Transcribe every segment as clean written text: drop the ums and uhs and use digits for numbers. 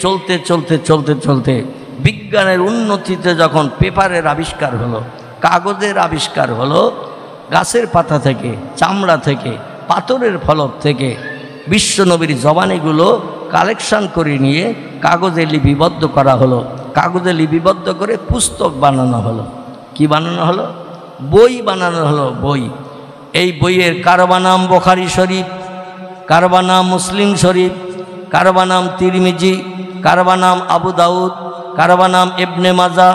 চলতে চলতে চলতে চলতে বিজ্ঞানের উন্নতিতে যখন পেপারের আবিষ্কার হলো, কাগজের আবিষ্কার হলো, গাছের পাতা থেকে, চামড়া থেকে, পাথরের ফলক থেকে বিশ্বনবীর জবানিগুলো কালেকশন করে নিয়ে কাগজে লিপিবদ্ধ করা হলো। কাগজে লিপিবদ্ধ করে পুস্তক বানানো হলো। কি বানানো হলো? বই বানানো হলো, বই। এই বইয়ের কারবা নাম বুখারী শরীফ, কারবা নাম মুসলিম শরীফ, কারবা নাম তিরমিজি, কারবা নাম আবু দাউদ, কারবা নাম ইবনে মাজা,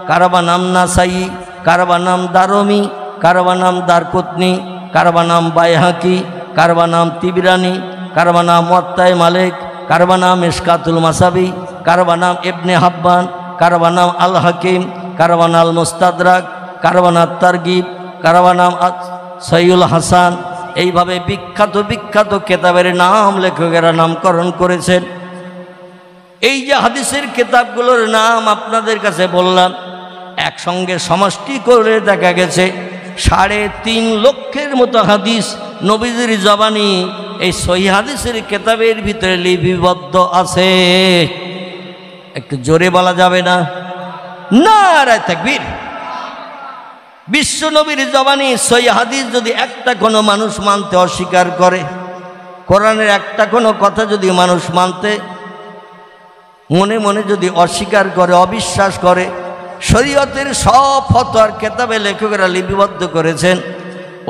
কারবা নাম নাসাই, কারবা নাম দারমি, কারবা নাম দারকুতনি, কারবা নাম বাইহাকি, কারবা নাম তিবরানি, কারবা নাম মুয়াত্তায়ে মালিক, কারবা নাম মিশকাতুল মাসাবি, কারবা নাম ইবনে হাব্বান, কারবা নাম আল হাকিম, কারবা নাম মুস্তাদরাক, কারবা নাম তারগিব, কারবা নাম সহিহুল হাসান। এইভাবে বিখ্যাত বিখ্যাত কেতাবের নাম লেখকেরা নামকরণ করেছেন। এই যে হাদিসের কেতাবগুলোর নাম আপনাদের কাছে বললাম, একসঙ্গে সমষ্টি করে দেখা গেছে 3.5 লক্ষের মতো হাদিস নবীজির জবানি এই সহিহ হাদিসের কেতাবের ভিতরে লিপিবদ্ধ আছে। একটু জোরে বলা যাবে না? নারায়ে তাকবীর। বিশ্ব নবীর জবানি সহিহ হাদিস যদি একটা কোনো মানুষ মানতে অস্বীকার করে, কোরআনের একটা কোনো কথা যদি মানুষ মানতে মনে মনে যদি অস্বীকার করে, অবিশ্বাস করে, শরীয়তের সব ফতোয়ার কেতাবে লেখকেরা লিপিবদ্ধ করেছেন,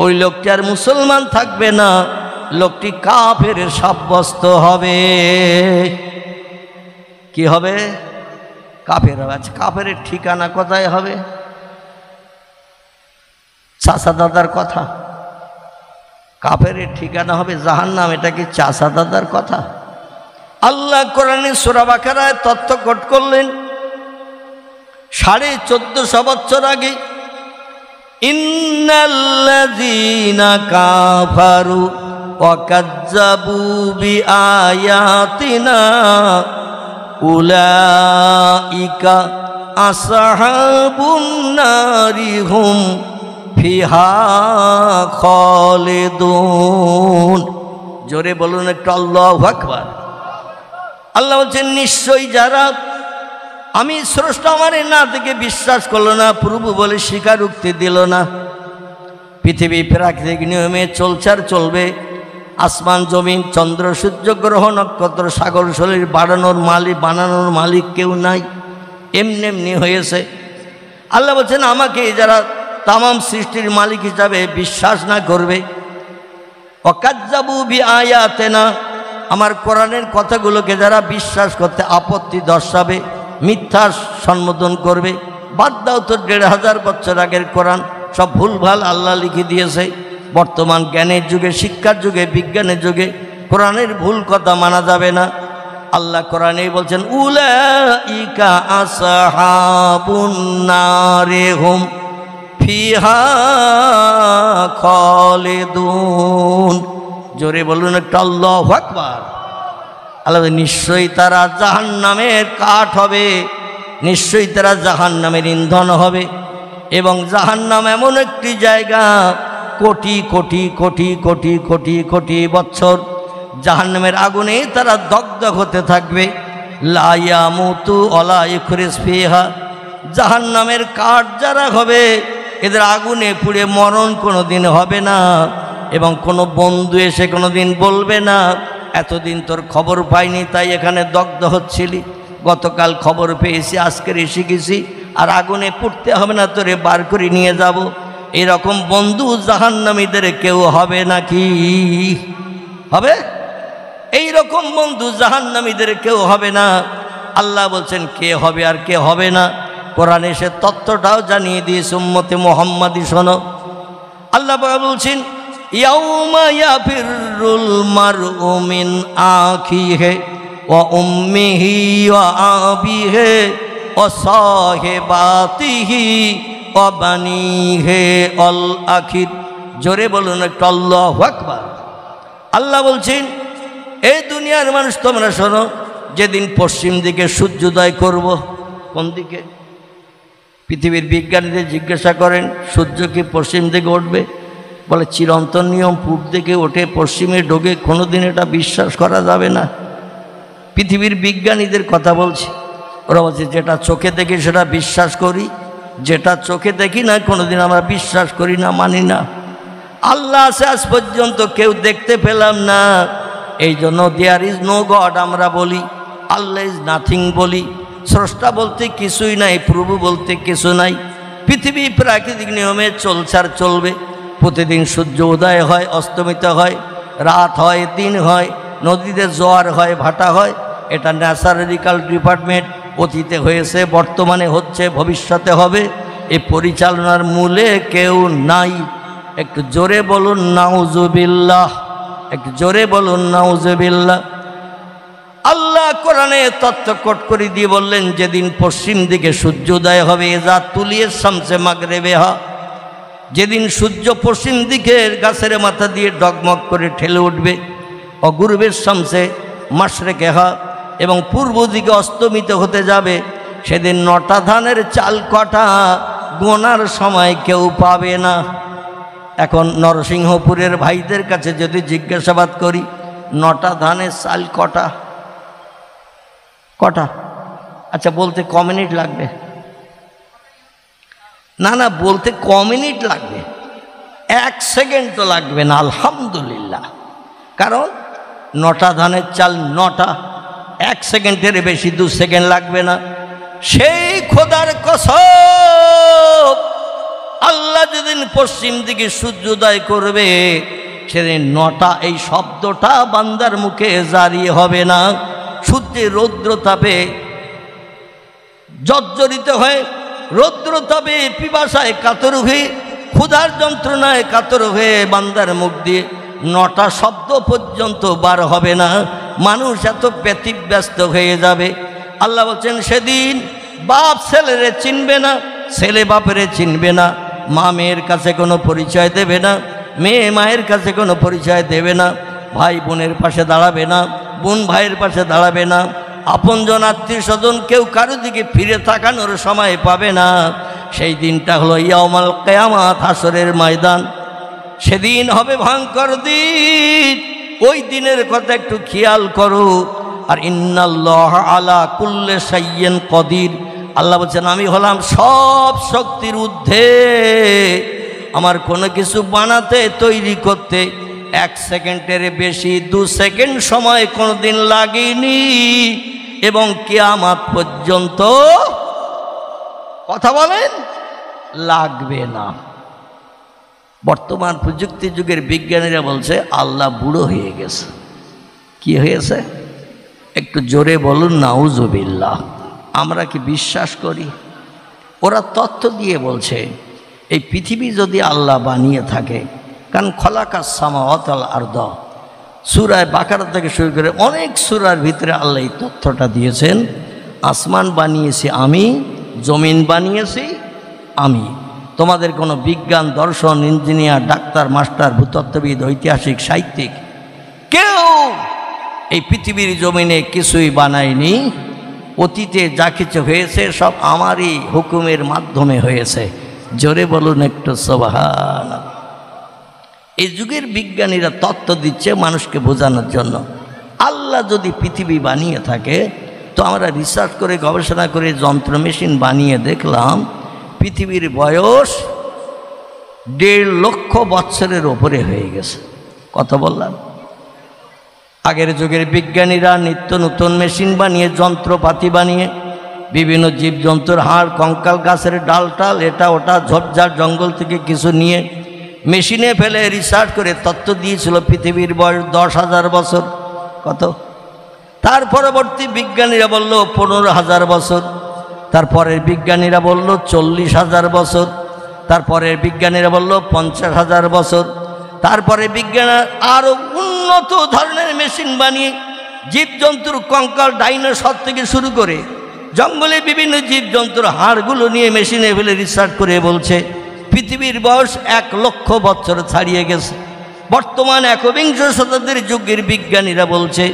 ওই লোকটি আর মুসলমান থাকবে না, লোকটি কাফের সাব্যস্ত হবে। কি হবে? কাফের হবে। আচ্ছা, কাফের ঠিকানা কোথায় হবে? চাচা দাদার কথা? কাফের ঠিকানা হবে জাহান্নাম। এটা কি চাচা দাদার কথা? আল্লাহ কোরআনে সূরা বাকারায় তথ্য কোট করলেন 1450 বছর আগে, ইন্নাল্লাযীনা কাফারু ওয়া কাযযাবু বিআয়াতিনা উলাইকা আসহাবুন নারি হুম ফিহা খালিদুন। জোরে বলুন একটু আল্লাহু আকবার। আল্লাহ বলছেন, নিশ্চয়ই যারা আমি স্রষ্টা আমারে না থেকে বিশ্বাস করলো না, প্রভু বলে স্বীকারোক্তি দিল না, পৃথিবী প্রাকৃতিক নিয়মে চলছে আর চলবে, আসমান জমিন চন্দ্র সূর্য গ্রহ নক্ষত্র সাগর শরীর বানানোর মালিক কেউ নাই, এমনি এমনি হয়েছে। আল্লাহ বলছেন, আমাকে যারা তামাম সৃষ্টির মালিক হিসাবে বিশ্বাস না করবে, ওয়াকাযযাবু বিআয়াতিনা, আমার কোরআনের কথাগুলোকে যারা বিশ্বাস করতে আপত্তি দর্শাবে, মিথ্যা সম্বোধন করবে, বাদ দাও তো 1500 বছর আগের কোরআন সব ভুলভাল আল্লাহ লিখে দিয়েছে। বর্তমান জ্ঞানের যুগে, শিক্ষার যুগে, বিজ্ঞানের যুগে কোরআনের ভুল কথা মানা যাবে না। আল্লাহ কোরআনেই বলছেন, উলাইকা আসহাবুন নারি হুম ফিহা খালিদুন। জোরে বলুন একটু আল্লাহু আকবার। আল্লাহ, নিশ্চয়ই তারা জাহান্নামের কাঠ হবে, নিশ্চয়ই তারা জাহান্নামের ইন্ধন হবে। এবং জাহান্নাম এমন একটি জায়গা, কোটি কোটি কোটি কোটি কোটি কোটি বছর জাহান্নামের আগুনে তারা দগ্ধ হতে থাকবে। লা ইয়ামুতু ওয়ালা ইখরিজ ফিহা, জাহান্নামের কাঠ যারা হবে এদের আগুনে পুড়ে মরণ কোনো দিন হবে না। এবং কোনো বন্ধু এসে কোনো দিন বলবে না, এতদিন তোর খবর পাইনি তাই এখানে দগ্ধ হচ্ছিলি, গতকাল খবর পেয়েছি আজকে এসে গেছি, আর আগুনে পুড়তে হবে না, তোরে বার করে নিয়ে যাব। এরকম বন্ধু জাহান্নামীদের কেউ হবে নাকি? হবে? এই রকম বন্ধু জাহান্নামীদের কেউ হবে না। আল্লাহ বলছেন কে হবে আর কে হবে না, কোরআনে সে তথ্যটাও জানিয়ে দিয়েছে। উম্মতে মুহাম্মাদি শোনো, আল্লাহ বলছেন, ইয়াউমা ইয়াফিরুল মারউ মিন আখিহি ওয়া উম্মিহি ওয়া আবিহি ওয়া সাহিবাতিহি ওয়া বানিহি আল আখির। জোরে বলুন একটু আল্লাহু আকবার। আল্লাহ বলছেন, এই দুনিয়ার মানুষ তোমরা শোনো, যেদিন পশ্চিম দিকে সূর্যোদয় করব। কোন দিকে? পৃথিবীর বিজ্ঞানীদের জিজ্ঞাসা করেন, সূর্য কি পশ্চিম দিকে উঠবে? বলে চিরন্তন নিয়ম পূর্ব দিকে ওঠে, পশ্চিমে ঢোকে। কোনোদিন এটা বিশ্বাস করা যাবে না। পৃথিবীর বিজ্ঞানীদের কথা বলছি। ওরা বলছে যেটা চোখে দেখি সেটা বিশ্বাস করি, যেটা চোখে দেখি না কোনোদিন আমরা বিশ্বাস করি না, মানি না। আল্লাহ আছে আজ পর্যন্ত কেউ দেখতে পেলাম না, এই জন্য দেয়ার ইজ নো গড আমরা বলি, আল্লাহ ইজ নাথিং বলি। স্রষ্টা বলতে কিছুই নাই, প্রভু বলতে কিছু নাই। পৃথিবী প্রাকৃতিক নিয়মে চলছে আর চলবে। প্রতিদিন সূর্য উদয় হয়, অস্তমিত হয়, রাত হয়, দিন হয়, নদীতে জোয়ার হয়, ভাটা হয়। এটা ন্যাচারালিক্যাল ডিপার্টমেন্ট। অতীতে হয়েছে, বর্তমানে হচ্ছে, ভবিষ্যতে হবে। এই পরিচালনার মূলে কেউ নাই। একটু জোরে বলুন নাউজুবিল্লাহ, একটু জোরে বলুন নাউজুবিল্লাহ। আল্লাহ কোরআনে তথ্য কোট করে দিয়ে বললেন, যেদিন পশ্চিম দিকে সূর্যোদয় হবে, এজা তুলিয়ে শামসে মাগরিবে হা, যেদিন সূর্য পশ্চিম দিকের গাছের মাথা দিয়ে ডগমগ করে ঠেলে উঠবে, অগুরবের শামসে মাশরিকে হা, এবং পূর্ব দিকে অস্তমিত হতে যাবে, সেদিন 9টা ধানের চাল কটা গোনার সময় কেউ পাবে না। এখন নরসিংহপুরের ভাইদের কাছে যদি জিজ্ঞাসাবাদ করি, 9টা ধানের চাল কটা? কটা? আচ্ছা বলতে ক মিনিট লাগবে? না না, বলতে ক মিনিট লাগবে? 1 সেকেন্ড তো লাগবে না, আলহামদুলিল্লাহ। কারণ 9টা ধানের চাল 9টা, 1 সেকেন্ডের বেশি 2 সেকেন্ড লাগবে না। সেই খোদার কসম, আল্লাহ যেদিন পশ্চিম দিকে সূর্যোদয় করবে, সেদিন 9টা এই শব্দটা বান্দার মুখে জারি হবে না। সূর্যের রৌদ্র তাপে জর্জরিত হয়ে, রৌদ্র তাপে পিপাসায় কাতর হয়ে, ক্ষুধার যন্ত্রণায় কাতর হয়ে বান্দার মুখ দিয়ে 9টা শব্দ পর্যন্ত বার হবে না। মানুষ এত ব্যতিব্যস্ত হয়ে যাবে। আল্লাহ বলছেন, সেদিন বাপ ছেলেরে চিনবে না, ছেলে বাপেরে চিনবে না, মা মেয়ের কাছে কোনো পরিচয় দেবে না, মেয়ে মায়ের কাছে কোনো পরিচয় দেবে না, ভাই বোনের পাশে দাঁড়াবে না, বোন ভাইয়ের পাশে দাঁড়াবে না, আপনজন আত্মীয় স্বজন কেউ কারো দিকে ফিরে তাকানোর সময় পাবে না। সেই দিনটা হলো ইয়াউমাল কিয়ামাত, হাসরের ময়দান। সেদিন হবে ভয়ঙ্কর দিন। ওই দিনের কথা একটু খেয়াল করো। আর ইন্নাল্লাহ আলা কুল্লি শাইইন কদির, আল্লাহ বলছেন আমি হলাম সব শক্তির ঊর্ধ্বে। আমার কোনো কিছু বানাতে, তৈরি করতে 1 সেকেন্ডের বেশি 2 সেকেন্ড সময় কোনোদিন লাগেনি, এবং কিয়ামত পর্যন্ত কথা বলেন লাগবে না। বর্তমান প্রযুক্তি যুগের বিজ্ঞানীরা বলছে আল্লাহ বুড়ো হয়ে গেছে। কি হয়েছে? একটু জোরে বলুন নাউজুবিল্লাহ। আমরা কি বিশ্বাস করি? ওরা তথ্য দিয়ে বলছে এই পৃথিবী যদি আল্লাহ বানিয়ে থাকে, কারণ খলাকাস সামাওয়াত ওয়াল আরদ, সূরা বাকারা থেকে শুরু করে অনেক সূরার ভিতরে আল্লাহ এই তথ্যটা দিয়েছেন। আসমান বানিয়েছি আমি, জমিন বানিয়েছি আমি। তোমাদের কোনো বিজ্ঞান, দর্শন, ইঞ্জিনিয়ার, ডাক্তার, মাস্টার, ভূতত্ত্ববিদ, ঐতিহাসিক, সাহিত্যিক কেউ এই পৃথিবীর জমিনে কিছুই বানায়নি। অতীতে যা কিছু হয়েছে সব আমারই হুকুমের মাধ্যমে হয়েছে। জোরে বলুন একটু সুবহানাল্লাহ। এই যুগের বিজ্ঞানীরা তত্ত্ব দিচ্ছে মানুষকে বোঝানোর জন্য। আল্লাহ যদি পৃথিবী বানিয়ে থাকে, তো আমরা রিসার্চ করে, গবেষণা করে, যন্ত্র মেশিন বানিয়ে দেখলাম পৃথিবীর বয়স 1.5 লক্ষ বছরের ওপরে হয়ে গেছে। কত বললাম? আগের যুগের বিজ্ঞানীরা নিত্য নতুন মেশিন বানিয়ে, যন্ত্রপাতি বানিয়ে, বিভিন্ন জীবজন্তুর হাড়, কঙ্কাল, গাছের ডালটাল, এটা ওটা, ঝোপঝাড়, জঙ্গল থেকে কিছু নিয়ে মেশিনে ফেলে রিসার্চ করে তত্ত্ব দিয়েছিল পৃথিবীর বয়স 10,000 বছর। কত? তার পরবর্তী বিজ্ঞানীরা বলল 15,000 বছর, তারপরের বিজ্ঞানীরা বলল 40,000 বছর, তারপরের বিজ্ঞানীরা বলল 50,000 বছর। তারপরে বিজ্ঞানীরা আরও উন্নত ধরনের মেশিন বানিয়ে জীবজন্তুর কঙ্কাল, ডাইনোসর থেকে শুরু করে জঙ্গলে বিভিন্ন জীবজন্তুর হাড়গুলো নিয়ে মেশিনে ফেলে রিসার্চ করে বলছে পৃথিবীর বয়স 1 লক্ষ বছর ছাড়িয়ে গেছে। বর্তমান 21শ শতাব্দীর যুগের বিজ্ঞানীরা বলছে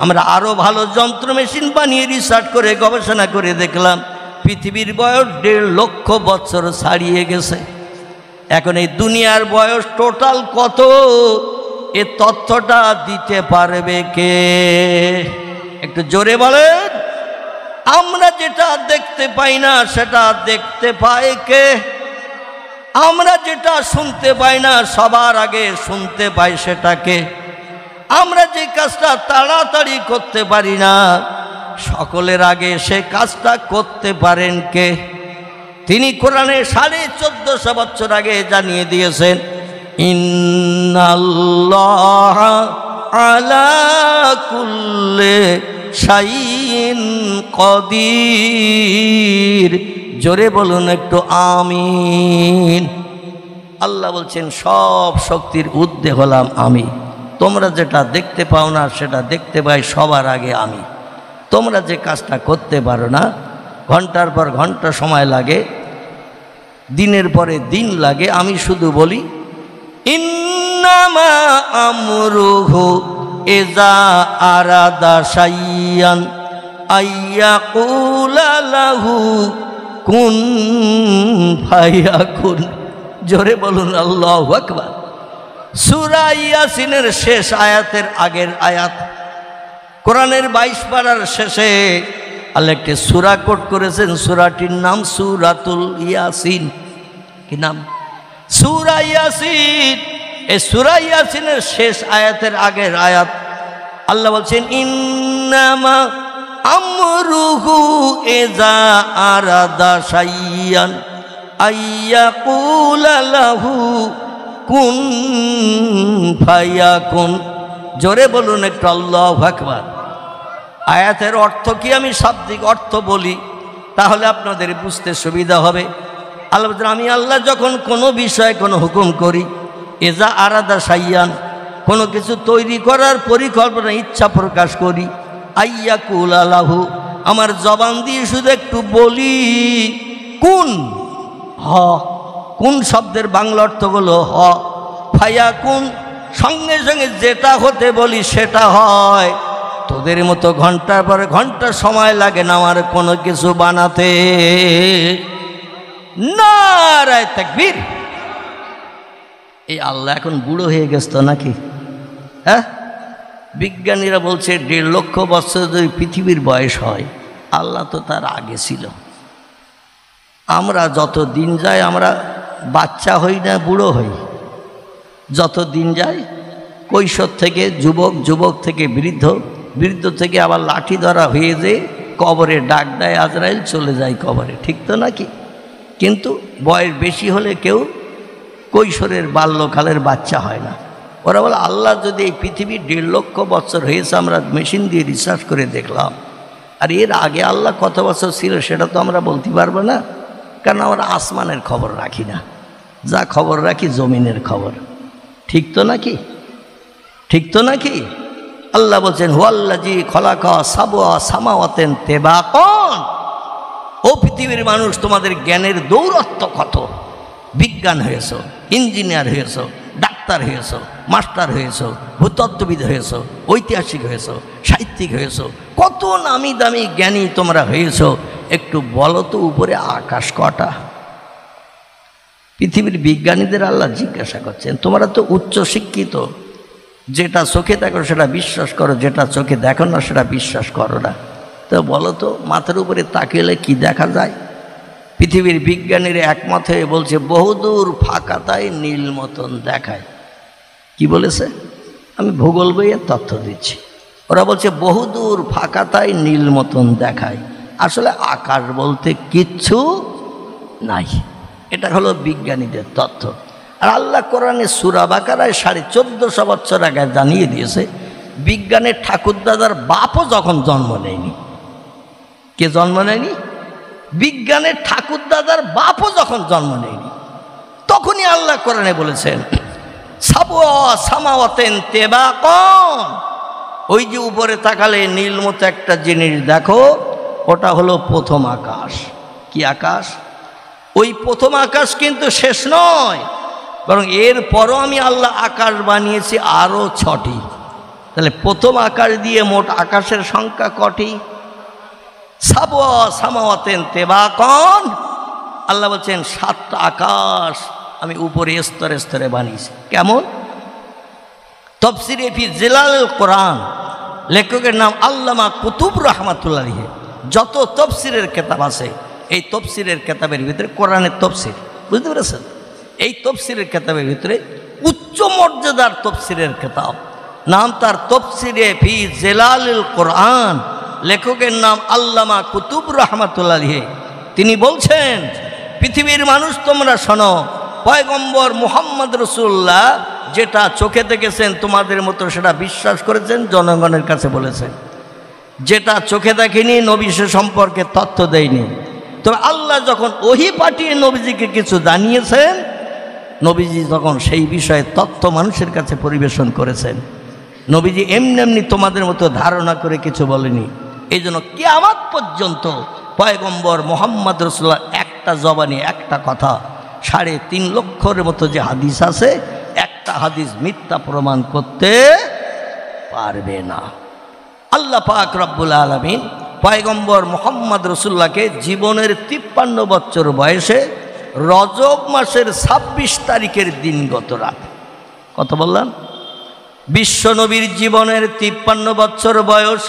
আমরা আরও ভালো যন্ত্র মেশিন বানিয়ে রিসার্চ করে, গবেষণা করে দেখলাম পৃথিবীর বয়স 1.5 লক্ষ বছর ছাড়িয়ে গেছে। এখন এই দুনিয়ার বয়স টোটাল কত, এ তথ্যটা দিতে পারবে কে? একটু জোরে বলেন। আমরা যেটা দেখতে পাই না সেটা দেখতে পায় কে? আমরা যেটা শুনতে পাই না সবার আগে শুনতে পাই সেটাকে। আমরা যে কাজটা তাড়াতাড়ি করতে পারি না সকলের আগে সে কাজটা করতে পারেন কে? তিনি কোরআনে 1450 বছর আগে জানিয়ে দিয়েছেন, ইন্নাল্লাহা আলা কুল্লি শাইইন কদির। জোরে বলুন একটু আমিন। আল্লাহ বলছেন সব শক্তির ঊর্ধ্বে হলাম আমি। তোমরা যেটা দেখতে পাও না সেটা দেখতে পাই সবার আগে আমি। তোমরা যে কাজটা করতে পারো না, ঘন্টার পর ঘন্টা সময় লাগে, দিনের পরে দিন লাগে, আমি শুধু বলি ইন্নামা আমরুহু ইযা আরাদা শাইয়ান আইয়াকুলা লাহু কুন ফায়াকুন। জোরে বলুন আল্লাহু আকবার। সূরা ইয়াসিনের শেষ আয়াতের আগের আয়াত, কোরআনের 22 পারার শেষে আল্লাহ একটি সূরা কোট করেছেন। সূরাটির নাম সূরাতুল ইয়াসিন। কি নাম? সূরা ইয়াসিন। এই সূরা ইয়াসিনের শেষ আয়াতের আগের আয়াত আল্লাহ বলছেন, ইন্নামা আমরুহু ইযা আরাদা শাইয়ান আইয়াকুলা লাহু কুন ফায়াকুন। জোরে বলুন একটু আল্লাহু আকবার। আয়াতের অর্থ কি আমি শাব্দিক অর্থ বলি তাহলে আপনাদের বুঝতে সুবিধা হবে। আল্লাহ বলছেন, আমি আল্লাহ যখন কোনো বিষয়ে কোনো হুকুম করি, এজা আরাদা শাইয়ান, কোনো কিছু তৈরি করার পরিকল্পনা ইচ্ছা প্রকাশ করি, আইয়াকুল আলাহু, আমার জবান দিয়ে শুধু একটু বলি কুন, হ। কোন শব্দের বাংলা অর্থ হলো হ। ফায়াকুন, সঙ্গে সঙ্গে যেটা হতে বলি সেটা হয়। তোদের মতো ঘন্টার পরে ঘন্টা সময় লাগে না আমার কোনো কিছু বানাতে। নারায়ে তাকবীর। এই আল্লাহ এখন বুড়ো হয়ে গেছে তো নাকি? হ্যাঁ, বিজ্ঞানীরা বলছে 1.5 লক্ষ বছর যদি পৃথিবীর বয়স হয়, আল্লাহ তো তার আগে ছিল। আমরা যত দিন যায় আমরা বাচ্চা হই না বুড়ো হই। যত দিন যায় কৈশোর থেকে যুবক, যুবক থেকে বৃদ্ধ, বৃদ্ধ থেকে আবার লাঠি ধরা হয়ে যে কবরে ডাক দেয় আজরাইল, চলে যায় কবরে। ঠিক তো নাকি? কিন্তু বয়স বেশি হলে কেউ কৈশোরের বাল্যকালের বাচ্চা হয় না। ওরা বলে আল্লাহ যদি এই পৃথিবীর 1.5 লক্ষ বছর হয়েছে, আমরা মেশিন দিয়ে রিসার্চ করে দেখলাম, আর এর আগে আল্লাহ কত বছর ছিল সেটা তো আমরা বলতে পারবো না, কারণ আমরা আসমানের খবর রাখি না, যা খবর রাখি জমিনের খবর। ঠিক তো নাকি? ঠিক তো নাকি? আল্লাহ বলছেন, হুয়াল্লাযী খলাকা সাবআ সামাওয়াতিন তিবাকান। ও পৃথিবীর মানুষ, তোমাদের জ্ঞানের দৌরত্ব কত! বিজ্ঞান হয়েছ, ইঞ্জিনিয়ার হয়েছ, ডাক্তার হয়েছ, মাস্টার হয়েছ, ভূতত্ত্ববিদ হয়েছ, ঐতিহাসিক হয়েছ, সাহিত্যিক হয়েছ, কত নামি দামি জ্ঞানী তোমরা হয়েছ। একটু বলো তো উপরে আকাশ কটা? পৃথিবীর বিজ্ঞানীদের আল্লাহ জিজ্ঞাসা করছেন, তোমরা তো উচ্চ শিক্ষিত, যেটা চোখে দেখো সেটা বিশ্বাস করো, যেটা চোখে দেখো না সেটা বিশ্বাস করো না। তো বলো তো মাথার উপরে তাকিয়ে কি দেখা যায়? পৃথিবীর বিজ্ঞানীরা একমত হয়ে বলছে, বহুদূর ফাঁকাতায় নীল মতন দেখায়। কি বলেছে? আমি ভূগোল বইয়ের তথ্য দিচ্ছি। ওরা বলছে বহুদূর ফাঁকাতায় নীল মতন দেখায়। আসলে আকাশ বলতে কিচ্ছু নাই। এটা হলো বিজ্ঞানীদের তথ্য। আর আল্লাহ কোরআনে সূরা বাকারায় 1450 বছর আগে জানিয়ে দিয়েছে, বিজ্ঞানের ঠাকুরদাদার বাপও যখন জন্ম নেয়নি। কে জন্ম নেয়নি? বিজ্ঞানের ঠাকুরদাদার বাপও যখন জন্ম নেয়নি, তখনই আল্লাহ কোরআনে বলেছেন, সাবআ সামাওয়াতিন তিবাকান। ওই যে উপরে তাকালে নীল মতো একটা জিনিস দেখো, ওটা হলো প্রথম আকাশ। কি আকাশ? ওই প্রথম আকাশ কিন্তু শেষ নয়, বরং এর পরও আমি আল্লাহ আকাশ বানিয়েছি আরও 6টি। তাহলে প্রথম আকাশ দিয়ে মোট আকাশের সংখ্যা কটি? সাবআ সামাওয়াতিন তিবাকান। আল্লাহ বলছেন 7টা আকাশ আমি উপরে স্তরে স্তরে বানিয়েছি। কেমন? তাফসীরে ফি জিলাল কোরআন লেখকের নাম আল্লামা কুতুব রহমাতুল্লাহ আলাইহি। যত তফসিরের কেতাব আছে এই তফসিরের কেতাবের ভিতরে কোরআনের তফসির, বুঝতে পেরেছেন? এই তফসিরের কেতাবের ভিতরে উচ্চ মর্যাদার তফসিরের কেতাব, নাম তার তফসিরে ফি জেলালিল কোরআন। লেখকের নাম আল্লামা কুতুব রহমাতুল্লাহ আলাইহি। তিনি বলছেন, পৃথিবীর মানুষ তোমরা শোনো, পয়গম্বর মুহাম্মদ রাসূলুল্লাহ যেটা চোখে দেখেছেন তোমাদের মতো সেটা বিশ্বাস করেছেন, জনগণের কাছে বলেছেন। যেটা চোখে দেখেনি নবী সে সম্পর্কে তথ্য দেয়নি। তবে আল্লাহ যখন ওহী পাঠিয়ে নবীজিকে কিছু জানিয়েছেন, নবীজি তখন সেই বিষয়ে তথ্য মানুষের কাছে পরিবেশন করেছেন। নবীজি এমনি এমনি তোমাদের মতো ধারণা করে কিছু বলেনি। এই জন্য কিয়ামত পর্যন্ত পয়গম্বর মুহাম্মদ রাসূলুল্লাহ একটা জবানি একটা কথা 3.5 লক্ষের মতো যে হাদিস আছে, একটা হাদিস মিথ্যা প্রমাণ করতে পারবে না। আল্লাহ পাক রব্বুল আলামিন পয়গম্বর মুহাম্মদ রাসূলুল্লাহকে জীবনের 53 বছর বয়সে রজব মাসের 26 তারিখের দিনগত রাত, কত বললাম? বিশ্বনবীর জীবনের 53 বছর বয়স।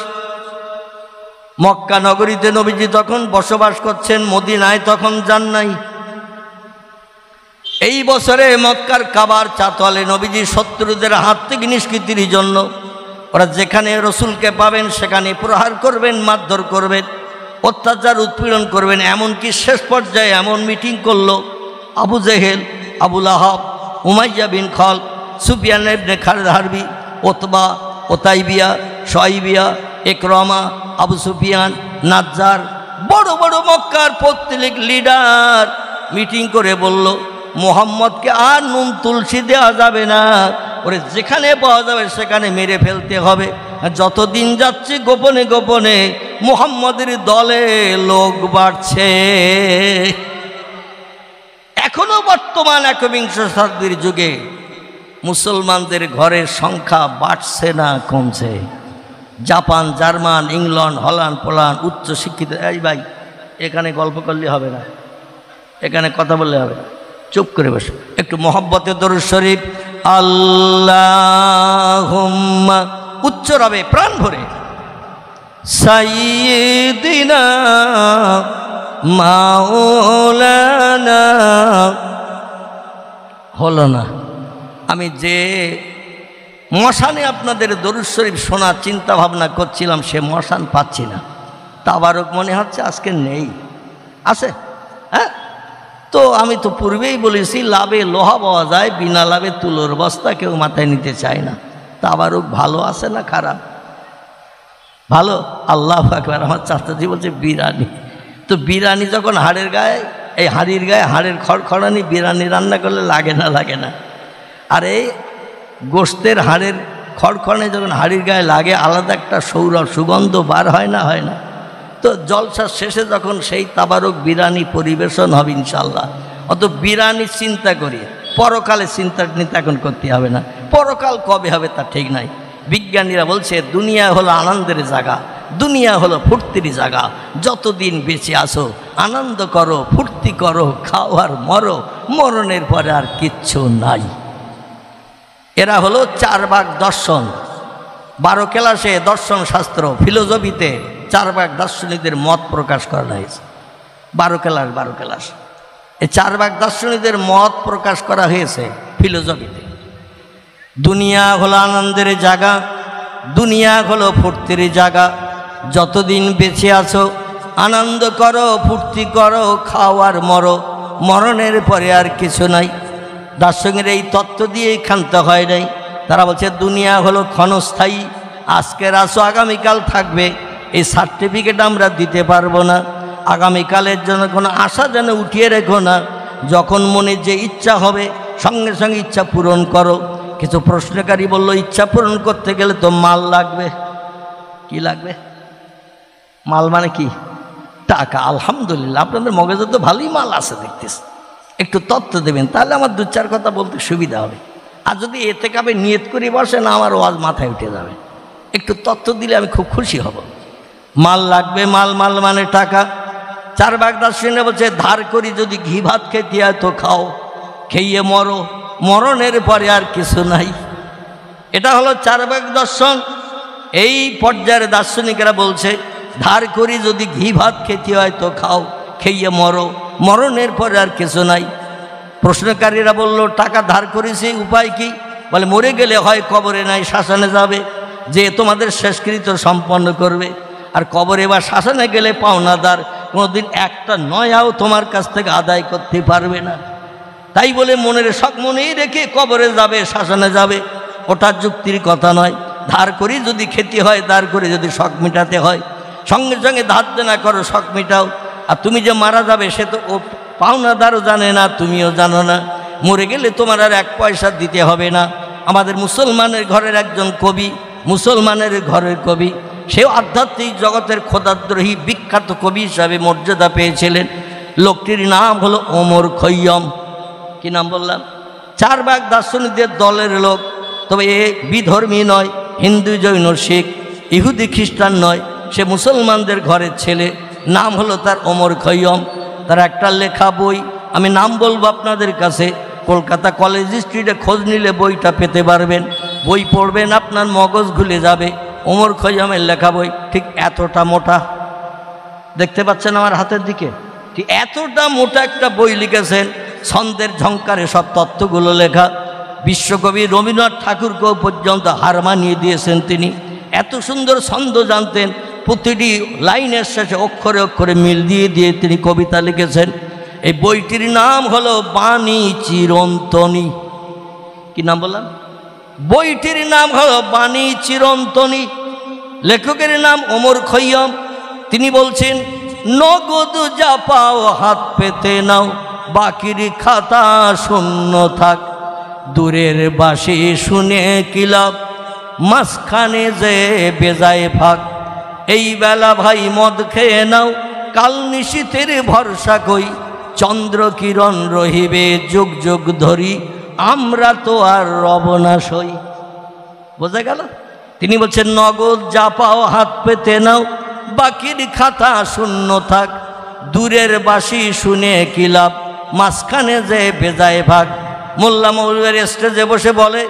মক্কা নগরীতে নবীজি তখন বসবাস করছেন, মদিনায় তখন যান নাই। এই বছরে মক্কার কাবার চাতলে নবীজি শত্রুদের হাত থেকে নিষ্কৃতির জন্য ওরা যেখানে রসুলকে পাবেন সেখানে প্রহার করবেন, মারধর করবেন, অত্যাচার উৎপীড়ন করবেন। এমনকি শেষ পর্যায়ে এমন মিটিং করলো আবু জেহেল, আবু লাহাব, উমাইয়া বিন খালদ, সুফিয়ান ইবনে খালিদ হারবি, ওতবা, ওতাইবিয়া, শোয়াইবিয়া, ইকরামা, আবু সুফিয়ান, নাজ্জার, বড় বড় মক্কার প্রত্যেক লিডার মিটিং করে বলল, মুহাম্মদকে আর নুন তুলসী দেওয়া যাবে না, ওরে যেখানে পাওয়া যাবে সেখানে মেরে ফেলতে হবে। যতদিন যাচ্ছে গোপনে গোপনে মুহাম্মদের দলে লোক বাড়ছে। এখনো বর্তমান 21 শতাব্দীর যুগে মুসলমানদের ঘরের সংখ্যা বাড়ছে না কমছে। Japan, German, England, Holland, Poland উচ্চ শিক্ষিত। এই ভাই, এখানে গল্প করলে হবে না, এখানে কথা বললে হবে না, চুপ করে বসো। একটু মহব্বতে দরুদ শরীফ আল্লাহুম্মা উচ্চ রবে প্রাণ ভরে সাইয়্যিদিনা মাওলানা। হলো না। আমি যে মশানে আপনাদের দরুদ শরীফ শোনার চিন্তা ভাবনা করছিলাম সে মশান পাচ্ছি না। তাবারক মনে হচ্ছে আজকে নেই, আছে? হ্যাঁ, তো আমি তো পূর্বেই বলেছি লাভে লোহা পাওয়া যায়, বিনা লাভে তুলোর বস্তা কেউ মাথায় নিতে চায় না। তাবারক ভালো আছে না খারাপ? ভালো। আল্লাহু আকবার। আমার চাচাজি বলছে বিরিয়ানি। তো বিরিয়ানি যখন হাড়ের গায়ে, এই হাঁড়ির গায়ে হাড়ের খড়খড়ানি বিরিয়ানি রান্না করলে লাগে না? লাগে না। আর এই গোশতের হাড়ের খড়খড়ানি যখন হাঁড়ির গায়ে লাগে আলাদা একটা সৌরভ সুগন্ধ বার হয় না? হয় না? তো জলসার শেষে যখন সেই তাবারক বিরিয়ানি পরিবেশন হবে ইনশাল্লাহ, অত বিরিয়ানি চিন্তা করি, পরকালে চিন্তা এখন করতে হবে না। পরকাল কবে হবে তা ঠিক নাই। বিজ্ঞানীরা বলছে দুনিয়া হলো আনন্দের জায়গা, দুনিয়া হলো ফুর্তির জায়গা। যতদিন বেঁচে আসো আনন্দ করো, ফুর্তি করো, খাও আর মরো, মরণের পরে আর কিচ্ছু নাই। এরা হলো 4 ভাগ দর্শন। 12 ক্লাসে দর্শন শাস্ত্র ফিলোসফিতে 4 ভাগ দার্শনিকদের মত প্রকাশ করা হয়েছে। 12 ক্লাস এই 4 ভাগ দার্শনিকদের মত প্রকাশ করা হয়েছে ফিলোসফিতে। দুনিয়া হলো আনন্দের জায়গা, দুনিয়া হলো ফুর্তির জায়গা। যতদিন বেঁচে আছো আনন্দ করো, ফুর্তি করো, খাও আর মরো, মরণের পরে আর কিছু নাই। দার্শনিকের এই তত্ত্ব দিয়েই ক্ষান্ত হয় নাই। তারা বলছে দুনিয়া হলো ক্ষণস্থায়ী, আজকের আসো আগামীকাল থাকবে, এই সার্টিফিকেট আমরা দিতে পারবো না। আগামীকালের জন্য কোনো আশা যেন উঠিয়ে রেখো না। যখন মনে যে ইচ্ছা হবে সঙ্গে সঙ্গে ইচ্ছা পূরণ করো। কিছু প্রশ্নকারী বলল ইচ্ছা পূরণ করতে গেলে তো মাল লাগবে। কি লাগবে? মাল মানে কি? টাকা। আলহামদুলিল্লাহ আপনাদের মগজে তো ভালোই মাল আছে দেখতেছি। একটু তথ্য দেবেন তাহলে আমার 2-4 কথা বলতে সুবিধা হবে। আর যদি এতে কাবে নিয়ত করে বসেন আমার ওয়াজ মাথায় উঠে যাবে। একটু তথ্য দিলে আমি খুব খুশি হব। মাল লাগবে, মাল মানে টাকা। 4 ভাগ দার্শনিক বলছে ধার করি যদি ঘি ভাত খেতে হয় তো খাও, খেয়ে মরো, মরণের পরে আর কিছু নাই। এটা হলো 4 ভাগ দর্শন। এই পর্যায়ের দার্শনিকেরা বলছে ধার করি যদি ঘি ভাত খেতে হয় তো খাও, খেয়ে মরো, মরণের পরে আর কিছু নাই। প্রশ্নকারীরা বলল টাকা ধার করেছি উপায় কি? বলে মরে গেলে হয় কবরে নাই শ্মশানে যাবে, যে তোমাদের শেষকৃত্য সম্পন্ন করবে। আর কবরে বা শ্মশানে গেলে পাওনাদার কোনোদিন একটা নয়াও তোমার কাছ থেকে আদায় করতে পারবে না। তাই বলে মনেই রেখে কবরে যাবে, শ্মশানে যাবে, ওটা যুক্তির কথা নয়। ধার করি যদি খেতে হয়, ধার করে যদি শখ মেটাতে হয়, সঙ্গে সঙ্গে ধার দেনা করো, শখ মেটাও। আর তুমি যে মারা যাবে সে তো ও পাওনাদারও জানে না, তুমিও জানো না। মরে গেলে তোমার আর এক পয়সা দিতে হবে না। আমাদের মুসলমানের ঘরের একজন কবি, মুসলমানের ঘরের কবি, সেও আধ্যাত্মিক জগতের খোদাদ্রোহী বিখ্যাত কবি হিসাবে মর্যাদা পেয়েছিলেন। লোকটির নাম হলো ওমর খৈয়ম। কি নাম বললাম? 4 ভাগ দার্শনিকদের দলের লোক, তবে এ বিধর্মী নয়, হিন্দু জৈন শিখ ইহুদি খ্রিস্টান নয়, সে মুসলমানদের ঘরের ছেলে। নাম হলো তার ওমর খৈয়ম। তার একটা লেখা বই আমি নাম বলবো আপনাদের কাছে, কলকাতা কলেজ স্ট্রিটে খোঁজ নিলে বইটা পেতে পারবেন। বই পড়বেন আপনার মগজ ঘুলে যাবে। ওমর খৈয়মের লেখা বই ঠিক এতটা মোটা, দেখতে পাচ্ছেন আমার হাতের দিকে, ঠিক এতটা মোটা একটা বই লিখেছেন। ছন্দের ঝংকারে সব তত্ত্বগুলো লেখা। বিশ্বকবি রবীন্দ্রনাথ ঠাকুরকেও পর্যন্ত হার মানিয়ে দিয়েছেন তিনি। এত সুন্দর ছন্দ জানতেন, প্রতিটি লাইনের শেষে অক্ষরে অক্ষরে মিল দিয়ে দিয়ে তিনি কবিতা লিখেছেন। এই বইটির নাম হলো বাণী চিরন্তনী। কি নাম বললাম? বইটির নাম হলো বাণী চিরন্তনী। লেখকের নাম ওমর খৈয়ম। তিনি বলছেন নগদ যা পাও হাত পেতে নাও, বাকির খাতা শূন্য থাক, দূরের বাঁশি শুনে কি লাভ, মাঝখানে যে বেজায় ভাগ, এই বেলা ভাই মদ খেয়ে নাও, কাল নিশীথের ভরসা কই, চন্দ্র কিরণ রহিবে যুগ যুগ ধরি, আমরা তো আর রব না সই। বোঝা গেল? তিনি বলছেন নগদ যা পাও হাত পেতে নাও, বাকির খাতা শূন্য থাক, দূরের বাঁশি শুনে কি লাভ, মাঝখানে যে বেজায় ভাগ। মোল্লা মৌলভীর স্টেজে বসে বলে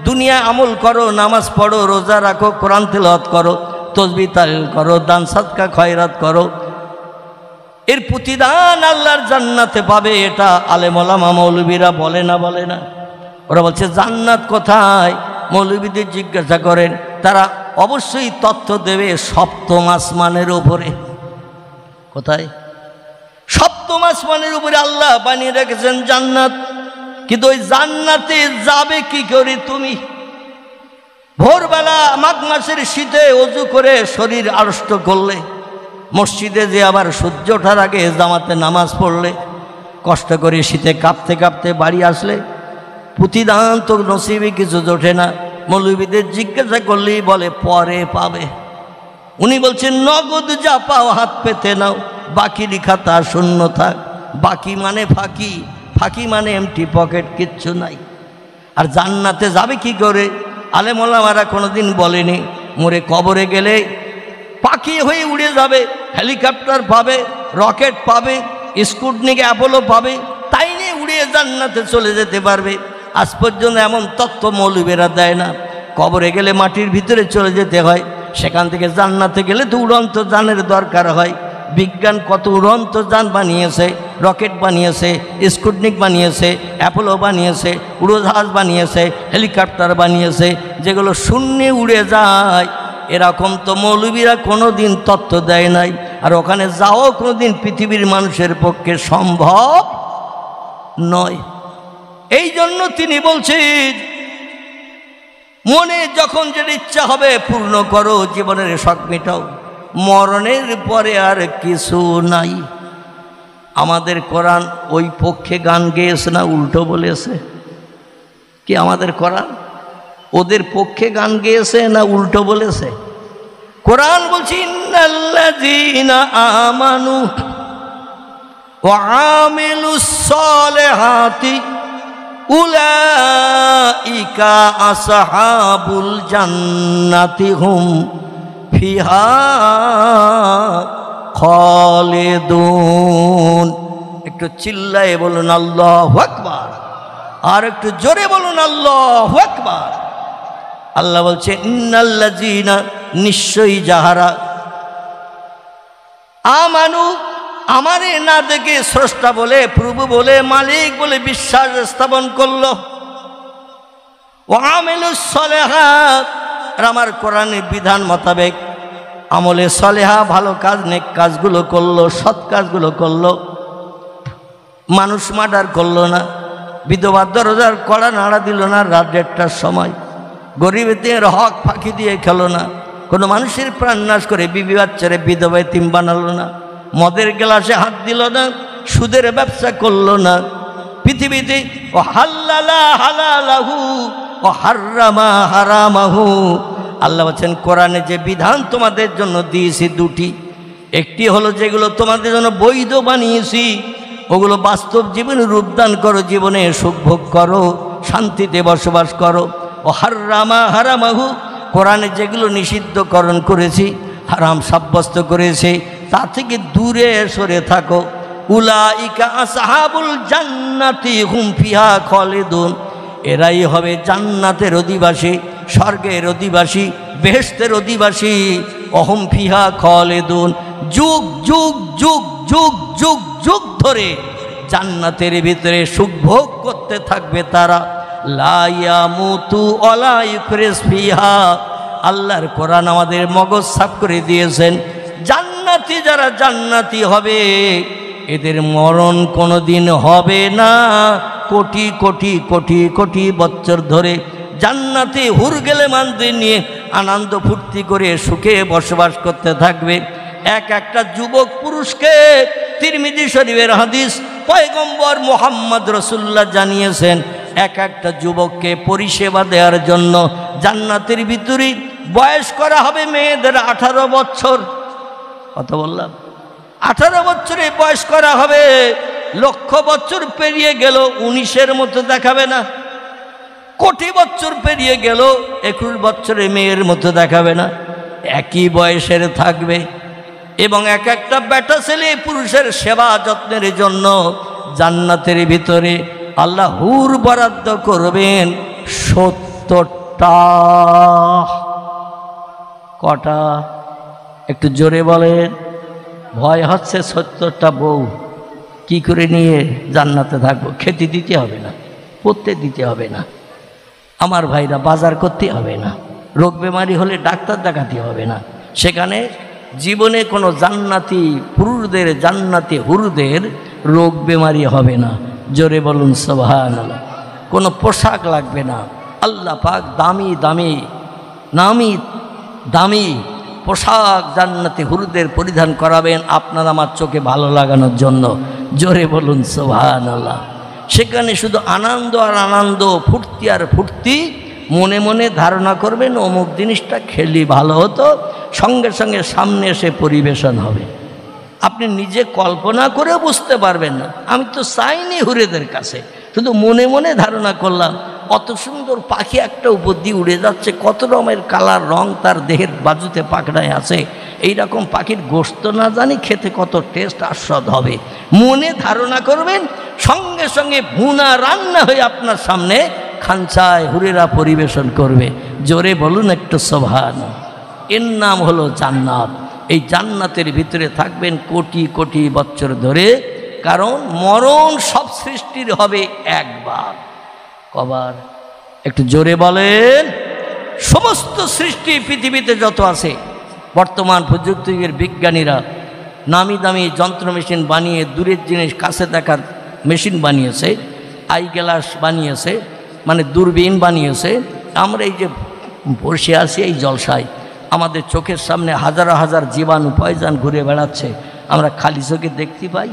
দুনিয়া আমল করো, নামাজ পড়ো, রোজা রাখো, কোরআন তিলাওয়াত করো, তসবিহ তাহলিল করো, দান সাদকা খয়রাত করো, এর প্রতিদান আল্লাহর জান্নাতে পাবে। এটা আলেম ওলামা মৌলভীরা বলে না? বলে না? ওরা বলছে জান্নাত কোথায়? মৌলভীদের জিজ্ঞাসা করেন, তারা অবশ্যই তথ্য দেবে সপ্তম আসমানের উপরে। কোথায়? সপ্তম আসমানের উপরে আল্লাহ বানিয়ে রেখেছেন জান্নাত। কিন্তু ওই জান্নাতে যাবে কি করে তুমি? ভোরবেলা মাঘ মাসের শীতে অজু করে শরীর আড়ষ্ট করলে, মসজিদে যে আবার সূর্য ওঠার আগে জামাতে নামাজ পড়লে, কষ্ট করে শীতে কাঁপতে কাঁপতে বাড়ি আসলে, প্রতিদান তো নসিবে কিছু জোটে না। মৌলভীদের জিজ্ঞাসা করলেই বলে পরে পাবে। উনি বলছেন নগদ যা পাও হাত পেতে নাও, বাকি খাতা শূন্য থাক। বাকি মানে ফাঁকি, ফাঁকি মানে এমটি পকেট, কিচ্ছু নাই। আর জান্নাতে যাবে কি করে? আলেম ওলামারা কোনোদিন বলেনি মরে কবরে গেলে পাখি হয়ে উড়ে যাবে, হেলিকপ্টার পাবে, রকেট পাবে, স্পুটনিক অ্যাপোলো পাবে, তাই নিয়ে উড়িয়ে জান্নাতে চলে যেতে পারবে। আজ পর্যন্ত এমন তত্ত্ব মৌলভীরা দেয় না। কবরে গেলে মাটির ভিতরে চলে যেতে হয়, সেখান থেকে জান্নাতে গেলে তো উড়ন্ত যানের দরকার হয়। বিজ্ঞান কত উড়ন্ত যান বানিয়েছে, রকেট বানিয়েছে, স্পুটনিক বানিয়েছে, অ্যাপোলো বানিয়েছে, উড়োজাহাজ বানিয়েছে, হেলিকপ্টার বানিয়েছে, যেগুলো শূন্যে উড়ে যায়। এরকম তো মৌলভীরা কোনো দিন তথ্য দেয় নাই। আর ওখানে যাওয়াও কোনো দিন পৃথিবীর মানুষের পক্ষে সম্ভব নয়। এই জন্য তিনি বলছেন মনে যখন যেটা ইচ্ছা হবে পূর্ণ করো, জীবনের শখ মেটাও, মরণের পরে আর কিছু নাই। আমাদের কোরআন ওই পক্ষে গান গেয়েছে না উল্টো বলেছে? কি আমাদের কোরআন ওদের পক্ষে গান গেয়েছে না উল্টো বলেছে? কোরআন বলছে ইন্নাল্লাযীনা আমানু ওয়া আমিলুস সালিহাতি উলাইকা আসহাবুল জান্নাতি হুম ফিহা খালিদুন। একটু চিল্লায়ে বলুন আল্লাহু আকবার, আর একটু জোরে বলুন আল্লাহু আকবার। আল্লাহ বলছে ইন্নাল্লাযীনা, নিশ্চয়ই যাহারা আমানু আমারে না দেখে স্রষ্টা বলে, প্রভু বলে, মালিক বলে বিশ্বাস স্থাপন করলো, ও আমিলুস সলেহাত, আর আমার কোরআনের বিধান মোতাবেক আমলে সলেহা ভালো কাজ নেক কাজগুলো করলো, সৎ কাজগুলো করলো, মানুষ মার্ডার করলো না, বিধবার দরজার কড়া নাড়া দিল না রাত 1টার সময়, গরিবদের হক ফাঁকি দিয়ে খেলো না, কোনো মানুষের প্রাণ নাশ করে বিবি বাচ্চারে বিধবা এতিম বানালো না, মদের গ্লাসে হাত দিল না, সুদের ব্যবসা করলো না, পৃথিবীতে ও হাল্লালা হালালাহু ও হাররামা হারামাহু। আল্লাহ বলছেন কোরআনে যে বিধান তোমাদের জন্য দিয়েছি দুটি, একটি হলো যেগুলো তোমাদের জন্য বৈধ বানিয়েছি ওগুলো বাস্তব জীবনে রূপদান করো, জীবনে সুখ ভোগ করো, শান্তিতে বসবাস করো। ও হাররামা হারামাহু, কোরআনে যেগুলো নিষিদ্ধকরণ করেছি, হারাম সাব্যস্ত করেছে, তা থেকে দূরে সরে থাকো। উলাইকা আসহাবুল জান্নাতি হুম ফিহা খালিদুন, এরাই হবে জান্নাতের অধিবাসী, স্বর্গের অধিবাসী, বেহেশতের অধিবাসী। অহুম ফিহা খালিদুন, যুগ যুগ যুগ যুগ যুগ যুগ ধরে জান্নাতের ভিতরে সুখ ভোগ করতে থাকবে তারা। লা ইয়ামুতু ওয়ালা ইফরিস ফিহা, আল্লাহর কোরআন আমাদের মগজ সাফ করে দিয়েছেন, জান্নাতি যারা জান্নাতি হবে এদের মরণ কোনো দিন হবে না। কোটি কোটি কোটি কোটি বছর ধরে জান্নাতে হুর গেলে মানতে নিয়ে আনন্দ ফুর্তি করে সুখে বসবাস করতে থাকবে। এক একটা যুবক পুরুষকে, তিরমিজি শরীফের হাদিস, পয়গম্বর মুহাম্মদ রাসূলুল্লাহ জানিয়েছেন, এক একটা যুবককে পরিষেবা দেওয়ার জন্য জান্নাতের ভিতরে বয়স করা হবে মেয়েদের 18 বছর। কত বললাম? 18 বছরে বয়স করা হবে। লক্ষ বছর পেরিয়ে গেল 19-এর মতো দেখাবে না, কোটি বছর পেরিয়ে গেল 21 বছরে মেয়ের মতো দেখাবে না, একই বয়সের থাকবে। এবং এক একটা বেটা ছেলে পুরুষের সেবা যত্নের জন্য জান্নাতের ভিতরে আল্লাহ হুর বরাদ্দ করবেন 70টা। কটা? একটু জোরে বলেন। ভয় হচ্ছে 70টা বউ কি করে নিয়ে জান্নাতে থাকবো? খেতে দিতে হবে না, পড়তে দিতে হবে না, আমার ভাইরা বাজার করতে হবে না, রোগ বেমারি হলে ডাক্তার দেখাতে হবে না। সেখানে জীবনে কোনো জান্নাতি পুরুষদের, জান্নাতি হুরদের রোগ বেমারি হবে না। জোরে বলুন সুবহানাল্লাহ। কোনো পোশাক লাগবে না, আল্লাহ পাক দামি দামি নামি দামি পোশাক জান্নাতি হুরদের পরিধান করাবেন আপনার আমার চোখে ভালো লাগানোর জন্য। জোরে বলুন সুবহানাল্লাহ। সেখানে শুধু আনন্দ আর আনন্দ, ফুর্তি আর ফুর্তি। মনে মনে ধারণা করবেন অমুক জিনিসটা খেলি ভালো হতো, সঙ্গে সঙ্গে সামনে এসে পরিবেশন হবে। আপনি নিজে কল্পনা করে বুঝতে পারবেন না। আমি তো চাইনি হুরেদের কাছে, শুধু মনে মনে ধারণা করলাম কত সুন্দর পাখি একটা উপর দিয়ে উড়ে যাচ্ছে, কত রকমের কালার রং তার দেহের বাজুতে পাকড়ায় আছে। এইরকম পাখির গোশত না জানি খেতে কত টেস্ট আস্বাদ হবে। মনে ধারণা করবেন, সঙ্গে সঙ্গে ভুনা রান্না হয়ে আপনার সামনে খানচায় হুরেরা পরিবেশন করবে। জোরে বলুন একটু সুবহানাল্লাহ। এর নাম হলো জান্নাত। এই জান্নাতের ভিতরে থাকবেন কোটি কোটি বছর ধরে, কারণ মরণ সব সৃষ্টির হবে একবার। কবার? একটু জোরে বলেন। সমস্ত সৃষ্টি পৃথিবীতে যত আছে, বর্তমান প্রযুক্তির বিজ্ঞানীরা নামি দামি যন্ত্র মেশিন বানিয়ে দূরের জিনিস কাছে দেখার মেশিন বানিয়েছে, আই গ্লাস বানিয়েছে, মানে দূরবীন বানিয়েছে। আমরা এই যে বসে আছি এই জলসায়, আমাদের চোখের সামনে হাজার হাজার জীবাণু পয়জন ঘুরে বেড়াচ্ছে, আমরা খালি চোখে দেখতে পাই।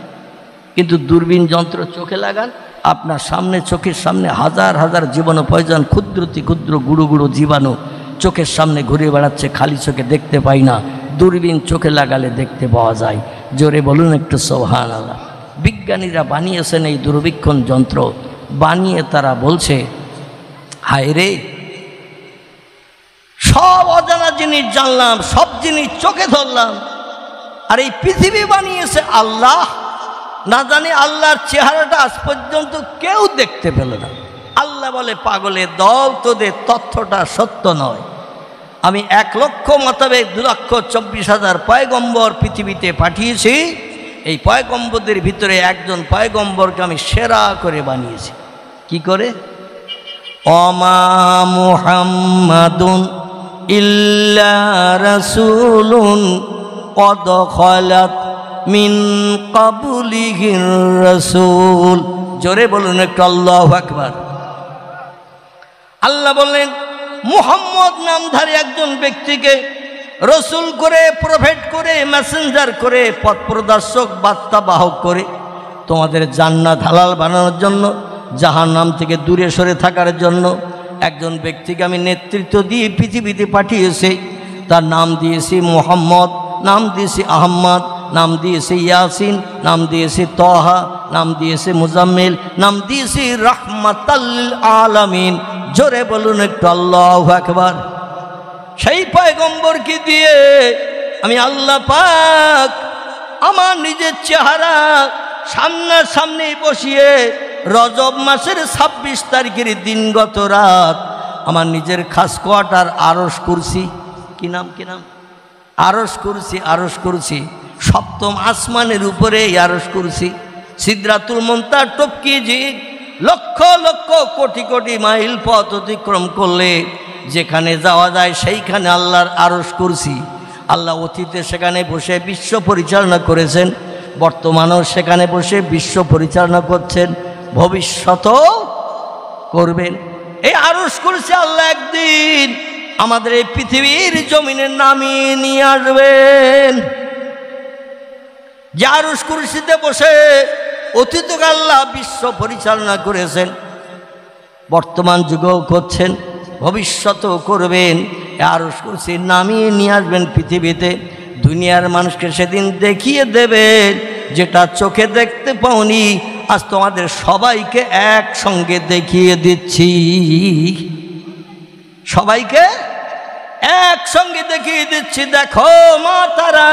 কিন্তু দূরবীন যন্ত্র চোখে লাগান, আপনার সামনে চোখের সামনে হাজার হাজার জীবাণু পয়জন, ক্ষুদ্রতি ক্ষুদ্র গুঁড়ো গুঁড়ো জীবাণু চোখের সামনে ঘুরে বেড়াচ্ছে, খালি চোখে দেখতে পাই না, দূরবীন চোখে লাগালে দেখতে পাওয়া যায়। জোরে বলুন একটু সুবহানাল্লাহ। বিজ্ঞানীরা বানিয়েছেন এই দূরবীক্ষণ যন্ত্র, বানিয়ে তারা বলছে, হায় রে, সব অজানা জিনিস জানলাম, সব জিনিস চোখে ধরলাম, আর এই পৃথিবী বানিয়েছে আল্লাহ। না জানি আল্লাহর চেহারাটা আজ পর্যন্ত কেউ দেখতে পেল না। আল্লাহ বলে, পাগলের দল, তোদের তথ্যটা সত্য নয়। আমি 1 লক্ষ মোতাবেক 2,24,000 পয়গম্বর পৃথিবীতে পাঠিয়েছি। এই পয়গম্বরদের ভিতরে একজন পয়গম্বরকে আমি সেরা করে বানিয়েছি। কি করে? ওমা মুহাম্মাদুন ইল্লা রাসূলুন কদ খালাত মিন ক্বাবলিহির রাসূল। জোরে বলুন একটু আল্লাহু আকবার। আল্লাহ বললেন মুহাম্মদ নামধারী একজন ব্যক্তিকে রসুল করে, প্রফেট করে, মেসেঞ্জার করে, পথ প্রদর্শক, বার্তা বাহক করে তোমাদের জান্নাত হালাল বানানোর জন্য, জাহান্নাম থেকে দূরে সরে থাকার জন্য একজন ব্যক্তিকে আমি নেতৃত্ব দিয়ে পৃথিবীতে পাঠিয়েছি। তার নাম দিয়েছি মুহাম্মদ, নাম দিয়েছি আহম্মদ, নাম দিয়েছি ইয়াসিন, নাম দিয়েছি তহা, নাম দিয়েছি মুজাম্মিল, নাম দিয়েছি রাহমাতাল লিল আলামিন। জোরে বলুন একটু আল্লাহু আকবার। সেই পয়গম্বরকে দিয়ে আমি আল্লাহ পাক আমার নিজের চেহারা সামনাসামনি বসিয়ে রজব মাসের 26 তারিখের দিনগত রাত আমার নিজের খাস কোয়ার্টার আরশ কুরসি, কি নাম আরশ কুরসি, আরশ কুরসি সপ্তম আসমানের উপরে আরশ কুরসি, সিদরাতুল মুনতাহা টপকিয়ে যে লক্ষ লক্ষ কোটি কোটি মাইল পথ অতিক্রম করলে যেখানে যাওয়া যায় সেইখানে আল্লাহর আরশ কুরসি। আল্লাহ অতীতে সেখানে বসে বিশ্ব পরিচালনা করেছেন, বর্তমানেও সেখানে বসে বিশ্ব পরিচালনা করছেন, ভবিষ্যতেও করবেন। এই আরশ কুরসি আল্লাহ একদিন আমাদের এই পৃথিবীর জমিনে নামিয়ে নিয়ে আসবেন। যে আরশ কুরসিতে বসে অতীতকে আল্লাহ বিশ্ব পরিচালনা করেছেন, বর্তমান যুগেও করছেন, ভবিষ্যতেও করবেন। আরশ কুরসি নামিয়ে নিয়ে আসবেন পৃথিবীতে। দুনিয়ার মানুষকে সেদিন দেখিয়ে দেবেন যেটা চোখে দেখতে পাওনি, আজ তোমাদের সবাইকে একসঙ্গে দেখিয়ে দিচ্ছি। সবাইকে একসঙ্গে দেখিয়ে দিচ্ছি। দেখো মা তারা,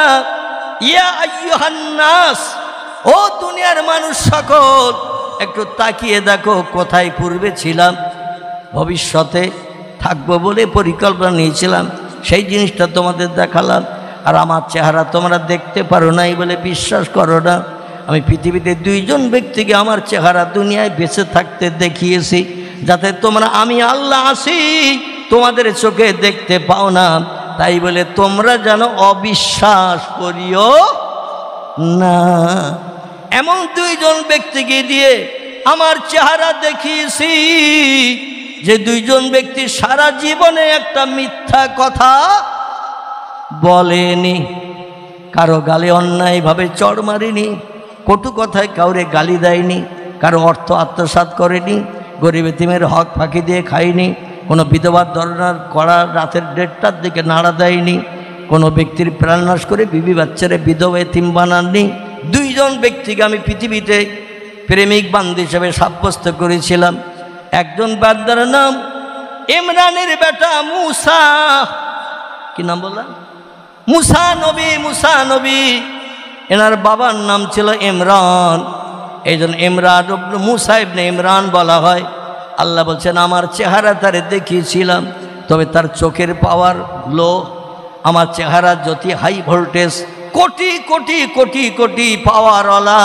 ইয়া আইয়ুহান নাস, ও দুনিয়ার মানুষ সকল, একটু তাকিয়ে দেখো কোথায় পূর্বে ছিলাম, ভবিষ্যতে থাকবো বলে পরিকল্পনা নিয়েছিলাম, সেই জিনিসটা তোমাদের দেখালাম। আর আমার চেহারা তোমরা দেখতে পারো নাই বলে বিশ্বাস করো না। আমি পৃথিবীতে 2 জন ব্যক্তিকে আমার চেহারা দুনিয়ায় বেঁচে থাকতে দেখিয়েছি, যাতে তোমরা আমি আল্লাহ আছি তোমাদের চোখে দেখতে পাও না, তাই বলে তোমরা যেন অবিশ্বাস করিও না। এমন 2 জন ব্যক্তিকে দিয়ে আমার চেহারা দেখিয়েছি যে 2 জন ব্যক্তি সারা জীবনে একটা মিথ্যা কথা বলেনি, কারো গালে অন্যায়ভাবে চড় মারেনি, কটু কথায় কাউরে গালি দেয়নি, কারো অর্থ আত্মসাৎ করেনি, গরিব এতিমের হক ফাঁকি দিয়ে খায়নি, কোনো বিধবার ধরনার কড়া রাতের 1:30টার দিকে নাড়া দেয়নি, কোনো ব্যক্তির প্রাণনাশ করে বিবি বাচ্চারে বিধবা এতিম বানাননি। 2 জন ব্যক্তিকে আমি পৃথিবীতে প্রেমিক বান্ধব হিসেবে সাব্যস্ত করেছিলাম। একজন বান্দার নাম ইমরানের বেটা মুসা, কি নাম বললাম? মুসা নবী। মুসা নবী, এনার বাবার নাম ছিল ইমরান, এই জন্য ইমরান মুসা ইবনে ইমরান বলা হয়। আল্লাহ বলছেন আমার চেহারা তারে দেখিয়েছিলাম, তবে তার চোখের পাওয়ার লো। আমার চেহারা জ্যোতি হাই ভোল্টেজ, কোটি কোটি কোটি কোটি পাওয়ারওয়ালা।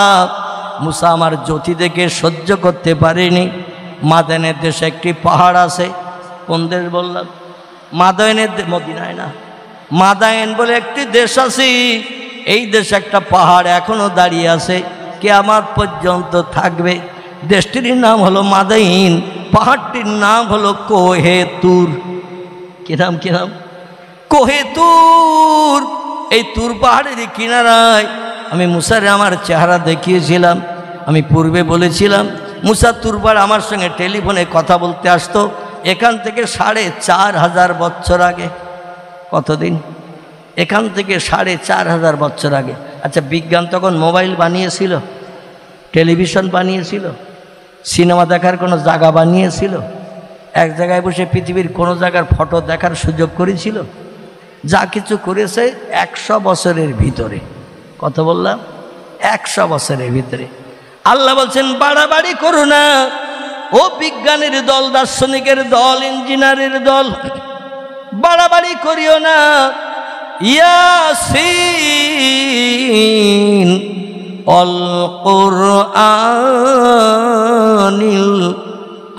মুসা আমার জ্যোতি দেখে সহ্য করতে পারেনি। মাদায়েনের দেশে একটি পাহাড় আছে, কোন দেশ বললাম? মাদায়েনের, মদিনায় না, মাদায়েন বলে একটি দেশ আছে। এই দেশে একটা পাহাড় এখনো দাঁড়িয়ে আছে, কিয়ামত পর্যন্ত থাকবে। দেশটির নাম হলো মাদায়েন, পাহাড়টির নাম হলো কোহে তুর। কি নাম? কোহে তুর। এই তুর পাহাড়ের কিনারায় আমি মুসারে আমার চেহারা দেখিয়েছিলাম। আমি পূর্বে বলেছিলাম মুসা তুরবার আমার সঙ্গে টেলিফোনে কথা বলতে আসতো এখান থেকে 4,500 বছর আগে। কতদিন? এখান থেকে 4,500 বছর আগে। আচ্ছা, বিজ্ঞান তখন মোবাইল বানিয়েছিল, টেলিভিশন বানিয়েছিল, সিনেমা দেখার কোনো জায়গা বানিয়েছিল, এক জায়গায় বসে পৃথিবীর কোনো জায়গার ফটো দেখার সুযোগ করেছিল? যা কিছু করেছে 100 বছরের ভিতরে। কত বললাম? 100 বছরের ভিতরে। আল্লাহ বলছেন বাড়াবাড়ি করো না ও বিজ্ঞানের দল, দার্শনিকের দল, ইঞ্জিনিয়ারের দল, বাড়াবাড়ি করিও না। ইয়াসিন অল কুরআনিল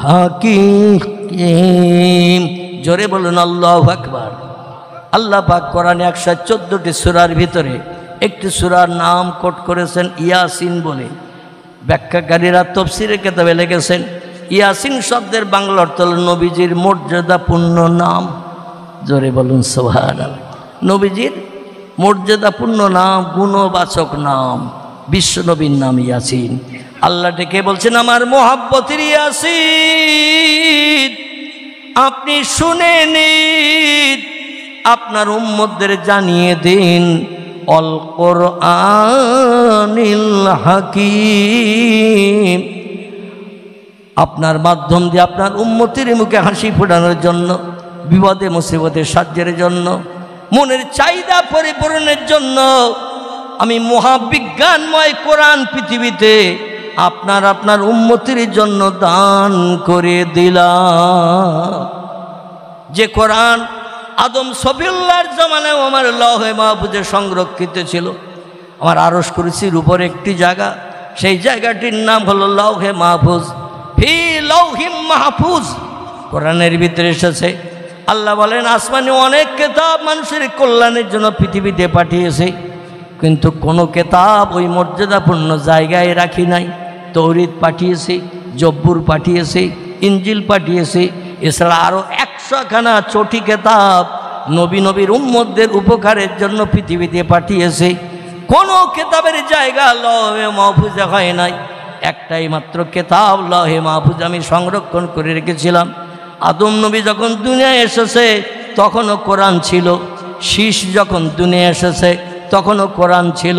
হাকিম। জোরে বলুন আল্লাহু আকবার। আল্লাহ পাক কোরআনে 114টি সূরার ভিতরে একটি সূরার নাম কোট করেছেন ইয়াসিন বলে। ব্যাখ্যাকারীরা তাফসীরের কিতাবে লিখেছেন ইয়াসিন শব্দের বাংলা অর্থ হল নবীজির মর্যাদাপূর্ণ নাম। জোরে বলুন সুবহানাল্লাহ। নবীজির মর্যাদাপূর্ণ নাম, গুণবাচক নাম, বিশ্বনবীর নাম ইয়াসিন। আল্লাহ ডেকে বলছেন আমার মোহাব্বতের ইয়াসিন, আপনি শুনে নিন, আপনার উম্মতদের জানিয়ে দিন অল কুরআনিল হাকিম। আপনার মাধ্যম দিয়ে আপনার উম্মতের মুখে হাসি ফোটানোর জন্য, বিপদে মুসিবতে সাহায্যের জন্য, মনের চাহিদা পরিপূরণের জন্য আমি মহাবিজ্ঞানময় কোরআন পৃথিবীতে আপনার উম্মতের জন্য দান করে দিলাম। যে কোরআন আদম সফিউল্লাহর জামানায় আমার লৌহে মাহফুজে সংরক্ষিত ছিল। আমার আরশ কুরসির উপর একটি জায়গা, সেই জায়গাটির নাম হলো লৌহে মাহফুজ। ফি লৌহিম মাহফুজ কোরআনের ভিতরে এসেছে। আল্লাহ বলেন আসমানে অনেক কিতাব মানুষের কল্যাণের জন্য পৃথিবীতে পাঠিয়েছে, কিন্তু কোনো কিতাব ওই মর্যাদাপূর্ণ জায়গায় রাখি নাই। তৌরিত পাঠিয়েছে, জব্বুর পাঠিয়েছে, ইঞ্জিল পাঠিয়েছে, এছাড়া আরও 100খানা চটি কিতাব নবীর উম্মতদের উপকারের জন্য পৃথিবীতে পাঠিয়েছে। কোনো কিতাবের জায়গা লৌহে মাহফুজে হয় নাই। একটাই মাত্র কিতাব লৌহে মাহফুজ আমি সংরক্ষণ করে রেখেছিলাম। আদম নবী যখন দুনিয়ায় এসেছে তখনও কোরআন ছিল। শীষ যখন দুনিয়ায় এসেছে তখনও কোরআন ছিল।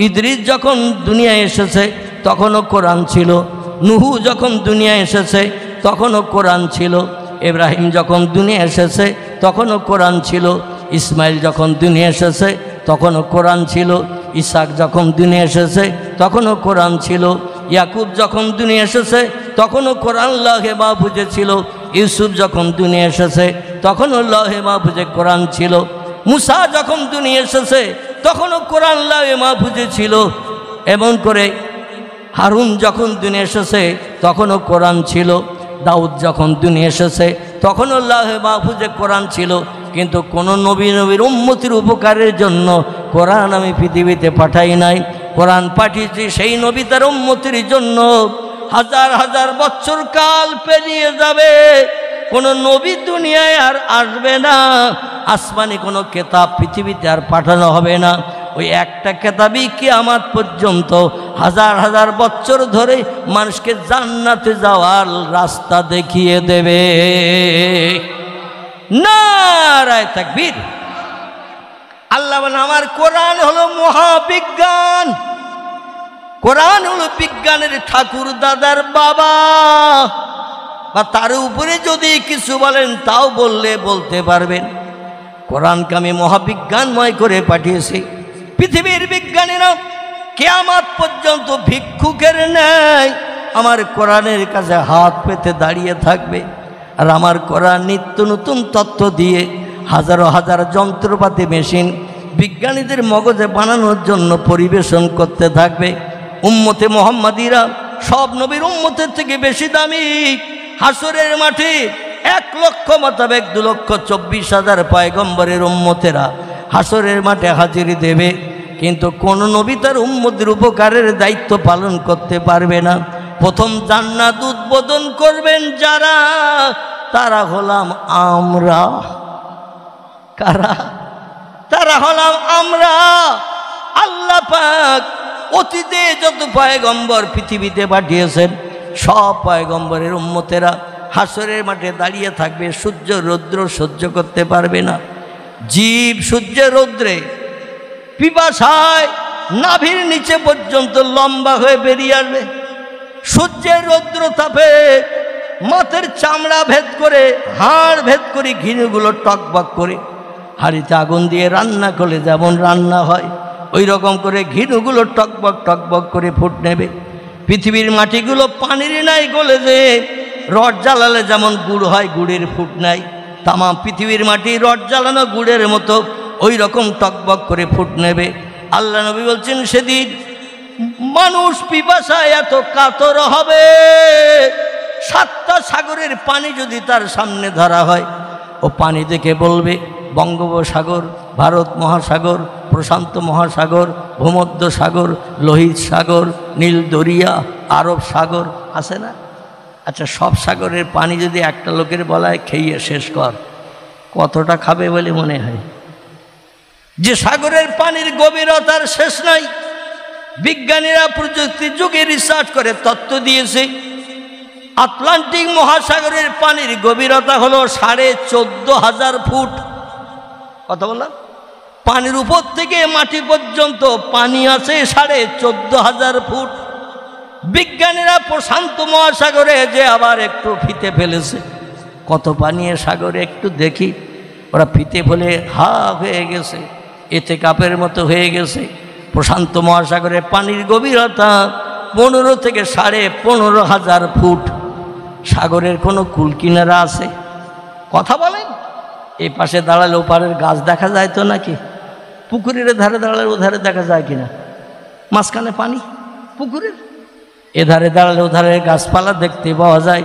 ইদ্রিস যখন দুনিয়ায় এসেছে তখনও কোরআন ছিল। নুহু যখন দুনিয়ায় এসেছে তখনও কোরআন ছিল। ইব্রাহিম যখন দুনিয়া এসেছে তখনও কোরআন ছিল। ইসমাইল যখন দুনিয়া এসেছে তখনও কোরআন ছিল। ইসাক যখন দুনিয়া এসেছে তখনও কোরআন ছিল। ইয়াকুব যখন দুনিয়া এসেছে তখনও কোরআন লৌহে মাহফুজে ছিল। ইউসুফ যখন দুনিয়া এসেছে তখনও লৌহে মাহফুজে কোরআন ছিল। মুসা যখন দুনিয়া এসেছে তখনও কোরআন লৌহে মাহফুজে ছিল। এমন করে হারুন যখন দুনিয়া এসেছে তখনও কোরআন ছিল। দাউদ যখন দুনিয়া এসেছে তখনও লৌহে মাহফুজে কোরআন ছিল। কিন্তু কোনো নবীর উম্মতির উপকারের জন্য কোরআন আমি পৃথিবীতে পাঠাই নাই। কোরআন পাঠিয়েছি সেই নবী তার উম্মতির জন্য। হাজার হাজার বছর কাল পেরিয়ে যাবে, কোনো নবী দুনিয়ায় আর আসবে না। আসমানি কোনো কেতাব পৃথিবীতে আর পাঠানো হবে না। ওই একটা কেতাবই কিয়ামত পর্যন্ত হাজার হাজার বছর ধরে মানুষকে জান্নাতে যাওয়ার রাস্তা দেখিয়ে দেবে। নারায়ে তাকবীর। আল্লাহ বলেন আমার কোরআন হলো মহাবিজ্ঞান। কোরআন হলো বিজ্ঞানের ঠাকুর দাদার বাবা, বা তার উপরে যদি কিছু বলেন তাও বলতে পারবেন। কোরআনকে আমি মহাবিজ্ঞানময় করে পাঠিয়েছি। পৃথিবীর বিজ্ঞানীরা কিয়ামত পর্যন্ত ভিক্ষুকের ন্যায় আমার কোরআনের কাছে হাত পেতে দাঁড়িয়ে থাকবে। আর আমার কোরআন নিত্য নতুন তথ্য দিয়ে হাজারো হাজার যন্ত্রপাতি মেশিন বিজ্ঞানীদের মগজে বানানোর জন্য পরিবেশন করতে থাকবে। উম্মতে মুহাম্মাদিরা সব নবীর উম্মতের থেকে বেশি দামি। হাসরের মাঠে 1 লক্ষ মোতাবেক 2,24,000 পয়গম্বরের উম্মতেরা হাসরের মাঠে হাজিরি দেবে, কিন্তু কোন নবী তার উম্মতের উপকারের দায়িত্ব পালন করতে পারবে না। প্রথম জান্নাত উদ্বোধন করবেন যারা, তারা হলাম আমরা। কারা? তারা হলাম আমরা। আল্লাহ পাক অতীতে যত পয়গম্বর পৃথিবীতে পাঠিয়েছেন সব পয়গম্বরের উম্মতেরা হাসরের মাঠে দাঁড়িয়ে থাকবে। সূর্য রৌদ্র সহ্য করতে পারবে না। জীব সূর্যের রৌদ্রে পিপাসায় নাভির নিচে পর্যন্ত লম্বা হয়ে বেরিয়ে আসবে। সূর্যের রৌদ্র তাপে মাথার চামড়া ভেদ করে, হাড় ভেদ করে ঘিনুগুলো টকবক করে, হাঁড়িতে আগুন দিয়ে রান্না করলে যেমন রান্না হয় ওই রকম করে ঘিনুগুলো টকবক টকবক করে ফুট নেবে। পৃথিবীর মাটিগুলো পানির নাই গলে যে রড জ্বালালে যেমন গুড় হয়, গুড়ের ফুট নাই, তামাম পৃথিবীর মাটি রড জ্বালানো গুড়ের মতো ওই রকম টকবক করে ফুট নেবে। আল্লাহ নবী বলছেন সেদিন মানুষ পিপাসায় এত কাতর হবে, 7টা সাগরের পানি যদি তার সামনে ধরা হয়, ও পানি দেখে বলবে বঙ্গোপসাগর, ভারত মহাসাগর, প্রশান্ত মহাসাগর, ভূমধ্য সাগর, লোহিত সাগর, নীল দরিয়া, আরব সাগর আছে না? আচ্ছা, সব সাগরের পানি যদি একটা লোকের বলায় খেয়ে শেষ কর, কতটা খাবে বলে মনে হয়? যে সাগরের পানির গভীরতার শেষ নাই। বিজ্ঞানীরা প্রযুক্তির যুগে রিসার্চ করে তথ্য দিয়েছে আটলান্টিক মহাসাগরের পানির গভীরতা হলো 14,500 ফুট। কথা বললাম, পানির উপর থেকে মাটি পর্যন্ত পানি আছে 14,500 ফুট। বিজ্ঞানীরা প্রশান্ত মহাসাগরে যে আবার একটু ফিতে ফেলেছে, কত পানি এ সাগরে একটু দেখি, ওরা ফিতে ফেলে হা হয়ে গেছে, এতে কাপের মতো হয়ে গেছে। প্রশান্ত মহাসাগরে পানির গভীরতা 15 থেকে 15,500 ফুট। সাগরের কোনো কুল কিনারা আছে? কথা বলেন। এই পাশে দাঁড়ালে ওপারের গাছ দেখা যায় তো নাকি? পুকুরের ধারে দাঁড়ালে ওধারে দেখা যায় কিনা? মাঝখানে পানি পুকুরের, এধারে দাঁড়ালে ওধারে গাছপালা দেখতে পাওয়া যায়।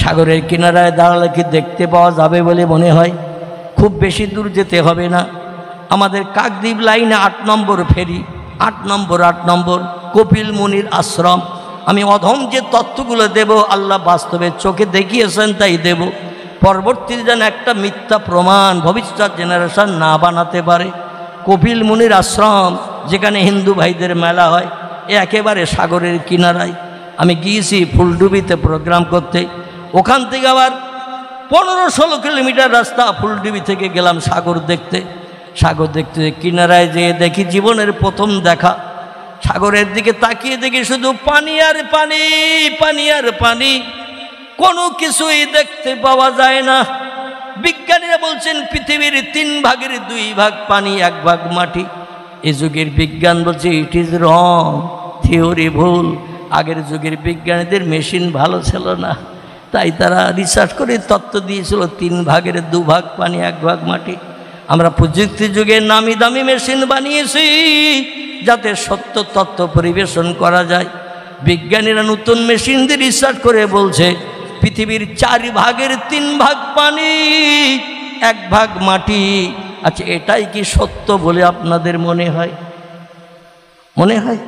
সাগরের কিনারায় দাঁড়ালে কি দেখতে পাওয়া যাবে বলে মনে হয়? খুব বেশি দূর যেতে হবে না। আমাদের কাকদ্বীপ লাইনে 8 নম্বর ফেরি, 8 নম্বর কপিল মুনির আশ্রম। আমি অধম যে তথ্যগুলো দেব আল্লাহ বাস্তবে চোখে দেখিয়েছেন তাই দেব। পরবর্তীতে যেন একটা মিথ্যা প্রমাণ ভবিষ্যৎ জেনারেশন না বানাতে পারে। কপিল মুনির আশ্রম, যেখানে হিন্দু ভাইদের মেলা হয়, একেবারে সাগরের কিনারায়। আমি গিয়েছি ফুলডুবিতে প্রোগ্রাম করতে, ওখান থেকে আবার 15-16 কিলোমিটার রাস্তা ফুলডুবি থেকে গেলাম সাগর দেখতে। সাগর দেখতে কিনারায় যেয়ে দেখি জীবনের প্রথম দেখা। সাগরের দিকে তাকিয়ে দেখি শুধু পানি আর পানি, পানি আর পানি, কোনো কিছুই দেখতে পাওয়া যায় না। বিজ্ঞানীরা বলছেন পৃথিবীর 3 ভাগের 2 ভাগ পানি, 1 ভাগ মাটি। এই যুগের বিজ্ঞান বলছে ইট ইজ রং, থিওরি ভুল। আগের যুগের বিজ্ঞানীদের মেশিন ভালো ছিল না, তাই তারা রিসার্চ করে তত্ত্ব দিয়েছিল 3 ভাগের 2 ভাগ পানি, 1 ভাগ মাটি। আমরা প্রযুক্তির যুগে নামি দামি মেশিন বানিয়েছি যাতে সত্য তত্ত্ব পরিবেশন করা যায়। বিজ্ঞানীরা নতুন মেশিন দিয়ে রিসার্চ করে বলছে পৃথিবীর 4 ভাগের 3 ভাগ পানি, 1 ভাগ মাটি। আচ্ছা, এটাই কি সত্য বলে আপনাদের মনে হয়? মনে হয়?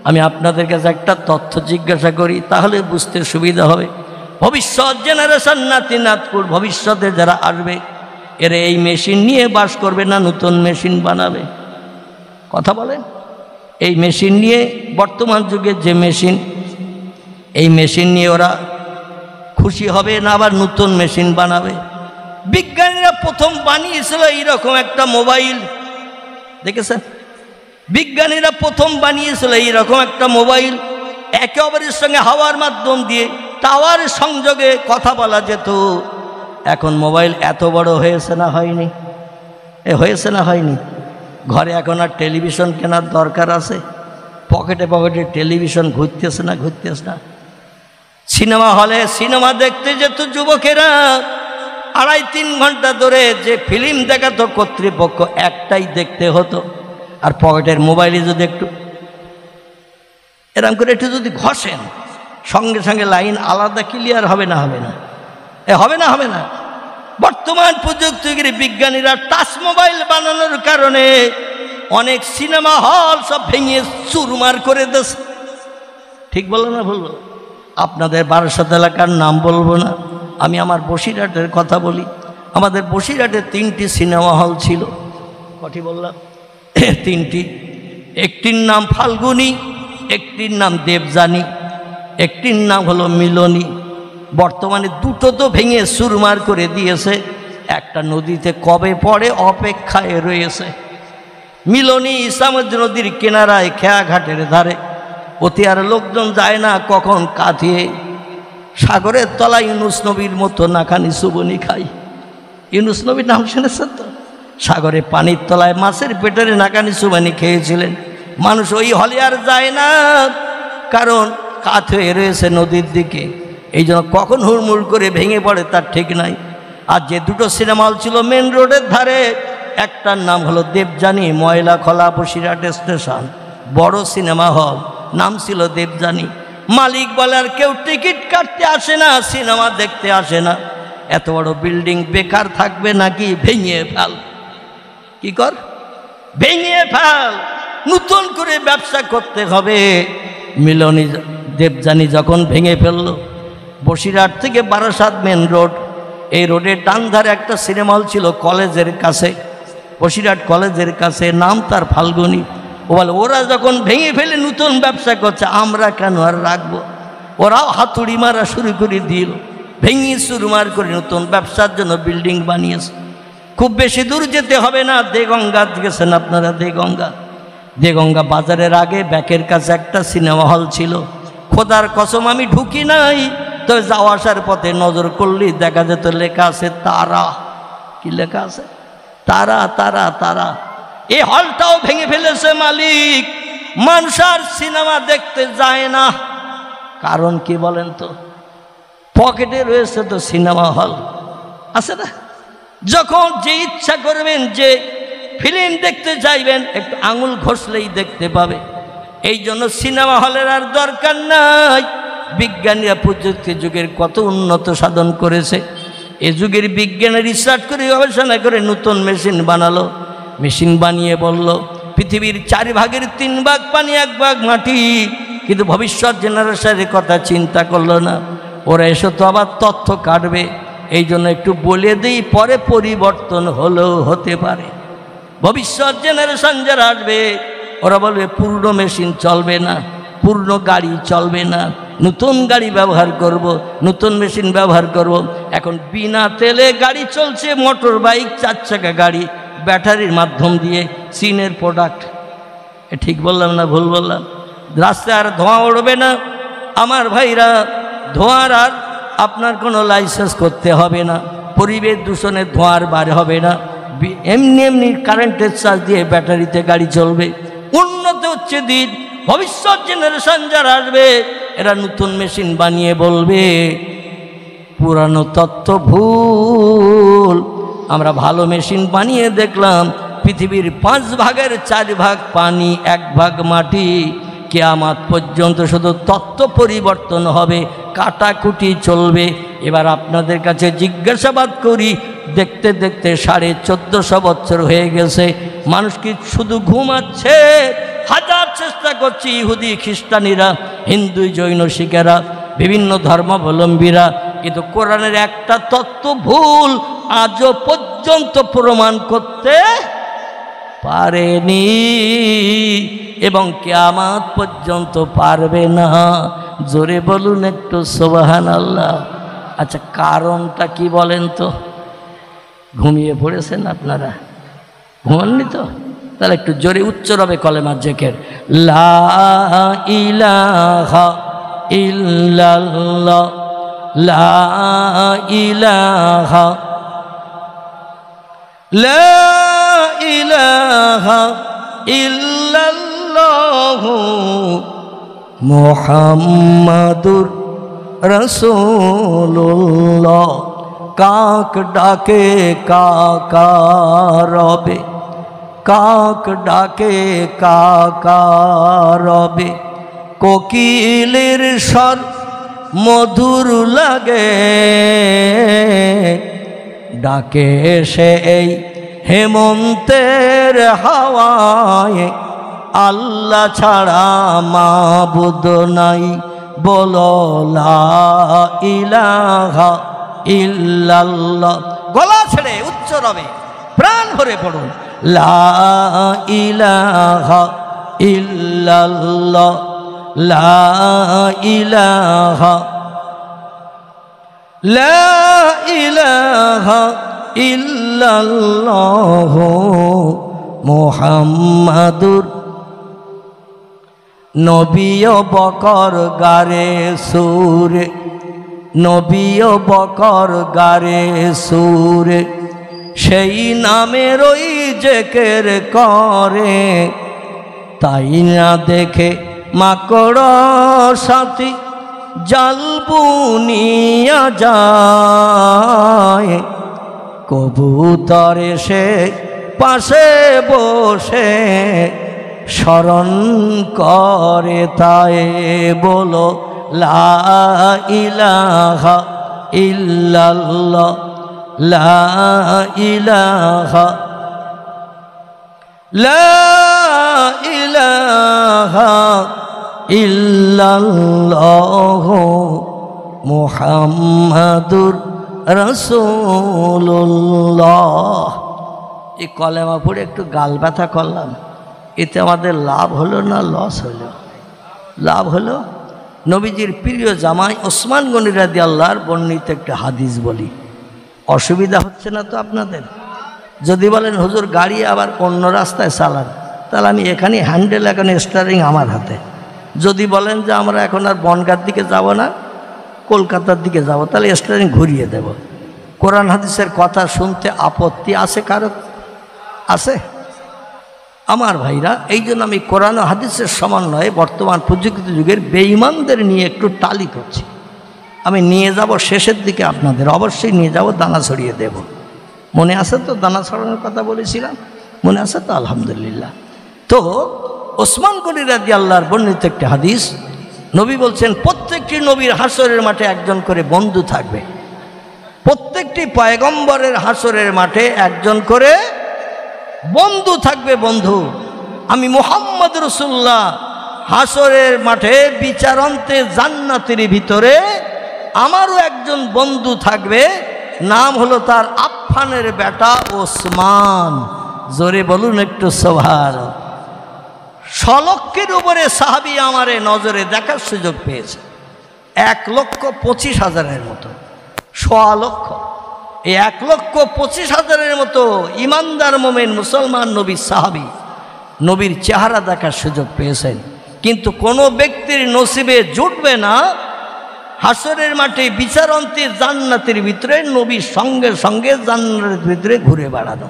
আমি আপনাদের কাছে একটা তথ্য জিজ্ঞাসা করি, তাহলে বুঝতে সুবিধা হবে। ভবিষ্যৎ জেনারেশন, নাতি নাতকুর, ভবিষ্যতে যারা আসবে, এরা এই মেশিন নিয়ে বাস করবে না নতুন মেশিন বানাবে? কথা বলেন। এই মেশিন নিয়ে, বর্তমান যুগের যে মেশিন, এই মেশিন নিয়ে ওরা খুশি হবে না আবার নতুন মেশিন বানাবে? বিজ্ঞানীরা প্রথম বানিয়েছিল এইরকম একটা মোবাইল, দেখেছেন? বিজ্ঞানীরা প্রথম বানিয়েছিল এইরকম একটা মোবাইল, একে অপরের সঙ্গে হাওয়ার মাধ্যম দিয়ে টাওয়ার সংযোগে কথা বলা যেত। এখন মোবাইল এত বড় হয়েছে না হয়নি? হয়েছে না হয়নি? ঘরে এখন আর টেলিভিশন কেনার দরকার আছে? পকেটে পকেটে টেলিভিশন ঘুরতেছে না? ঘুরতেছে না? সিনেমা হলে সিনেমা দেখতে যেত যুবকেরা, 2.5-3 ঘন্টা ধরে যে ফিল্ম দেখাতো কর্তৃপক্ষ, একটাই দেখতে হতো। আর পকেটের মোবাইলে যদি একটু এরকম করে একটু যদি ঘষেন, সঙ্গে সঙ্গে লাইন আলাদা ক্লিয়ার হবে না? হবে না? হবে না? হবে না? বর্তমান প্রযুক্তির বিজ্ঞানীরা টাচ মোবাইল বানানোর কারণে অনেক সিনেমা হল সব ভেঙে চুরমার করে দিয়েছে। ঠিক বলো না ভুল বলো? আপনাদের বারাসাত এলাকার নাম বলবো না, আমি আমার বসিরহাটের কথা বলি। আমাদের বসিরহাটে 3টি সিনেমা হল ছিল। কটি বললাম? 3টি। একটির নাম ফাল্গুনী, একটির নাম দেবযানী, একটির নাম হলো মিলনী। বর্তমানে 2টো তো ভেঙে চুরমার করে দিয়েছে, একটা নদীতে কবে পড়ে অপেক্ষায় রয়েছে। মিলনী ইসামতি নদীর কিনারায়, খেয়াঘাটের ধারে, অতি আর লোকজন যায় না কখন কাঁধিয়ে। সাগরের তলায় ইউনুস নবীর মতো নাখানি সুবনি খাই। ইউনুস নবীর নাম শুনেছেন তো? সাগরে পানির তলায় মাছের পেটের নাকানি সুবানি খেয়েছিলেন। মানুষ ওই হলে আর যায় না, কারণ কাত হয়ে রয়েছে নদীর দিকে। এই জন্য কখন হুড়মুড় করে ভেঙে পড়ে তার ঠিক নাই। আর যে দুটো সিনেমা হল ছিল মেন রোডের ধারে, একটার নাম হলো দেবযানী, ময়লাখলা বসিরহাট স্টেশন, বড় সিনেমা হল, নাম ছিল দেবযানী। মালিক বলে আর কেউ টিকিট কাটতে আসে না, সিনেমা দেখতে আসে না, এত বড় বিল্ডিং বেকার থাকবে নাকি, ভেঙে ফেল। কি কর, ভেঙে ফেল, নতুন করে ব্যবসা করতে হবে। মিলনী দেবযানী যখন ভেঙে ফেলল, বসিরহাট থেকে বারাসাত মেন রোড, এই রোডের ডান ধারে একটা সিনেমা হল ছিল কলেজের কাছে, বসিরহাট কলেজের কাছে, নাম তার ফাল্গুনী। ও বলে ওরা যখন ভেঙে ফেলে নতুন ব্যবসা করছে, আমরা কেন আর রাখবো। ওরাও হাতুড়ি মারা শুরু করে দিল, ভেঙে চুরমার করে নতুন ব্যবসার জন্য বিল্ডিং বানিয়েছে। খুব বেশি দূর যেতে হবে না, দেগঙ্গা গেছেন আপনারা, দেগঙ্গা বাজারের আগে ব্যাকের কাছে একটা সিনেমা হল ছিল। খোদার কসম আমি ঢুকি নাই, তো যাওয়া আসার পথে নজর করলি দেখা যেত লেখা আছে তারা। কি লেখা আছে? তারা তারা তারা। এই হলটাও ভেঙে ফেলেছে মালিক, মানুষ আর সিনেমা দেখতে যায় না। কারণ কি বলেন তো? পকেটে রয়েছে তো সিনেমা হল, আছে না? যখন যে ইচ্ছা করবেন, যে ফিল্ম দেখতে চাইবেন, একটু আঙুল ঘষলেই দেখতে পাবে। এই জন্য সিনেমা হলের আর দরকার নাই। বিজ্ঞানীরা প্রযুক্তি যুগের কত উন্নত সাধন করেছে। এ যুগের বিজ্ঞানের রিসার্চ করে গবেষণা করে নতুন মেশিন বানালো। মেশিন বানিয়ে বলল পৃথিবীর 4 ভাগের 3 ভাগ পানি, 1 ভাগ মাটি। কিন্তু ভবিষ্যৎ জেনারেশনের কথা চিন্তা করলো না। ওরা এসে তো আবার তথ্য কাটবে, এই জন্য একটু বলে দিই, পরে পরিবর্তন হলেও হতে পারে। ভবিষ্যৎ জেনারেশন যারা আসবে, ওরা বলবে পুরনো মেশিন চলবে না, পুরনো গাড়ি চলবে না, নতুন গাড়ি ব্যবহার করব, নতুন মেশিন ব্যবহার করব। এখন বিনা তেলে গাড়ি চলছে, মোটর বাইক, 4 চাকা গাড়ি, ব্যাটারির মাধ্যম দিয়ে, চীনের প্রোডাক্ট। ঠিক বললাম না ভুল বললাম? রাস্তায় আর ধোঁয়া উড়বে না আমার ভাইরা, ধোঁয়ার আর আপনার কোনো লাইসেন্স করতে হবে না, পরিবেশ দূষণের ধোঁয়ার বার হবে না, এমনি এমনি কারেন্টের চার্জ দিয়ে ব্যাটারিতে গাড়ি চলবে। উন্নত হচ্ছে দিন। ভবিষ্যৎ জেনারেশন যারা আসবে, এরা নতুন মেশিন বানিয়ে বলবে পুরানো তত্ত্ব ভুল, আমরা ভালো মেশিন বানিয়ে দেখলাম, পৃথিবীর 5 ভাগের 4 ভাগ পানি, 1 ভাগ মাটি। কিয়ামত পর্যন্ত শুধু তত্ত্ব পরিবর্তন হবে, কাটাকুটি চলবে। এবার আপনাদের কাছে জিজ্ঞাসাবাদ করি, দেখতে দেখতে 1450 বছর হয়ে গেছে, মানুষ কি শুধু ঘুমাচ্ছে? হাজার চেষ্টা করছে ইহুদি খ্রিস্টানিরা, হিন্দু জৈন শিখেরা, বিভিন্ন ধর্মাবলম্বীরা, কিন্তু কোরআনের একটা তত্ত্ব ভুল আজও পর্যন্ত প্রমাণ করতে পারেনি এবং কিয়ামত পর্যন্ত পারবে না। জোরে বলুন একটু সুবহানাল্লাহ। আচ্ছা, কারণটা কি বলেন তো? ঘুমিয়ে পড়েছেন আপনারা? ঘুমাননি তো? তাহলে একটু জোরে উচ্চ রবে কলেমার জিকির, লা ইলাহা ইল্লাল্লাহ, লা ইলাহা, লা ইলাহা ইল্লাল্লাহ মুহাম্মাদুর রাসূলুল্লাহ। কাক ডাকে কাকা রবে, কাক ডাকে কাকা রবে, কোকিলের স্বর মধুর লাগে, ডাকে সে এই হেমন্তের হাওয়ায়, আল্লাহ ছাড়া মাবুদ নাই, বলো লা ইলাহা ইল্লাল্লাহ। গলা ছেড়ে উচ্চ রবে প্রাণ ভরে পড়ুন, লা ইলাহা ইল্লাল্লাহ, লা ইলাহা, লা ইলাহা ইল্লাল্লাহ মুহাম্মাদুর। নবী বকর গারে সুরে, নবী বকর গারে সুরে, সেই নামের ওই জিকির করে, তাই না দেখে মাকড় সাথী জাল বুনিয়া যায়, কবুতর এসে পাশে বসে স্মরণ করে তাই বলো লা ইলাহা ইল্লাল্লাহ লা ইলাহা লা ইলাহা ইল্লাল্লাহ মুহাম্মাদুর রাসূলুল্লাহ। এই কলেমা পড়ে একটু গাল ব্যথা করলাম, এতে আমাদের লাভ হলো না লস হলো? লাভ হলো। নবীজির প্রিয় জামাই ওসমান গনি রাদিয়াল্লাহর বর্ণিত একটা হাদিস বলি, অসুবিধা হচ্ছে না তো আপনাদের? যদি বলেন হুজুর গাড়ি আবার অন্য রাস্তায় চালান, তাহলে আমি এখানে হ্যান্ডেল, এখানে স্টারিং আমার হাতে। যদি বলেন যে আমরা এখন আর বনগাঁর দিকে যাব না, কলকাতার দিকে যাব, তাহলে স্টারিং ঘুরিয়ে দেব। কোরআন হাদিসের কথা শুনতে আপত্তি আছে কারো? আছে? আমার ভাইরা, এই জন্য আমি কোরআন ও হাদিসের সমন্বয়ে বর্তমান প্রযুক্তি যুগের বেঈমানদের নিয়ে একটু টালি করছি। আমি নিয়ে যাব শেষের দিকে, আপনাদের অবশ্যই নিয়ে যাব, দানা ছড়িয়ে দেব। মনে আছে তো দানা ছড়ানোর কথা বলেছিলাম? মনে আছে তো? আলহামদুলিল্লাহ। তো ওসমান গনি রাদিয়াল্লাহর বর্ণিত একটি হাদিস, নবী বলছেন প্রত্যেকটি নবীর হাসরের মাঠে একজন করে বন্ধু থাকবে। প্রত্যেকটি পয়গম্বরের হাসরের মাঠে একজন করে বন্ধু থাকবে। বন্ধু আমি মুহাম্মদ রাসূলুল্লাহ হাসরের মাঠে বিচারান্তে জান্নাতের ভিতরে আমারও একজন বন্ধু থাকবে, নাম হলো তার আফফানের বেটা ওসমান। জোরে বলুন একটু সুবহানাল্লাহ। 100 লক্ষের উপরে সাহাবী আমারে নজরে দেখার সুযোগ পেয়েছে, 1,25,000-এর মতো। 100 লক্ষ, এই 1,25,000-এর মতো ইমানদার মোমেন মুসলমান নবীর সাহাবী নবীর চেহারা দেখার সুযোগ পেয়েছেন। কিন্তু কোনো ব্যক্তির নসিবে জুটবে না হাসরের মাঠে বিচারান্তে জান্নাতের ভিতরে নবীর সঙ্গে সঙ্গে জান্নাতের ভিতরে ঘুরে বেড়ানো।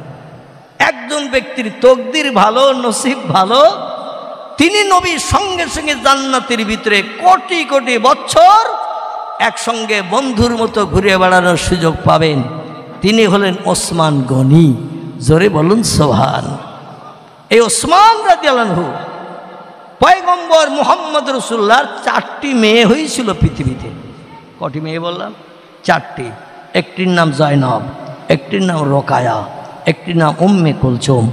একজন ব্যক্তির তকদির ভালো, নসিব ভালো, তিনি নবীর সঙ্গে সঙ্গে জান্নাতের ভিতরে কোটি কোটি বছর একসঙ্গে বন্ধুর মতো ঘুরে বেড়ানোর সুযোগ পাবেন। তিনি হলেন ওসমান গনি। জোরে বলুন সুবহান। এই ওসমান রাদিয়াল্লাহু আনহু পয়গম্বর মুহাম্মদ রাসূলুল্লাহর 4টি মেয়ে হয়েছিল পৃথিবীতে। কটি মেয়ে বললাম? 4টি। একটির নাম জয়নব, একটির নাম রোকায়া, একটির নাম উম্মে কুলসুম,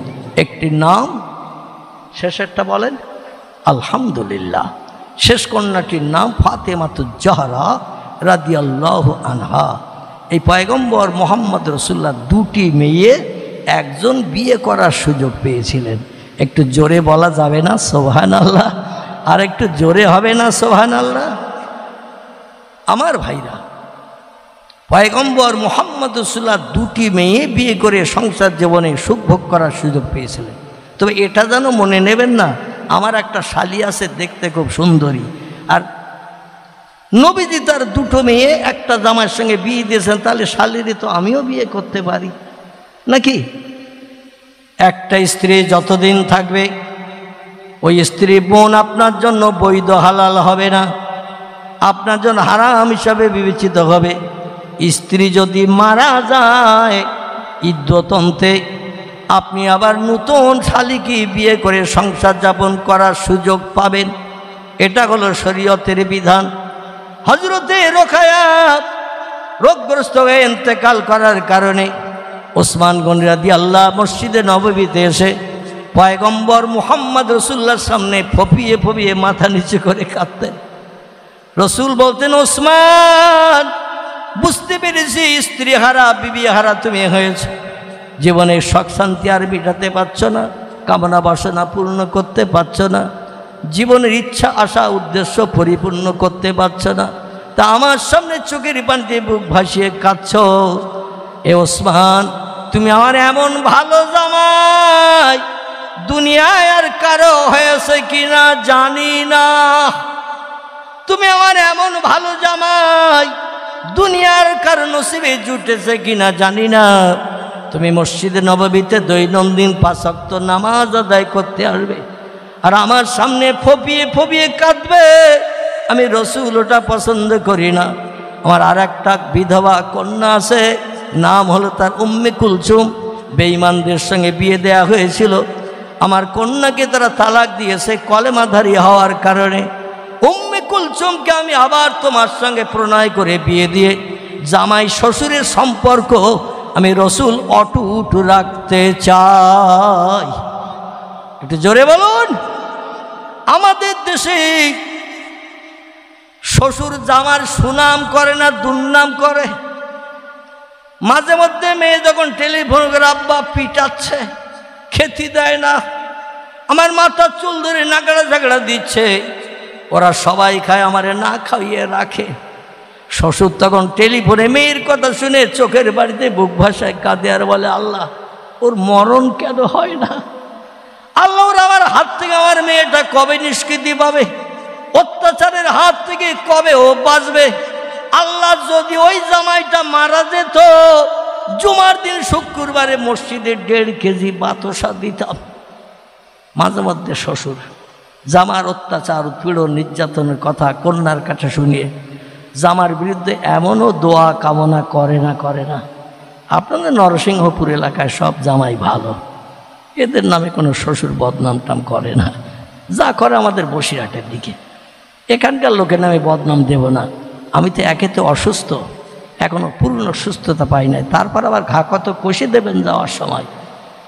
একটির নাম শেষেরটা বলেন আলহামদুলিল্লাহ। শেষ কন্যাটির নাম ফাতেমাতুজ জাহরা রাদিয়াল্লাহু আনহা। এই পয়গম্বর মুহাম্মদ রাসূলুল্লাহ 2টি মেয়ে, একজন বিয়ে করার সুযোগ পেয়েছিলেন। একটু জোরে বলা যাবে না সুবহানাল্লাহ? আর একটু জোরে হবে না সুবহানাল্লাহ? আমার ভাইরা, পয়গম্বর মুহাম্মদ রাসূলুল্লাহ 2টি মেয়ে বিয়ে করে সংসার জীবনে সুখ ভোগ করার সুযোগ পেয়েছিলেন। তবে এটা যেন মনে নেবেন না, আমার একটা শালি আছে দেখতে খুব সুন্দরী, আর নবীজি তার 2টো মেয়ে একটা জামাইয়ের সঙ্গে বিয়ে দিয়েছেন, তাহলে শালিরই তো আমিও বিয়ে করতে পারি নাকি? একটা স্ত্রী যতদিন থাকবে ওই স্ত্রী বোন আপনার জন্য বৈধ হালাল হবে না, আপনার জন্য হারাম হিসাবে বিবেচিত হবে। স্ত্রী যদি মারা যায় ইদ্যতন্তে, আপনি আবার নতুন শালিকে বিয়ে করে সংসার যাপন করার সুযোগ পাবেন। এটা হলো শরীয়তের বিধান। হযরতে রোকায়া রোগগ্রস্ত হয়ে ইন্তেকাল করার কারণে ওসমান গনি রাদিয়াল্লাহু মসজিদে নববীতে এসে পয়গম্বর মুহাম্মদ রাসূলুল্লাহর সামনে ফপিয়ে ফপিয়ে মাথা নিচু করে কাঁদতেন। রসুল বলতেন, ওসমান, বুঝতে পেরেছি স্ত্রী হারা বিবি হারা তুমি হয়েছ, জীবনে শখ শান্তি আর মিটাতে পারছ না, কামনা বাসনা পূর্ণ করতে পারছ না, জীবনের ইচ্ছা আশা উদ্দেশ্য পরিপূর্ণ করতে পারছ না, তা আমার সামনে চোখের পানিতে বুক ভাসিয়ে কাঁদছ। এ ওসমান, তুমি আমার এমন ভালো জামাই দুনিয়ায় আর কারো হয়েছে কিনা জানি না, তুমি আমার এমন ভালো জামাই দুনিয়ার কারো নসিবে জুটেছে কিনা জানি না। তুমি মসজিদে নববীতে দৈনন্দিন 5 ওয়াক্ত নামাজ আদায় করতে আসবে আর আমার সামনে ফপিয়ে ফপিয়ে কাঁদবে। আমি রসুল ওটা পছন্দ করি না। আমার আর একটা বিধবা কন্যা আছে, নাম হলো তার উম্মে কুলসুম। বেঈমানদের সঙ্গে বিয়ে দেয়া হয়েছিল, আমার কন্যাকে তারা তালাক দিয়েছে কলেমাধারী হওয়ার কারণে। উম্মে কুলসুমকে আমি আবার তোমার সঙ্গে প্রণয় করে বিয়ে দিয়ে জামাই শ্বশুরের সম্পর্ক আমি রসুল অটুট রাখতে চাই। একটু জোরে বলুন। আমাদের দেশে শ্বশুর জামার সুনাম করে না, দুর্নাম করে। মাঝে মধ্যে মেয়ে যখন টেলিফোন করে আব্বা পিটাচ্ছে, খেতে দেয় না, আমার মাথার চুল ধরে নাগড়া ঝাগড়া দিচ্ছে, ওরা সবাই খায়, আমারে না খাইয়ে রাখে। শ্বশুর তখন টেলিফোনে মেয়ের কথা শুনে চোখের বাড়িতে বুক ভাসায় কাঁদে আর বলে, আল্লাহ ওর মরণ কেন হয় না? আল্লাহ ওর আমার হাত থেকে আমার মেয়েটা কবে নিষ্কৃতি পাবে? অত্যাচারের হাত থেকে কবে ও বাঁচবে? আল্লাহ যদি ওই জামাইটা মারা যেত, জুমার দিন শুক্রবারে মসজিদে 1.5 কেজি বাতাসা দিতাম। মাঝে মধ্যে শ্বশুর জামার অত্যাচার উৎপীড়ন নির্যাতনের কথা কন্যার কাছে শুনিয়ে জামার বিরুদ্ধে এমনও দোয়া কামনা করে না। আপনাদের নরসিংহপুর এলাকায় সব জামাই ভালো, এদের নামে কোনো শ্বশুর বদনাম টাম করে না। যা করে আমাদের বসিরহাটের দিকে, এখানকার লোকের নামে বদনাম দেব না। আমি তো একেতে অসুস্থ, এখনও পূর্ণ সুস্থতা পাই নাই, তারপর আবার ঘা কত কষে দেবেন যাওয়ার সময়,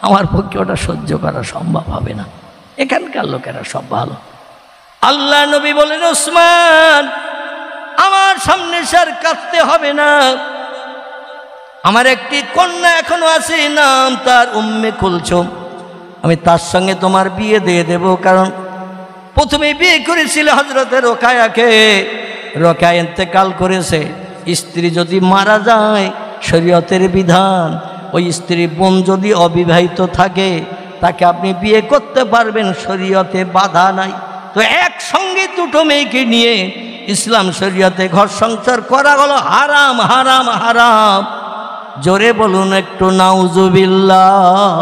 আমার পক্ষে ওটা সহ্য করা সম্ভব হবে না। এখানকার লোকেরা সব ভালো। আল্লাহ নবী বলেন, ওসমান আমার সামনে স্যার কাঁদতে হবে না, আমার একটি কন্যা এখনো আছে, নাম তার উম্মে কুলসুম, আমি তার সঙ্গে তোমার বিয়ে দিয়ে দেব। কারণ প্রথমে বিয়ে করেছিল হযরতে রোকায়াকে, রোকায়া ইন্তেকাল করেছে। স্ত্রী যদি মারা যায়, শরীয়তের বিধান, ওই স্ত্রী বোন যদি অবিবাহিত থাকে তাকে আপনি বিয়ে করতে পারবেন, শরীয়তে বাধা নাই। তো একসঙ্গে দুটো মেয়েকে নিয়ে ইসলাম শরীয়তে ঘর সংসার করা হলো হারাম, হারাম, হারাম। জোরে বলুন একটু নাউজুবিল্লাহ।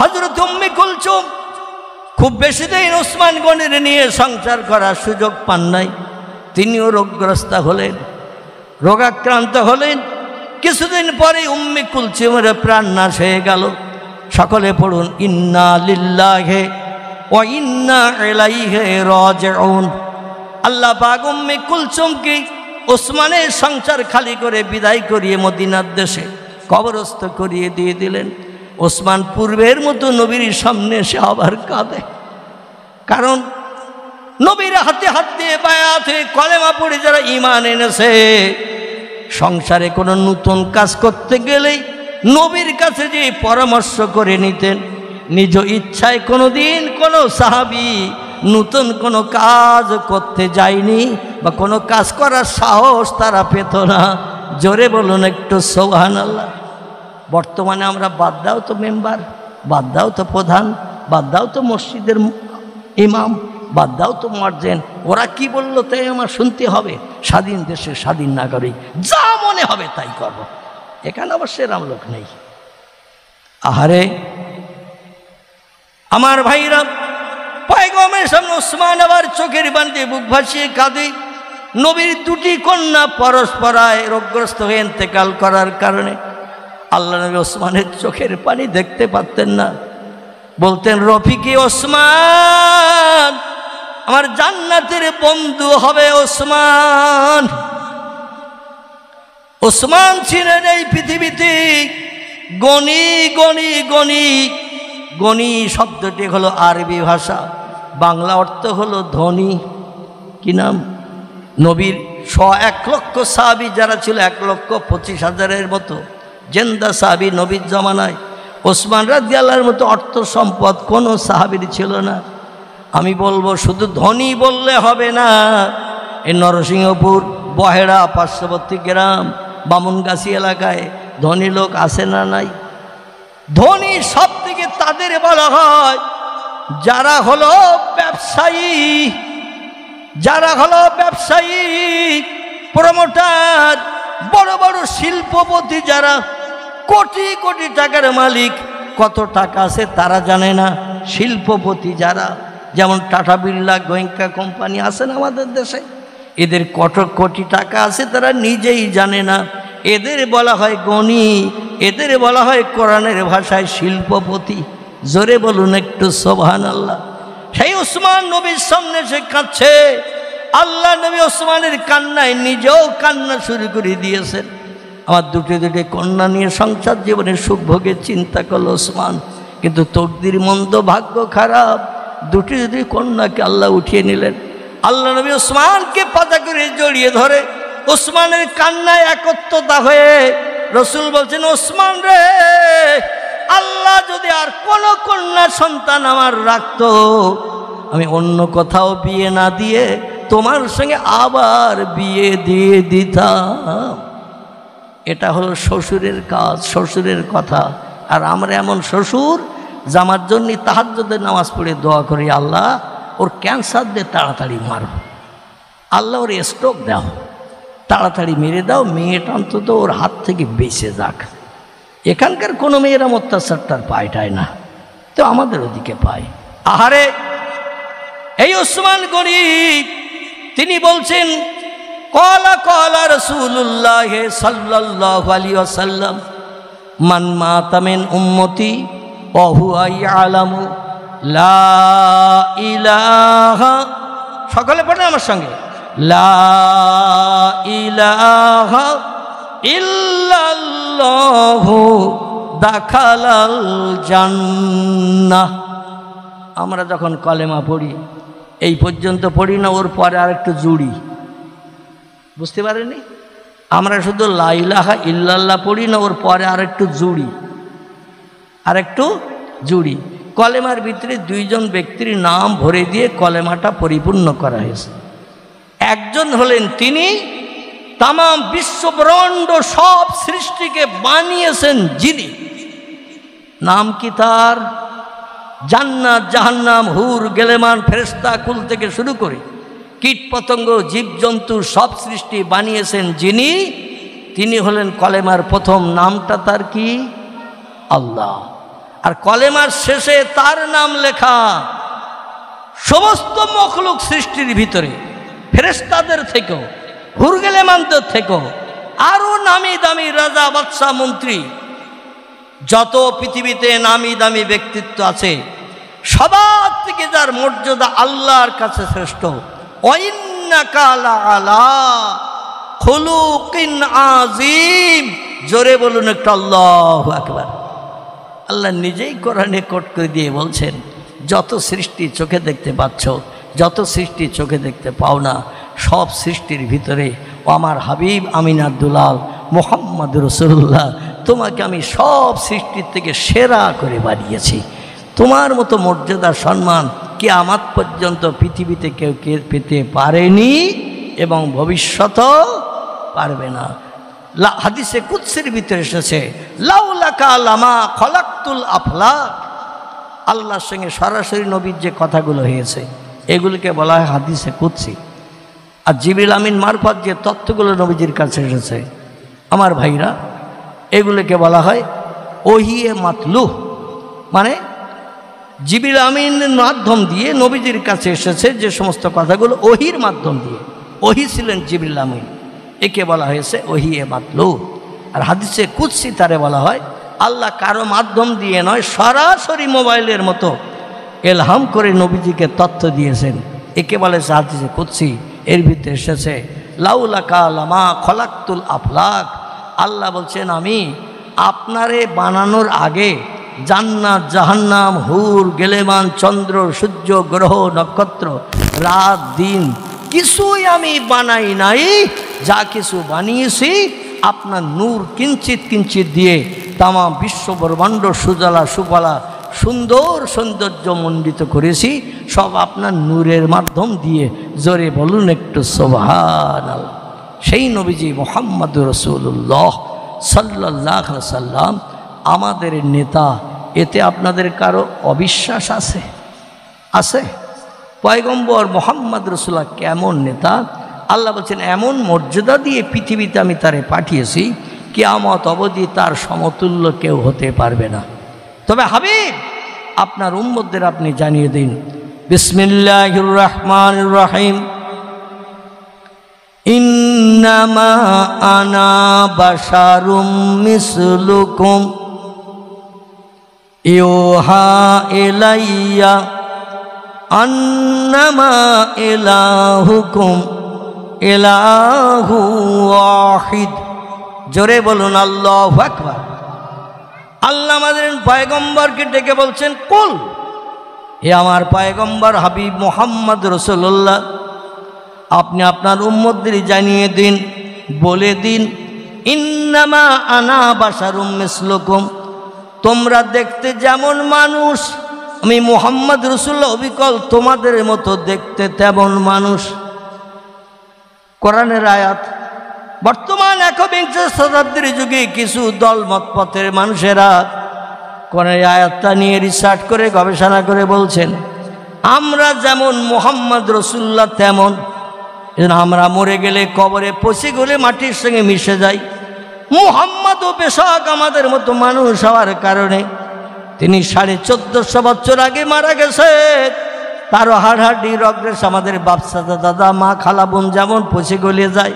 হযরত উম্মে কুলসুম খুব বেশি দিন ওসমান গনির নিয়ে সংসার করার সুযোগ পান নাই। তিনিও রোগগ্রস্ত হলেন, রোগাক্রান্ত হলেন। কিছুদিন পরে উম্মে কুলসুমের প্রাণ নাশ হয়ে গেল। সকলে পড়ুন, ইন্না লিল্লাহি ওয়া ইন্না ইলাইহি রাজিউন। আল্লাহ পাক উম্মে কুলসুমকে ওসমানের সংসার খালি করে বিদায় করিয়ে মদিনার দেশে কবরস্থ করিয়ে দিয়ে দিলেন। ওসমান পূর্বের মতো নবীর সামনে এসে আবার কাঁদে, কারণ নবীর হাতে হাত দিয়ে বায়াত হয়ে কলেমা পড়ে যারা ঈমান এনেছে, সংসারে কোনো নতুন কাজ করতে গেলেই নবীর কাছে যে পরামর্শ করে নিতেন। নিজ ইচ্ছায় কোনোদিন কোনো সাহাবী নতুন কোনো কাজ করতে যায়নি, বা কোনো কাজ করার সাহস তারা পেত না। জোরে বলুন একটু সুবহানাল্লাহ। বর্তমানে আমরা বাদ দাও তো মেম্বার, বাদ দাও তো প্রধান, বাদ দাও তো মসজিদের ইমাম, বাদ দাও তো মুয়াজ্জিন, ওরা কি বললো তাই আমার শুনতে হবে। স্বাধীন দেশে স্বাধীন নাগরিক, যা মনে হবে তাই করব। এখানে অবশ্য এরম লোক নেই। আহারে আমার ভাইরা, পয়গম্বরের সামনে ওসমান আবার চোখের পানিতে বুক ভাসিয়ে কাঁদে। নবীর দুটি কন্যা পরস্পরায় রোগগ্রস্ত হয়ে ইন্তেকাল করার কারণে আল্লাহ নবী ওসমানের চোখের পানি দেখতে পারতেন না। বলতেন, রফিকে ওসমান, আমার জান্নাতের বন্ধু হবে ওসমান। ওসমান ছিলেন এই পৃথিবীতে গণি গণি গণি। গণি শব্দটি হলো আরবি ভাষা, বাংলা অর্থ হলো ধনী। কি নাম? নবীর 1 লক্ষ সাহাবী যারা ছিল, 1,25,000-এর মতো জেন্দা সাহাবী নবীর জমানায়। ওসমান রাদিয়াল্লাহুর মতো অর্থ সম্পদ কোনো সাহাবীর ছিল না। আমি বলবো শুধু ধনী বললে হবে না। এই নরসিংহপুর, বহেড়া, পার্শ্ববর্তী গ্রাম, বামুনগাছি এলাকায় ধনী লোক আছে না নাই? ধনী সব থেকে তাদের বলা হয় যারা হলো ব্যবসায়ী, যারা হলো ব্যবসায়ী, প্রমোটার, বড় বড় শিল্পপতি, যারা কোটি কোটি টাকার মালিক। কত টাকা আছে তারা জানে না। শিল্পপতি যারা, যেমন টাটা বিড়লা, গোয়েঙ্কা কোম্পানি আছে না আমাদের দেশে, এদের কত কোটি টাকা আছে তারা নিজেই জানে না। এদের বলা হয় গণী, এদের বলা হয় কোরআনের ভাষায় শিল্পপতি। জোরে বলুন একটু সুবহানাল্লাহ। সেই ওসমান নবীর সামনে সে কাঁদছে। আল্লাহ নবী ওসমানের কান্নায় নিজেও কান্না শুরু করে দিয়েছেন। আমার দুটি কন্যা নিয়ে সংসার জীবনে সুখ ভোগের চিন্তা করল ওসমান, কিন্তু তকদির মন্দ, ভাগ্য খারাপ, দুটি কন্যাকে আল্লাহ উঠিয়ে নিলেন। আল্লাহ নবী ওসমানকে পাতা করে জড়িয়ে ধরে ওসমানের কান্নায় একত্রতা হয়ে রসুল বলছেন, ওসমান রে, আল্লাহ যদি আর কোন কন্যা সন্তান আমার রাখতো, আমি অন্য কোথাও বিয়ে না দিয়ে তোমার সঙ্গে আবার বিয়ে দিয়ে দিতাম। এটা হলো শ্বশুরের কাজ, শ্বশুরের কথা। আর আমরা এমন শ্বশুর যে আমার জন্য তাহাজ্জুদের নামাজ পড়ে দোয়া করি, আল্লাহ ওর ক্যান্সার দিয়ে তাড়াতাড়ি মারো, আল্লাহ ওর স্ট্রোক দাও, তাড়াতাড়ি মেরে দাও, মেয়েটা অন্তত ওর হাত থেকে বেঁচে যাক। এখানকার কোনো মেয়েরা অত্যাচারটার পায়টায় না, তো আমাদের ওদিকে পায়। আহারে, এই ওসমান গরিব, তিনি বলছেন, কলা কলা রাসূলুল্লাহ সাল্লাল্লাহু আলাইহি ওয়াসাল্লাম, মান মাতা মিন উম্মতি ওয়া হুয়া ইয়ালামু লা ইলাহা, সকলে পড়েন আমার সঙ্গে, লা ইলাহা ইল্লাল্লাহু দাখালাল জান্নাহ। আমরা যখন কলেমা পড়ি, এই পর্যন্ত পড়ি না, ওর পরে আরেকটু জুড়ি, বুঝতে পারেনি? আমরা শুধু লা ইলাহা ইল্লাল্লাহ পড়ি না, ওর পরে আরেকটু জুড়ি, আরেকটু জুড়ি। কলেমার ভিতরে দুইজন ব্যক্তির নাম ভরে দিয়ে কলেমাটা পরিপূর্ণ করা হয়েছে। একজন হলেন তিনি তামাম বিশ্বব্রহ্মাণ্ড সব সৃষ্টিকে বানিয়েছেন যিনি, নাম কি তার? জান্নাত, জাহান্নাম, হুর, গেলেমান, ফেরেশতা কুল থেকে শুরু করে কীট পতঙ্গ, জীবজন্তু সব সৃষ্টি বানিয়েছেন যিনি, তিনি হলেন কলেমার প্রথম নামটা তার কি? আল্লাহ। আর কলেমার শেষে তার নাম লেখা সমস্ত মখলুক সৃষ্টির ভিতরে, ফেরেশতাদের থেকেও, হুর গেলেমানদের থেকেও, আরও নামি দামি রাজা, বাদশাহ, মন্ত্রী, যত পৃথিবীতে নামি দামি ব্যক্তিত্ব আছে, সবার থেকে যার মর্যাদা আল্লাহর কাছে শ্রেষ্ঠ। ওয়াইন্নাকা লাআলা খুলুকিন আযীম। জোরে বলুন একটু আল্লাহু আকবার। আল্লাহ নিজেই কোরআনে কোট করে দিয়ে বলছেন, যত সৃষ্টি চোখে দেখতে পাচ্ছ, যত সৃষ্টি চোখে দেখতে পাও না, সব সৃষ্টির ভিতরে ও আমার হাবিব আমিনার দুলাল মুহাম্মদ রাসূলুল্লাহ, তোমাকে আমি সব সৃষ্টির থেকে সেরা করে বানিয়েছি। তোমার মতো মর্যাদা, সম্মান কিয়ামত পর্যন্ত পৃথিবীতে কেউ পেতে পারেনি এবং ভবিষ্যতও পারবে না। হাদিসে কুদসির ভিতরে এসেছে, লাউলাকা লামা খলাকতুল আফলাক। আল্লাহর সঙ্গে সরাসরি নবীর যে কথাগুলো হয়েছে, এগুলিকে বলা হয় হাদিসে কুদসি। আর জিবরিল আমিন মারফত যে তথ্যগুলো নবীজির কাছে এসেছে, আমার ভাইরা, এগুলোকে বলা হয় ওহিয়ে মাতলু। মানে জিবরিল আমিনের মাধ্যম দিয়ে নবীজির কাছে এসেছে যে সমস্ত কথাগুলো, ওহির মাধ্যম দিয়ে, ওহি ছিলেন জিবরিল আমিন, একে বলা হয়েছে ওহিয়ে মাতলু। আর হাদিসে কুদসি তারে বলা হয় আল্লাহ কারো মাধ্যম দিয়ে নয়, সরাসরি মোবাইলের মতো এলহাম করে নবীজিকে তথ্য দিয়েছেন, একে বলে হাদিসে কুদসি। এর ভিতরে এসেছে লাউলাকা লামা খলাকতুল আফলাক। আল্লাহ বলছেন, আমি আপনারে বানানোর আগে জান্নাত, জাহান্নাম, হুর, গেলেমান, চন্দ্র, সূর্য, গ্রহ, নক্ষত্র, রাত, দিন কিছুই আমি বানাই নাই। যা কিছু বানিয়েছি আপনার নূর কিঞ্চিত কিঞ্চিত দিয়ে তামাম বিশ্ব ব্রহ্মাণ্ড সুজলা সুফলা সুন্দর সৌন্দর্য মণ্ডিত করেছি, সব আপনার নূরের মাধ্যম দিয়ে। জোরে বলুন একটু সুবহানাল্লাহ। সেই নবীজি মুহাম্মদ রাসূলুল্লাহ সাল্লাল্লাহু আলাইহি সাল্লাম আমাদের নেতা। এতে আপনাদের কারো অবিশ্বাস আছে? আছে? পয়গম্বর মুহাম্মদ রাসূলুল্লাহ কেমন নেতা! আল্লাহ বলছেন, এমন মর্যাদা দিয়ে পৃথিবীতে আমি তারে পাঠিয়েছি, কিয়ামত অবধি তার সমতুল্য কেউ হতে পারবে না। তবে হাবিব, আপনার উম্মতদের আপনি জানিয়ে দিন, বিসমিল্লাহির রহমানির রহিম, ইন্নামা আনা বাশারুম মিসলুকুম ইউহা ইলাইয়া আন্নামা ইলাহুকুম ইলাহু ওয়াহিদ। জোরে বলুন আল্লাহু আকবার। আল্লাহ আমাদের পয়গম্বরকে ডেকে বলছেন, কুল, হে আমার পয়গম্বর হাবিব মুহাম্মদ রাসূলুল্লাহ, আপনি আপনার উম্মতদের জানিয়ে দিন, বলে দিন, ইন্নামা আনা বাশারুম মিসলুকুম, তোমরা দেখতে যেমন মানুষ, আমি মুহাম্মদ রাসূলুল্লাহ অবিকল তোমাদের মতো দেখতে তেমন মানুষ। কোরআনের আয়াত। বর্তমান একবিংশ শতাব্দীর যুগে কিছু দলমত পথের মানুষেরা কোরআনের আয়াতটা নিয়ে রিসার্চ করে গবেষণা করে বলছেন, আমরা যেমন মুহাম্মদ রাসূলুল্লাহ তেমন, আমরা মরে গেলে কবরে পচে গেলে মাটির সঙ্গে মিশে যাই। মুহাম্মদও বেশক আমাদের মতো মানুষ হওয়ার কারণে তিনি 1450 বছর আগে মারা গেছে, তারও হাড়হাড্ডি রগরেশ আমাদের বাপসাদা দাদা মা খালা বোন যেমন পচে গলে যায়,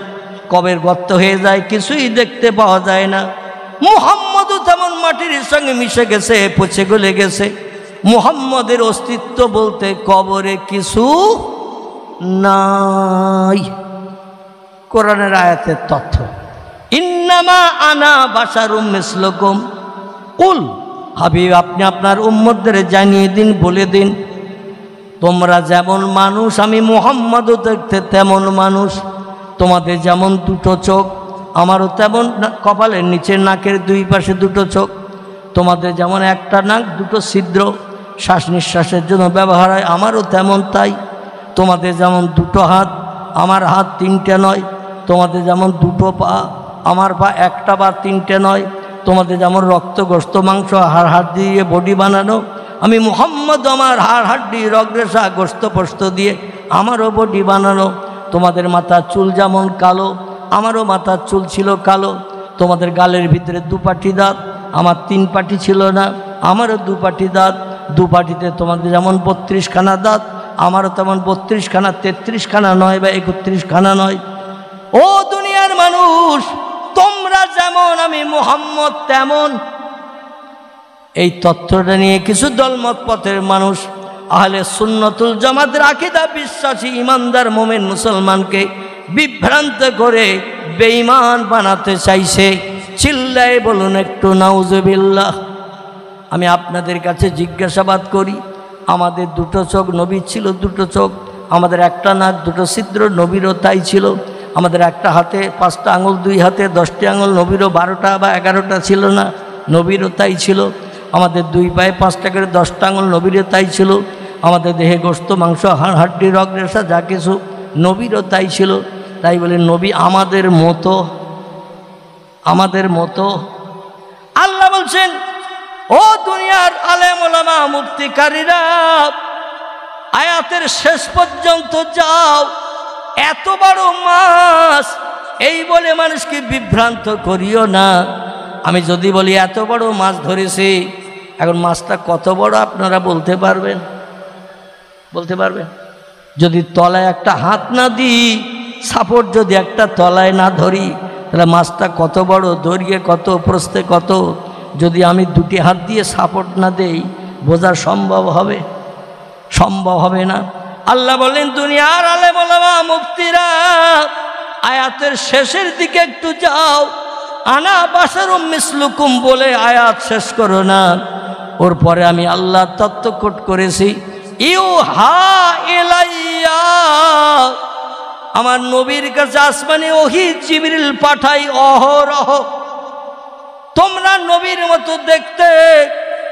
কবের গর্ত হয়ে যায়, কিছুই দেখতে পাওয়া যায় না। মুহাম্মদও তেমন মাটির সঙ্গে মিশে গেছে, পচে গলে গেছে। মুহাম্মদের অস্তিত্ব বলতে কবরে কিছু নাই। কোরআনের আয়াতের তথ্য, ইন্নামা আনা বাশারুম মিসলুকুম, কুল, হাবিব আপনি আপনার উম্মতদের জানিয়ে দিন, বলে দিন, তোমরা যেমন মানুষ, আমি মুহাম্মদও দেখতে তেমন মানুষ। তোমাদের যেমন দুটো চোখ, আমারও তেমন কপালের নিচে নাকের দুই পাশে দুটো চোখ। তোমাদের যেমন একটা নাক, দুটো ছিদ্র, শ্বাস নিঃশ্বাসের জন্য ব্যবহার হয়, আমারও তেমন তাই। তোমাদের যেমন দুটো হাত, আমার হাত তিনটে নয়। তোমাদের যেমন দুটো পা, আমার পা একটা বা তিনটে নয়। তোমাদের যেমন রক্ত গোস্ত মাংস হাড় হাড় দিয়ে বডি বানানো, আমি মুহাম্মদ আমার হাড় হাড্ডি রগরেশা গোস্ত পোস্ত দিয়ে আমারও বডি বানানো। তোমাদের মাথার চুল যেমন কালো, আমারও মাথার চুল ছিল কালো। তোমাদের গালের ভিতরে দুপাটি দাঁত, আমার 3 পাটি ছিল না, আমারও 2 পাটি দাঁত। 2 পাটিতে তোমাদের যেমন 32 খানা দাঁত, আমারও তেমন 32 খানা, 33 খানা নয় বা 31 খানা নয়। ও দুনিয়ার মানুষ, তোমরা যেমন, আমি মুহাম্মদ তেমন। এই তথ্যটা নিয়ে কিছু দলমত পথের মানুষ আহলে সুন্নতুল জামাতের আকীদা বিশ্বাসী ইমানদার মোমেন মুসলমানকে বিভ্রান্ত করে বেঈমান বানাতে চাইছে। চিল্লায়ে বলুন একটু নাউজুবিল্লাহ। আমি আপনাদের কাছে জিজ্ঞাসাবাদ করি, আমাদের 2টো চোখ, নবীর ছিল 2টো চোখ। আমাদের একটা নাক, 2টো ছিদ্র, নবীরও তাই ছিল। আমাদের একটা হাতে 5টা আঙুল, 2 হাতে 10টি আঙুল, নবীরও 12টা বা 11টা ছিল না, নবীরও তাই ছিল। আমাদের 2 পায়ে 5টা করে 10টা আঙুল, নবীরও তাই ছিল। আমাদের দেহে গোস্ত মাংস হাড় হাড্ডি রগ রেশা যা কিছু, নবীরও তাই ছিল। তাই বলে নবী আমাদের মতো, আমাদের মতো। আল্লাহ বলছেন, ও দুনিয়ার আলেম ওলামা মুফতিকারীরা, আয়াতের শেষ পর্যন্ত যাও। এত বড় মাছ, এই বলে মানুষকে বিভ্রান্ত করিও না। আমি যদি বলি এত বড় মাছ ধরেছি, এখন মাছটা কত বড় আপনারা বলতে পারবেন? বলতে পারবেন? যদি তলায় একটা হাত না দিই, সাপোর্ট যদি একটা তলায় না ধরি, তাহলে মাছটা কত বড়, দৈর্ঘ্যে কত, প্রস্থে কত, যদি আমি 2টি হাত দিয়ে সাপোর্ট না দেই, বোঝা সম্ভব হবে? সম্ভব হবে না। আল্লাহ বলেন, দুনিয়ার আলেম ওলামা মুফতিরা, আয়াতের শেষের দিকে একটু যাও। আনা বাশারুম মিসলুকুম বলে আয়াত শেষ করো না। ওর পরে আমি আল্লাহ তত্ত্ব কোট করেছি, ইউহা ইলাইয়া, আমার নবীর কাছে আসমানে ওহী জিবরিল পাঠাই অহরহ। তোমরা নবীর মতো দেখতে,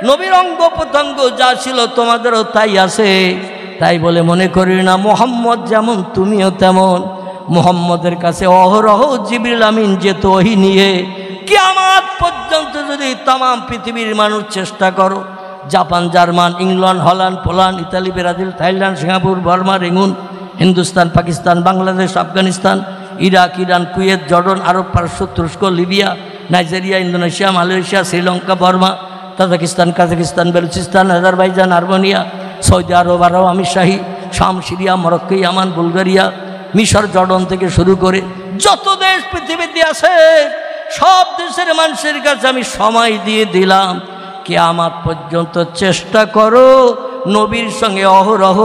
নবীর অঙ্গ প্রত্যঙ্গ যা ছিল তোমাদেরও তাই আছে। তাই বলে মনে করি না মুহাম্মদ যেমন তুমিও তেমন। মুহাম্মদের কাছে অহরহ জিবরিল আমিন যেত ওহী নিয়ে। কিয়ামত পর্যন্ত যদি তাম পৃথিবীর মানুষ চেষ্টা করো, Japan, German, England, Holland, Poland, Italy, Brazil, Thailand, Singapore, Burma, Rangoon, Hindustan, Pakistan, Bangladesh, Afghanistan, Iraq, Iran, Kuwait, Jordan, Arab, পারস্য, তুরস্ক, Libya, Nigeria, Indonesia, Malaysia, Sri Lanka, Burma, Tajikistan, Kazakhstan, Balochistan, Azerbaijan, Armenia, Saudi Arab, আরব আমির শাহী, শাম, সিরিয়া, মরক্কো, ইয়ামান, বুলগেরিয়া, মিশর Jordan থেকে শুরু করে যত দেশ পৃথিবীতে আছে সব দেশের মানুষের কাছে আমি সময় দিয়ে দিলাম, কিয়ামত পর্যন্ত চেষ্টা করো নবীর সঙ্গে অহরহ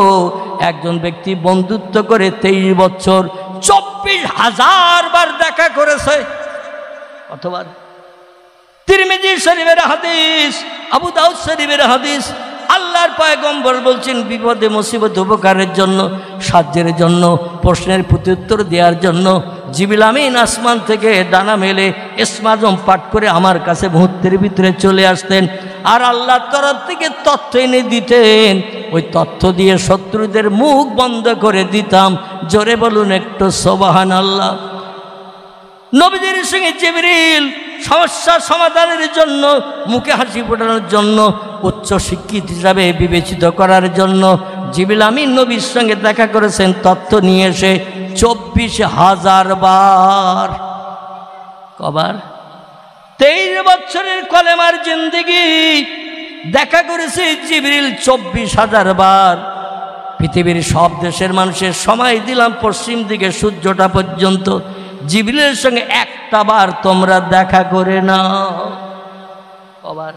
একজন ব্যক্তি বন্ধুত্ব করে 23 বছর 24,000 বার দেখা করেছে। কতবার? তিরমিজি শরীফের হাদিস, আবু দাউদ শরীফের হাদিস। আল্লাহর পয়গম্বর বলছেন বিপদে মুসিবত উপকারের জন্য, সাহায্যের জন্য, প্রশ্নের প্রত্যুত্তর দেওয়ার জন্য জিবরিল আমিন আসমান থেকে ডানা মেলে ইসমাজম পাঠ করে আমার কাছে মুহূর্তের ভিতরে চলে আসতেন, আর আল্লাহর তরফ থেকে তথ্য এনে দিতেন। ওই তথ্য দিয়ে শত্রুদের মুখ বন্ধ করে দিতাম। জোরে বলুন একটু সুবহানাল্লাহ। নবীদের সঙ্গে জিবরিল সমস্যা সমাধানের জন্য, মুখে হাসি ফোটানোর জন্য, উচ্চ শিক্ষিত হিসাবে বিবেচিত করার জন্য জিবরিল আমিন নবীর সঙ্গে দেখা করেছেন তথ্য নিয়ে এসে 24,000 বার। কবার? 23 বছরের কলেমার জিন্দেগি দেখা করেছে জিবরিল 24,000 বার। পৃথিবীর সব দেশের মানুষের সময় দিলাম পশ্চিম দিকে সূর্যটা পর্যন্ত, জিবরিলের সঙ্গে একটা বার তোমরা দেখা করে নাও। কবার?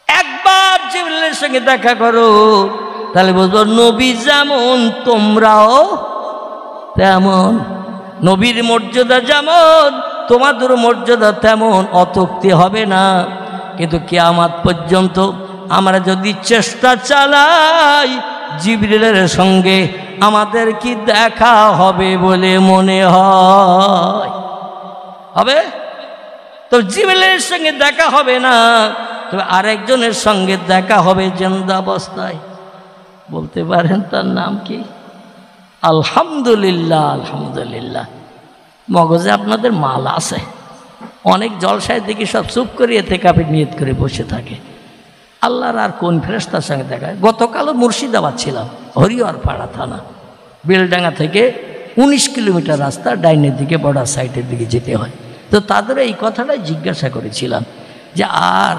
একবার জিবরিলের সঙ্গে দেখা করো, তাহলে বুঝবো নবী যেমন তোমরাও তেমন। নবীর মর্যাদা যেমন তোমাদের মর্যাদা তেমন, অতক্তি হবে না। কিন্তু কিয়ামত পর্যন্ত আমরা যদি চেষ্টা চালাই জিবরিলের সঙ্গে আমাদের কি দেখা হবে বলে মনে হয়? হবে তো? জিবরিলের সঙ্গে দেখা হবে না, তবে আরেকজনের সঙ্গে দেখা হবে জিন্দা অবস্থায়। বলতে পারেন তার নাম কি? আলহামদুলিল্লাহ। আলহামদুলিল্লাহ। মগজে আপনাদের মাল আছে। অনেক জলসায় দেখি সব চুপ করে এতেকাফে নিয়ত করে বসে থাকে। আল্লাহর আর কোন ফেরেশতার সঙ্গে দেখা? গতকালও মুর্শিদাবাদ ছিলাম, হরিহরপাড়া থানা, বেলডাঙ্গা থেকে 19 কিলোমিটার রাস্তা ডাইনের দিকে বর্ডার সাইডের দিকে যেতে হয়। তো তাদের এই কথাটাই জিজ্ঞাসা করেছিলাম যে আর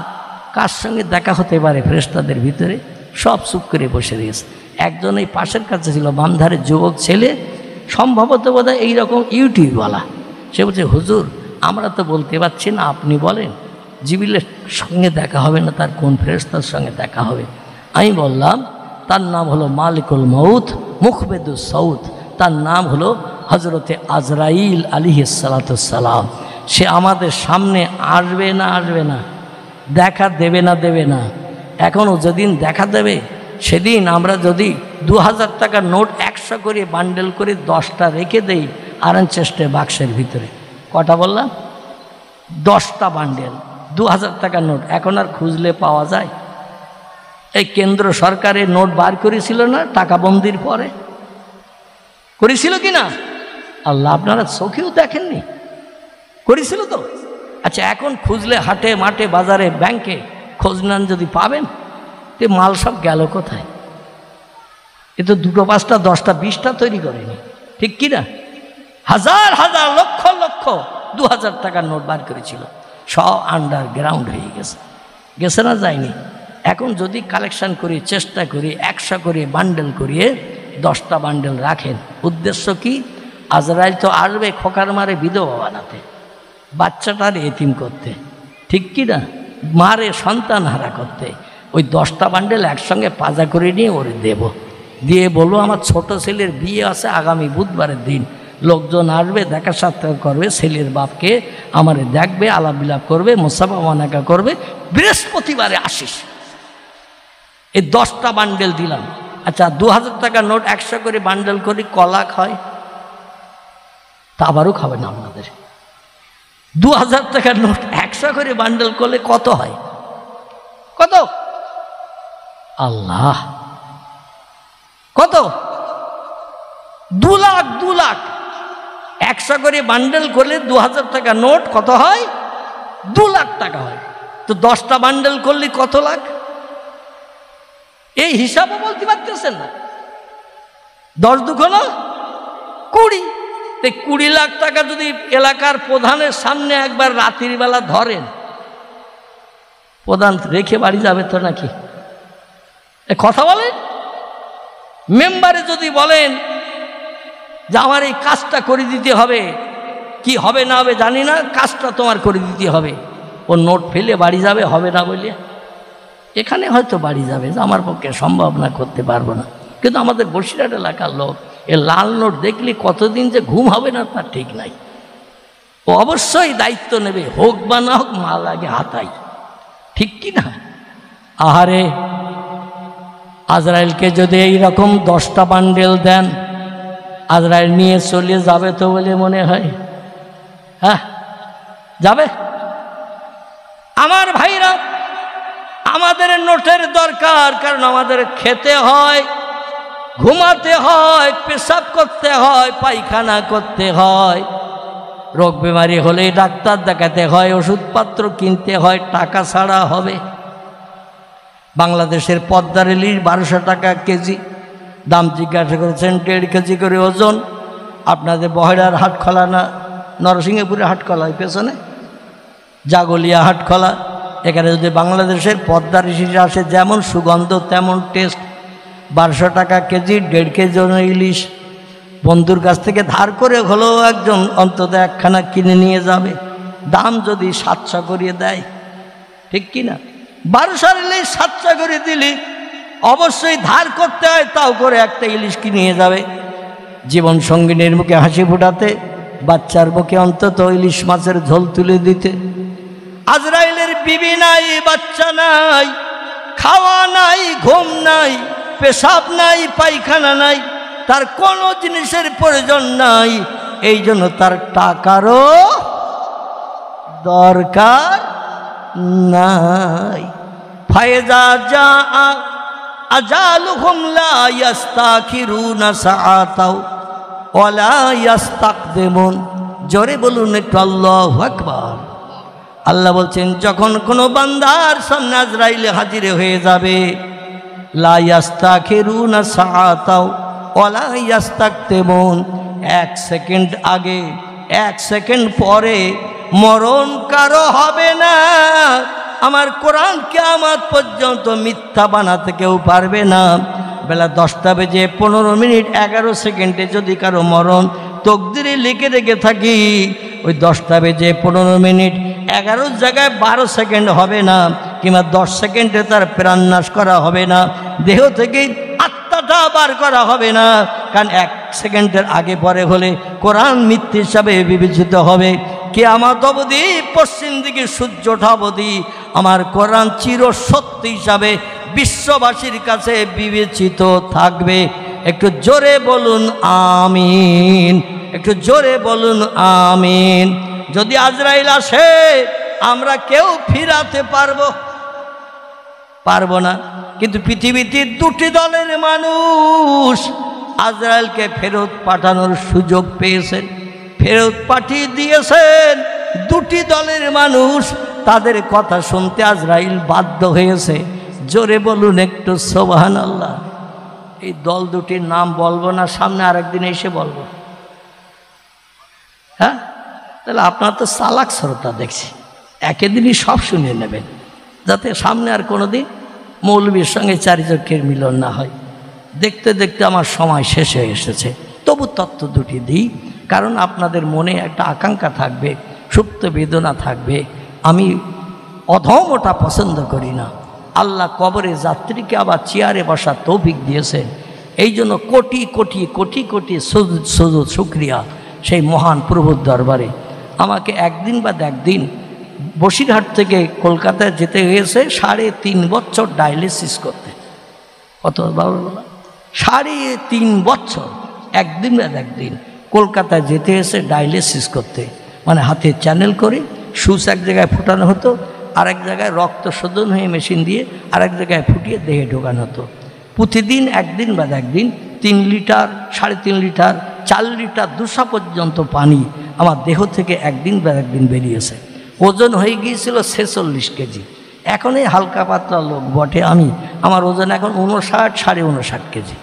কার সঙ্গে দেখা হতে পারে ফেরেশতাদের ভিতরে? সব চুপ করে বসে রয়েছে। একজন এই পাশের কাছে ছিল, বামধারের যুবক ছেলে, সম্ভবত বোধহয় এইরকম ইউটিউবওয়ালা। সে বলছে, হুজুর আমরা তো বলতে পারছি না, আপনি বলেন জিবরিলের সঙ্গে দেখা হবে না, তার কোন ফেরেশতার সঙ্গে দেখা হবে? আমি বললাম তার নাম হলো মালিকুল মউত মুখবেদুস সৌদ, তার নাম হলো হজরতে আজরাইল আলাইহিস সালাতুস সালাম। সে আমাদের সামনে আসবে না, আসবে না, দেখা দেবে না, দেবে না। এখনও যেদিন দেখা দেবে সেদিন আমরা যদি 2000 টাকার নোট 100 করে বান্ডেল করে 10টা রেখে দেই আরেন চেষ্টা বাক্সের ভিতরে, কটা বললাম? 10টা বান্ডেল 2000 টাকার নোট। এখন আর খুঁজলে পাওয়া যায়? এই কেন্দ্র সরকারের নোট বার করেছিল না টাকাবন্দির পরে? করেছিল কি না? আল্লাহ, আপনারা চোখেও দেখেননি? করেছিল তো। আচ্ছা, এখন খুঁজলে হাটে মাঠে বাজারে ব্যাংকে খোঁজ নেন, যদি পাবেন তে মাল সব গেল কোথায়? এ তো 2টো 5টা 10টা 20টা তৈরি করেনি, ঠিক কি না? হাজার হাজার লক্ষ লক্ষ 2000 টাকার নোট বার করেছিল, সব আন্ডারগ্রাউন্ড হয়ে গেছে। গেছে না? যায়নি। এখন যদি কালেকশন করি, চেষ্টা করি 100 করে বান্ডেল করিয়ে 10টা বান্ডেল রাখেন। উদ্দেশ্য কি? আজরাইল তো আসবে খোকার মারে বিধবা বানাতে, বাচ্চাটার এতিম করতে, ঠিক কি না? মারে সন্তান হারা করতে। ওই 10টা বান্ডেল একসঙ্গে পাজা করে নিয়ে ওরে দেব, দিয়ে বলবো আমার ছোট ছেলের বিয়ে আছে আগামী বুধবারের দিন, লোকজন আসবে, দেখা সাক্ষাৎ করবে, ছেলের বাপকে আমারে দেখবে, আলাপ বিলাপ করবে, মুসাফা মানাকা করবে, বৃহস্পতিবারে আসিস। এই 10টা বান্ডেল দিলাম। আচ্ছা, 2000 টাকার নোট 100 করে বান্ডেল করি, কলা খায়? তা আবারও খাবে না আপনাদের। 2000 টাকার নোট 100 করে বান্ডেল করলে কত হয়? কত? আল্লাহ, কত? 2 লাখ। 2 লাখ 100 করে বান্ডেল করলে 2000 টাকা নোট কত হয়? 2 লাখ টাকা হয়। তো 10টা বান্ডেল করলে কত লাখ? এই হিসাবও বলতে পারতেছেন না। 10 দুঃখ না 20। 20 লাখ টাকা যদি এলাকার প্রধানের সামনে একবার রাতের বেলা ধরেন, প্রধান রেখে বাড়ি যাবে তো নাকি? কথা বলেন। মেম্বারে যদি বলেন যে আমার এই কাজটা করে দিতে হবে, কি হবে না হবে জানি না, কাজটা তোমার করে দিতে হবে। ও নোট ফেলে বাড়ি যাবে, হবে না বলে? এখানে হয়তো বাড়ি যাবে, যে আমার পক্ষে সম্ভব না, করতে পারবো না। কিন্তু আমাদের বসিরহাট এলাকার লোক এ লাল নোট দেখলে কতদিন যে ঘুম হবে না তার ঠিক নাই। ও অবশ্যই দায়িত্ব নেবে, হোক বা না হোক, মাল আগে হাতাই, ঠিক কি না? আহারে, আজরাইলকে যদি এইরকম 10টা বান্ডেল দেন, আজরাইল নিয়ে চলে যাবে তো বলে মনে হয়? হ্যাঁ, যাবে? আমার ভাইরা, আমাদের নোটের দরকার, কারণ আমাদের খেতে হয়, ঘুমাতে হয়, পেশাব করতে হয়, পায়খানা করতে হয়, রোগ বেমারি হলে ডাক্তার দেখাতে হয়, ওষুধপত্র কিনতে হয়, টাকা ছাড়া হবে? বাংলাদেশের পদ্মার ইলিশ 1200 টাকা কেজি দাম, জিজ্ঞাসা করেছেন 1.5 কেজি করে ওজন। আপনাদের বহেড়ার হাটখলা না নরসিংহপুরের হাটখলা, ওই পেছনে জাগলিয়া হাটখলা, এখানে যদি বাংলাদেশের পদ্মার ইলিশ আসে, যেমন সুগন্ধ তেমন টেস্ট, 1200 টাকা কেজি, 1.5 কেজি ইলিশ। বন্ধুর কাছ থেকে ধার করে হলেও একজন অন্তত একখানা কিনে নিয়ে যাবে, দাম যদি 700 করিয়ে দেয়, ঠিক কি না? 1200 ইলিশ 700 করে দিলি অবশ্যই ধার করতে হয়, তাও করে একটা ইলিশ কিনে নিয়ে যাবে। জীবন সঙ্গিনীর মুখে হাসি ফোটাতে, বাচ্চার মুখে অন্তত ইলিশ মাছের ঝোল তুলে দিতে। আজরাইলের বিবি নাই, বাচ্চা নাই, খাওয়া নাই, ঘুম নাই, পেশাব নাই, পায়খানা নাই, তার কোনো জিনিসের প্রয়োজন নাই, এই জন্য তার টাকারও দরকার নাই। ফায়জা যা আজালুহুম লা ইস্তাখিরুনা সাআতাও ওয়ালা ইস্তাকদিমুন। জোরে বলুন একটু আল্লাহু আকবার। আল্লাহ বলছেন, যখন কোনো বান্দার সামনে আজরাইল হাজির হয়ে যাবে, লা ইস্তাখিরুনা সাআতাও ওয়ালা ইস্তাকদিমুন, 1 সেকেন্ড আগে 1 সেকেন্ড পরে মরণ কারো হবে না। আমার কোরআন কিয়ামত পর্যন্ত মিথ্যা বানাতে কেউ পারবে না। বেলা 10টা বেজে 15 মিনিট 11 সেকেন্ডে যদি কারো মরণ তকদিরে লিখে রেখে থাকি, ওই 10টা বেজে 15 মিনিট 11 জায়গায় 12 সেকেন্ড হবে না, কিংবা 10 সেকেন্ডে তার প্রাণনাশ করা হবে না, দেহ থেকে আত্মাটা বার করা হবে না। কারণ 1 সেকেন্ডের আগে পরে হলে কোরআন মিথ্যা হিসাবে বিবেচিত হবে। কিয়ামত অবধি, পশ্চিম দিকে সূর্য ওঠা অবধি আমার কোরআন চির সত্য হিসাবে বিশ্ববাসীর কাছে বিবেচিত থাকবে। একটু জোরে বলুন আমিন, একটু জোরে বলুন আমিন। যদি আজরাইল আসে, আমরা কেউ ফিরাতে পারবো না। কিন্তু পৃথিবীতে 2টি দলের মানুষ আজরাইলকে ফেরত পাঠানোর সুযোগ পেয়েছেন, ফেরত পাঠিয়ে দিয়েছেন। 2টি দলের মানুষ, তাদের কথা শুনতে আজরাইল বাধ্য হয়েছে। জোরে বলুন একটু সুবহানাল্লাহ। এই দল 2টির নাম বলবো না, সামনে আরেকদিন এসে বলবো। হ্যাঁ, তাহলে আপনার তো চালাক শ্রোতা দেখছি, একদিনই সব শুনে নেবেন, যাতে সামনে আর কোনোদিন মৌলবীর সঙ্গে চারিচক্ষের মিলন না হয়। দেখতে দেখতে আমার সময় শেষ হয়ে এসেছে, তবু তত্ত্ব 2টি দিই, কারণ আপনাদের মনে একটা আকাঙ্ক্ষা থাকবে, সুপ্ত বেদনা থাকবে। আমি অধম ওটা পছন্দ করি না। আল্লাহ কবরে যাত্রীকে আবার চেয়ারে বসার তৌফিক দিয়েছেন, এই জন্য কোটি কোটি কোটি কোটি সুজুদ শুকরিয়া সেই মহান প্রভুর দরবারে। আমাকে একদিন বাদ একদিন বসিরহাট থেকে কলকাতায় যেতে হয়েছে 3.5 বছর ডায়ালিসিস করতে। কত বাবা, 3.5 বছর একদিন বাদ একদিন কলকাতায় যেতে হয়েছে ডায়ালিসিস করতে। মানে হাতে চ্যানেল করে সুচ এক জায়গায় ফোটানো হতো, আরেক জায়গায় রক্ত শোধন হয়ে মেশিন দিয়ে আরেক জায়গায় ফুটিয়ে দেহে ঢোকানো হতো। প্রতিদিন একদিন বাদ একদিন 3 লিটার, 3.5 লিটার, 4 লিটার 200 পর্যন্ত পানি আমার দেহ থেকে একদিন বাদ একদিন বেরিয়েছে। ওজন হয়ে গিয়েছিল 46 কেজি। এখন এই হালকা পাতলা লোক বটে আমি, আমার ওজন এখন 59, 59.5 কেজি।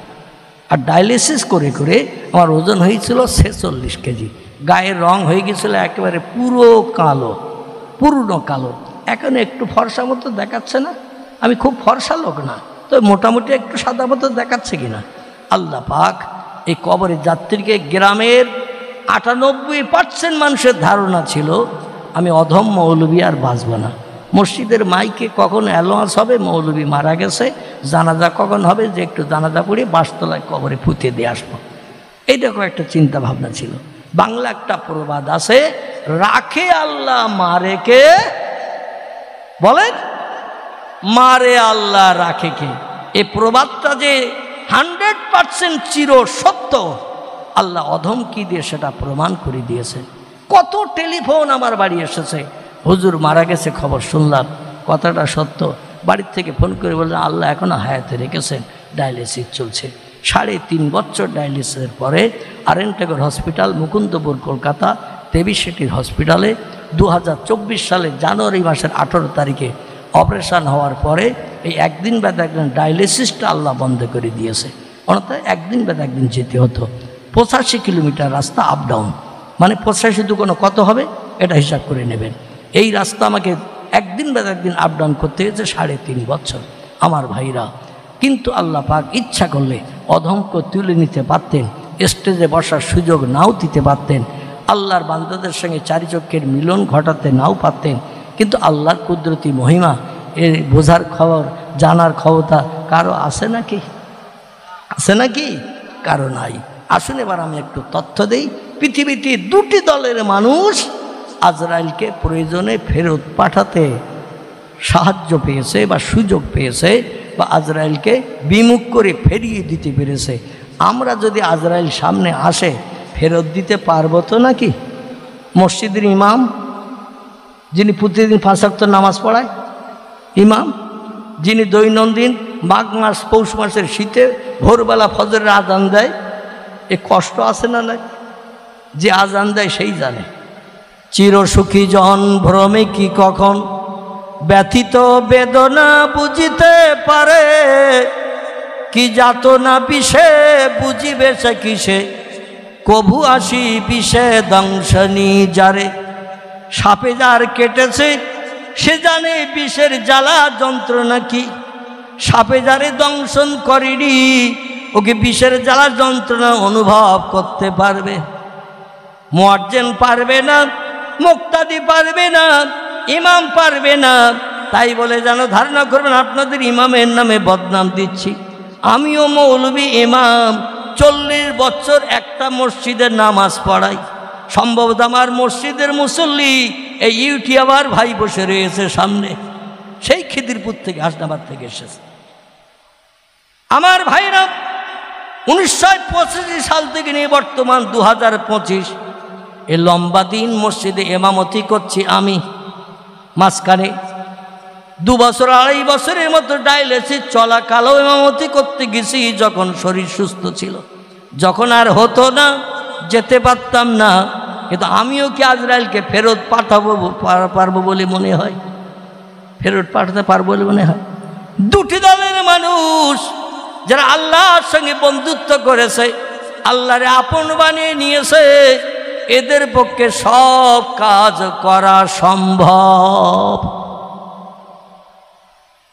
আর ডায়ালিসিস করে করে আমার ওজন হয়েছিল 46 কেজি। গায়ের রং হয়ে গিয়েছিল একেবারে পুরো কালো, পুরনো কালো। এখন একটু ফর্সা মতো দেখাচ্ছে না? আমি খুব ফর্সা লোক না, তো মোটামুটি একটু সাদা মতো দেখাচ্ছে কিনা। আল্লাহ পাক এই কবরের যাত্রীকে গ্রামের 98% মানুষের ধারণা ছিল আমি অধম মৌলবী আর বাঁচব না। মসজিদের মাইকে কখন অ্যালাউন্স হবে মৌলবী মারা গেছে, জানাজা কখন হবে যে একটু জানাজা পড়ে বাসতলায় কবরে পুঁতে দিয়ে আসবো, এইরকম একটা চিন্তা ভাবনা ছিল। বাংলা একটা প্রবাদ আছে, রাখে আল্লাহ মারে কে, বলেন মারে আল্লাহ রাখে কে। এই প্রবাদটা যে 100% চির সত্য, আল্লাহ অধম কি দিয়ে সেটা প্রমাণ করে দিয়েছে। কত টেলিফোন আমার বাড়ি এসেছে, হুজুর মারা গেছে খবর শুনলাম, কথাটা সত্য। বাড়ির থেকে ফোন করে বললেন আল্লাহ এখনও হায়াতে রেখেছেন, ডায়ালিসিস চলছে। 3.5 বছর ডায়ালিসিসের পরে আরএনটেগর হসপিটাল মুকুন্দপুর কলকাতা দেবী শেঠির হসপিটালে 2024 সালের জানুয়ারি মাসের 18 তারিখে অপারেশান হওয়ার পরে এই একদিন বাদে একদিন ডায়ালিসিসটা আল্লাহ বন্ধ করে দিয়েছে। অর্থাৎ একদিন বাদে একদিন যেতে হতো। 85 কিলোমিটার রাস্তা আপ ডাউন, মানে 85 দুগুণ কত হবে এটা হিসাব করে নেবেন। এই রাস্তা আমাকে একদিন বাদে একদিন আপ ডাউন করতে হয়েছে 3.5 বছর আমার ভাইরা। কিন্তু আল্লাহ পাক ইচ্ছা করলে অধমকে তুলে নিতে পারতেন, স্টেজে বসার সুযোগ নাও দিতে পারতেন, আল্লাহর বান্দাদের সঙ্গে চারিচক্ষের মিলন ঘটাতে নাও পারতেন। কিন্তু আল্লাহর কুদরতি মহিমা এর বোঝার খবর জানার ক্ষমতা কারো আছে নাকি? আছে নাকি? কারো নাই। আসুন এবার আমি একটু তথ্য দেই। পৃথিবীতে 2টি দলের মানুষ আজরাইলকে প্রয়োজনে ফেরত পাঠাতে সাহায্য পেয়েছে বা সুযোগ পেয়েছে বা আজরাইলকে বিমুখ করে ফেরিয়ে দিতে পেরেছে। আমরা যদি আজরাইল সামনে আসে ফেরত দিতে পারবো তো নাকি? মসজিদের ইমাম যিনি প্রতিদিন 5 ওয়াক্ত নামাজ পড়ায়, ইমাম যিনি দৈনন্দিন মাঘ মাস পৌষ মাসের শীতে ভোরবেলা ফজরের আজান দেয়, এ কষ্ট আছে না নাই? যে আজান দেয় সেই জানে। চিরসুখী জন ভ্রমে কি কখন ব্যথিত বেদনা বুঝিতে পারে, কি যাতনা বিষে বুঝিবে সে কিসে, কভু আসি বিষে দংশনী যারে। সাপে যার কেটেছে সে জানে বিষের জ্বালা যন্ত্রণা কি, সাপে যারে দংশন করেনি ওকে বিষের জ্বালা যন্ত্রণা অনুভব করতে পারবে। মুয়াজ্জিন পারবে না, মুক্তাদি পারবে না, ইমাম পারবে না। তাই বলে যেন ধারণা করবেন আপনাদের ইমামের নামে বদনাম দিচ্ছি। আমিও মৌলবী ইমাম, 40 বছর একটা মসজিদের নামাজ পড়াই। সম্ভবত আমার মসজিদের মুসল্লি এই ইউটিউবার ভাই বসে রয়েছে সামনে, সেই খিদিরপুর থেকে হাসনাবাদ থেকে এসেছে। আমার ভাইরা 1985 সাল থেকে নিয়ে বর্তমান 2025 এই লম্বা দিন মসজিদে ইমামতি করছি আমি। মাঝখানে 2 বছর 2.5 বছরের মতো ডায়ালিসিস চলাকালেও ইমামতি করতে গেছি, যখন শরীর সুস্থ ছিল, যখন আর হতো না, যেতে পারতাম না। কিন্তু আমিও কি আজরাইলকে ফেরত পারবো বলে মনে হয়? ফেরত পাঠাতে পারবো বলে মনে হয়? 2টি দলের মানুষ যারা আল্লাহর সঙ্গে বন্ধুত্ব করেছে, আল্লাহরে আপন বানিয়ে নিয়েছে, এদের পক্ষে সব কাজ করা সম্ভব।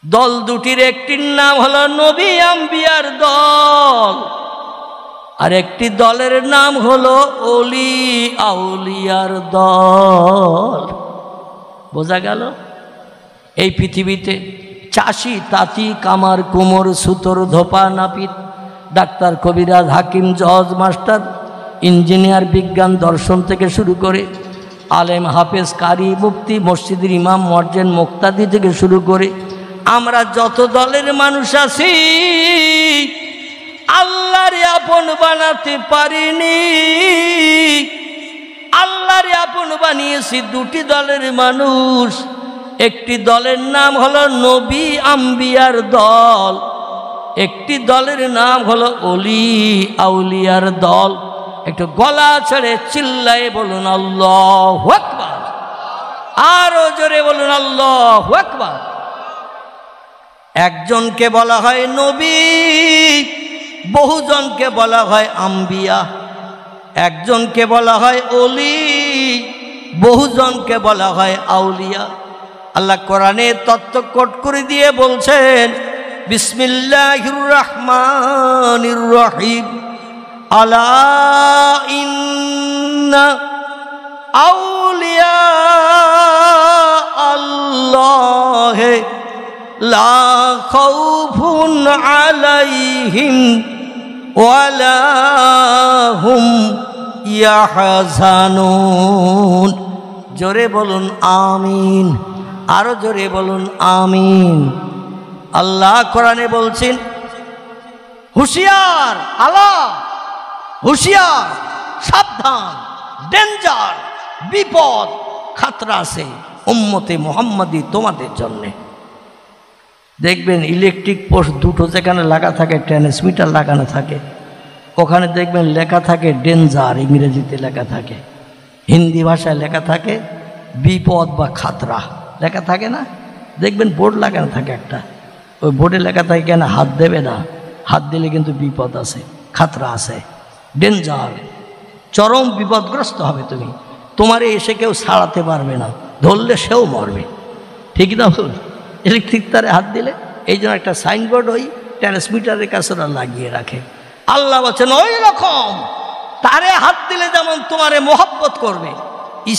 দল 2টির একটির নাম হলো নবী আম্বিয়ার দল, আর একটি দলের নাম হলো ওলি আউলিয়ার দল। বোঝা গেল? এই পৃথিবীতে চাষি, তাঁতি, কামার, কুমোর, সুতোর, ধোপা, নাপিত, ডাক্তার, কবিরাজ, হাকিম, জজ, মাস্টার, ইঞ্জিনিয়ার, বিজ্ঞান, দর্শন থেকে শুরু করে আলেম, হাফেজ, কারি, মুফতি, মসজিদের ইমাম, মুয়াজ্জিন, মুক্তাদি থেকে শুরু করে আমরা যত দলের মানুষ আছি আল্লাহর আপন বানাতে পারিনি। আল্লাহর আপন বানিয়েছি 2টি দলের মানুষ। একটি দলের নাম হলো নবী আম্বিয়ার দল, একটি দলের নাম হলো ওলি আউলিয়ার দল। একটু গলা ছেড়ে চিল্লায়ে বলুন আল্লাহু আকবার, আরো জোরে বলুন আল্লাহু আকবার। একজনকে বলা হয় নবী, বহুজনকে বলা হয় আম্বিয়া। একজনকে বলা হয় ওলি, বহুজনকে বলা হয় আউলিয়া। আল্লাহ কোরআনে তত্ত্ব কোট করে দিয়ে বলছেন বিসমিল্লাহির রহমানির রহিম, আলা ইন্না আউলিয়া আল্লাহ লা খাউফুন আলাইহিম ওয়ালা হুম ইয়াহজানুন। জোরে বলুন আমিন, আরো জোরে বলুন আমিন। আল্লাহ কোরআনে বলছেন, হুঁশিয়ার, আলা হুঁশিয়ার, সাবধান, ডেঞ্জার, বিপদ, খাতরা আছে উম্মতে মুহাম্মাদি তোমাদের জন্যে। দেখবেন ইলেকট্রিক পোস্ট দুটো যেখানে লাগা থাকে, ট্রান্সমিটার লাগানো থাকে, ওখানে দেখবেন লেখা থাকে ডেঞ্জার, ইংরেজিতে লেখা থাকে, হিন্দি ভাষায় লেখা থাকে বিপদ বা খাতরা লেখা থাকে না? দেখবেন বোর্ড লাগানো থাকে একটা, ওই বোর্ডে লেখা থাকে কেন হাত দেবে না, হাত দিলে কিন্তু বিপদ আছে, খাতরা আছে, ডেঞ্জার, চরম বিপদগ্রস্ত হবে তুমি, তোমারে এসে কেউ ছাড়াতে পারবে না, ধরলে সেও মরবে। ঠিক না বলুন? ইলেকট্রিক তারে হাত দিলে এই জন্য একটা সাইনবোর্ড ওই ট্রান্সমিটারের কাছে ওরা লাগিয়ে রাখে। আল্লাহ বলছেন ওই রকম তারে হাত দিলে যেমন তোমারে মোহব্বত করবে,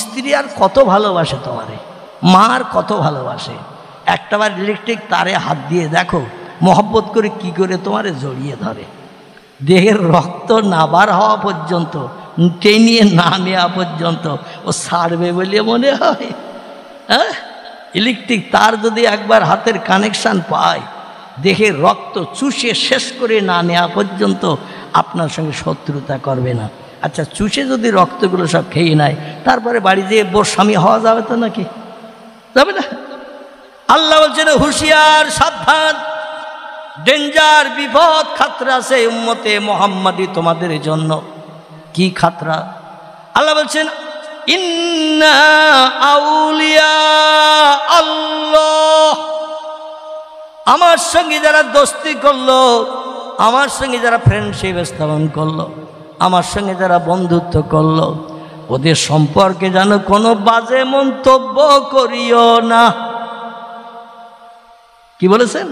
স্ত্রী আর কত ভালোবাসে তোমারে, মা আর কত ভালোবাসে, একটাবার ইলেকট্রিক তারে হাত দিয়ে দেখো মোহব্বত করে কি করে তোমারে জড়িয়ে ধরে, দেহের রক্ত না বার হওয়া পর্যন্ত, টেনিয়ে না নেওয়া পর্যন্ত ও ছাড়বে বলে মনে হয়? হ্যাঁ, ইলেকট্রিক তার যদি একবার হাতের কানেকশান পায়, দেহের রক্ত চুষে শেষ করে না নেওয়া পর্যন্ত আপনার সঙ্গে শত্রুতা করবে না। আচ্ছা, চুষে যদি রক্তগুলো সব খেয়ে নেয়, তারপরে বাড়ি যেয়ে বোর স্বামী হওয়া যাবে তো নাকি? যাবে না? আল্লাহ বলছেন হুঁশিয়ার, সাবধান, ডেঞ্জার, বিপদ, খাতরা আছে উম্মতে মুহাম্মাদি তোমাদের জন্য। কি খাতরা? আল্লাহ বলছেন ইন্না আউলিয়া আল্লাহ, আমার সঙ্গে যারা দোস্তি করলো, আমার সঙ্গে যারা ফ্রেন্ডশিপ স্থাপন করলো, আমার সঙ্গে যারা বন্ধুত্ব করলো, ওদের সম্পর্কে যেন কোনো বাজে মন্তব্য করিও না। কি বলেছেন?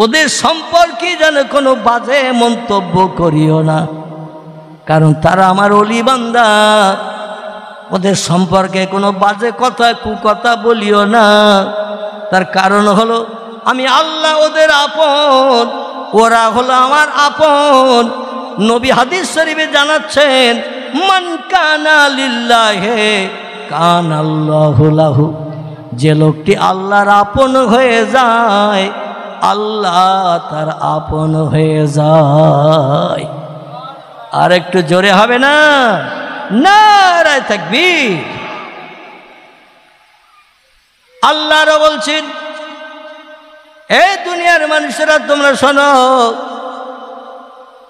ওদের সম্পর্কে যেন কোনো বাজে মন্তব্য করিও না, কারণ তারা আমার ওলি বান্দা। ওদের সম্পর্কে কোনো বাজে কথা, কুকথা বলিও না। তার কারণ হলো আমি আল্লাহ ওদের আপন, ওরা হলো আমার আপন। নবী হাদিস শরীফে জানাচ্ছেন মান কানা লিল্লাহি কানাল্লাহু লাহু, যে লোকটি আল্লাহর আপন হয়ে যায়, আল্লাহ তার আপন হয়ে যায়। আর একটু জোরে হবে না? নারায়ে তাকবীর। আল্লাহও বলছেন এই দুনিয়ার মানুষেরা তোমরা শোনো,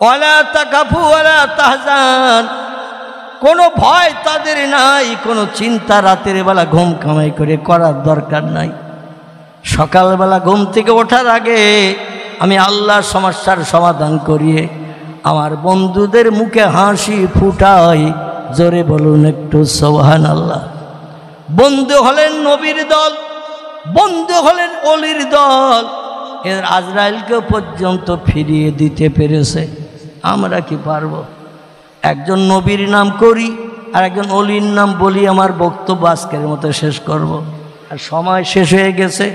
ওয়ালা তাকাফু ওয়ালা তাহজান, কোনো ভয় তাদের নাই, কোনো চিন্তা রাতের বেলা ঘুম কামাই করে করার দরকার নাই। সকালবেলা ঘুম থেকে ওঠার আগে আমি আল্লাহর সমস্যার সমাধান করিয়ে আমার বন্ধুদের মুখে হাসি ফুটাই। জোরে বলুন একটু সুবহানাল্লাহ। বন্ধু হলেন নবীর দল, বন্ধু হলেন অলির দল, এর আজরাইলকে পর্যন্ত ফিরিয়ে দিতে পেরেছে। আমরা কি পারবো? একজন নবীর নাম করি আর একজন অলির নাম বলি, আমার বক্তব্য আজকের মতো শেষ করব। আর সময় শেষ হয়ে গেছে।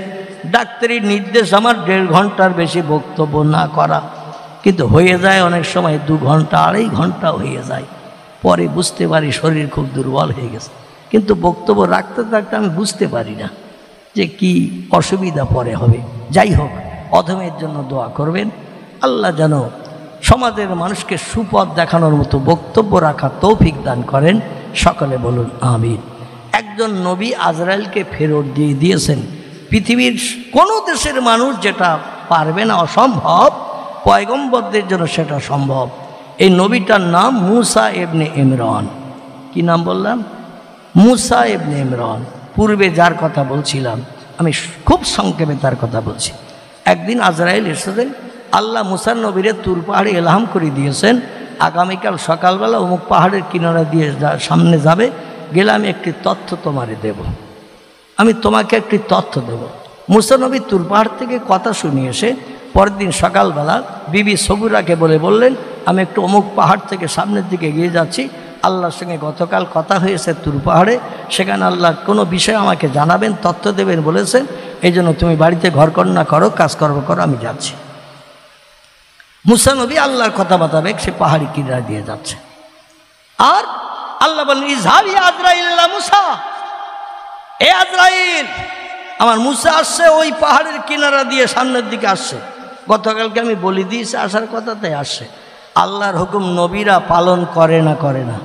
ডাক্তারির নির্দেশ আমার 1.5 ঘন্টার বেশি বক্তব্য না করা, কিন্তু হয়ে যায় অনেক সময় 2 ঘন্টা 2.5 ঘন্টা হয়ে যায়। পরে বুঝতে পারি শরীর খুব দুর্বল হয়ে গেছে, কিন্তু বক্তব্য রাখতে থাকতে আমি বুঝতে পারি না যে কি অসুবিধা পরে হবে। যাই হোক, অধমের জন্য দোয়া করবেন, আল্লাহ যেন সমাজের মানুষকে সুপথ দেখানোর মতো বক্তব্য রাখার তৌফিক দান করেন। সকলে বলুন আমিন। একজন নবী আজরাইলকে ফেরত দিয়ে দিয়েছেন। পৃথিবীর কোনো দেশের মানুষ যেটা পারবে না, অসম্ভব, পয়গম্বরদের জন্য সেটা সম্ভব। এই নবীটার নাম মুসা ইবনে ইমরান। কি নাম বললাম? মুসা ইবনে ইমরান। পূর্বে যার কথা বলছিলাম আমি খুব সংক্ষেপে তার কথা বলছি। একদিন আজরাইল এসেছেন, আল্লাহ মুসার নবীরে তুর পাহাড়ে এলহাম করে দিয়েছেন, আগামীকাল সকালবেলা অমুক পাহাড়ের কিনারা দিয়ে সামনে যাবে, গেলে আমি একটি তথ্য তোমারে দেব, আমি তোমাকে একটি তথ্য দেব। মুসা নবী তুর পাহাড় থেকে কথা শুনিয়ে এসে পরের দিন সকালবেলা বিবি সবুরাকে বললেন আমি একটু অমুক পাহাড় থেকে সামনের দিকে এগিয়ে যাচ্ছি, আল্লাহর সঙ্গে গতকাল কথা হয়েছে তুর পাহাড়ে, সেখানে আল্লাহ কোনো বিষয় আমাকে জানাবেন, তথ্য দেবেন বলেছেন, এই জন্য তুমি বাড়িতে ঘরকন্যা করো, কাজকর্ম করো, আমি যাচ্ছি। মুসা নবী আল্লাহর কথা বাতাবে, সে পাহাড়ি কিনারা দিয়ে যাচ্ছে। আর আল্লাহ বলেন, ইজহাবি আজরাইল ইলা মুসা, এ আজরাইল, আমার মুসা আসছে, ওই পাহাড়ের কিনারা দিয়ে সামনের দিকে আসছে। গতকালকে আমি বলে দিয়েছি আসার কথাতে আসছে। আল্লাহর হুকুম নবীরা পালন করে না, করে না,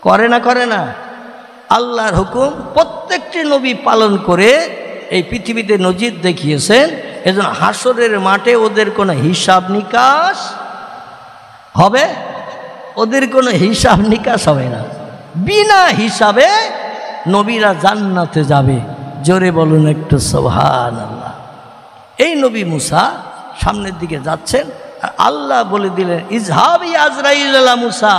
করে না, করে না। আল্লাহর হুকুম প্রত্যেকটি নবী পালন করে এই পৃথিবীতে নজির দেখিয়েছেন। এজন্য হাসরের মাঠে ওদের কোনো হিসাব নিকাশ হবে, ওদের কোনো হিসাব নিকাশ হবে না। বিনা হিসাবে নবীরা জান্নাতে যাবে। জোরে বলুন একটু সুবহানাল্লাহ। এই নবী মুসা সামনের দিকে যাচ্ছেন, আর আল্লাহ বলে দিলেন, ইজহাবি আজরাইল ইলা মুসা,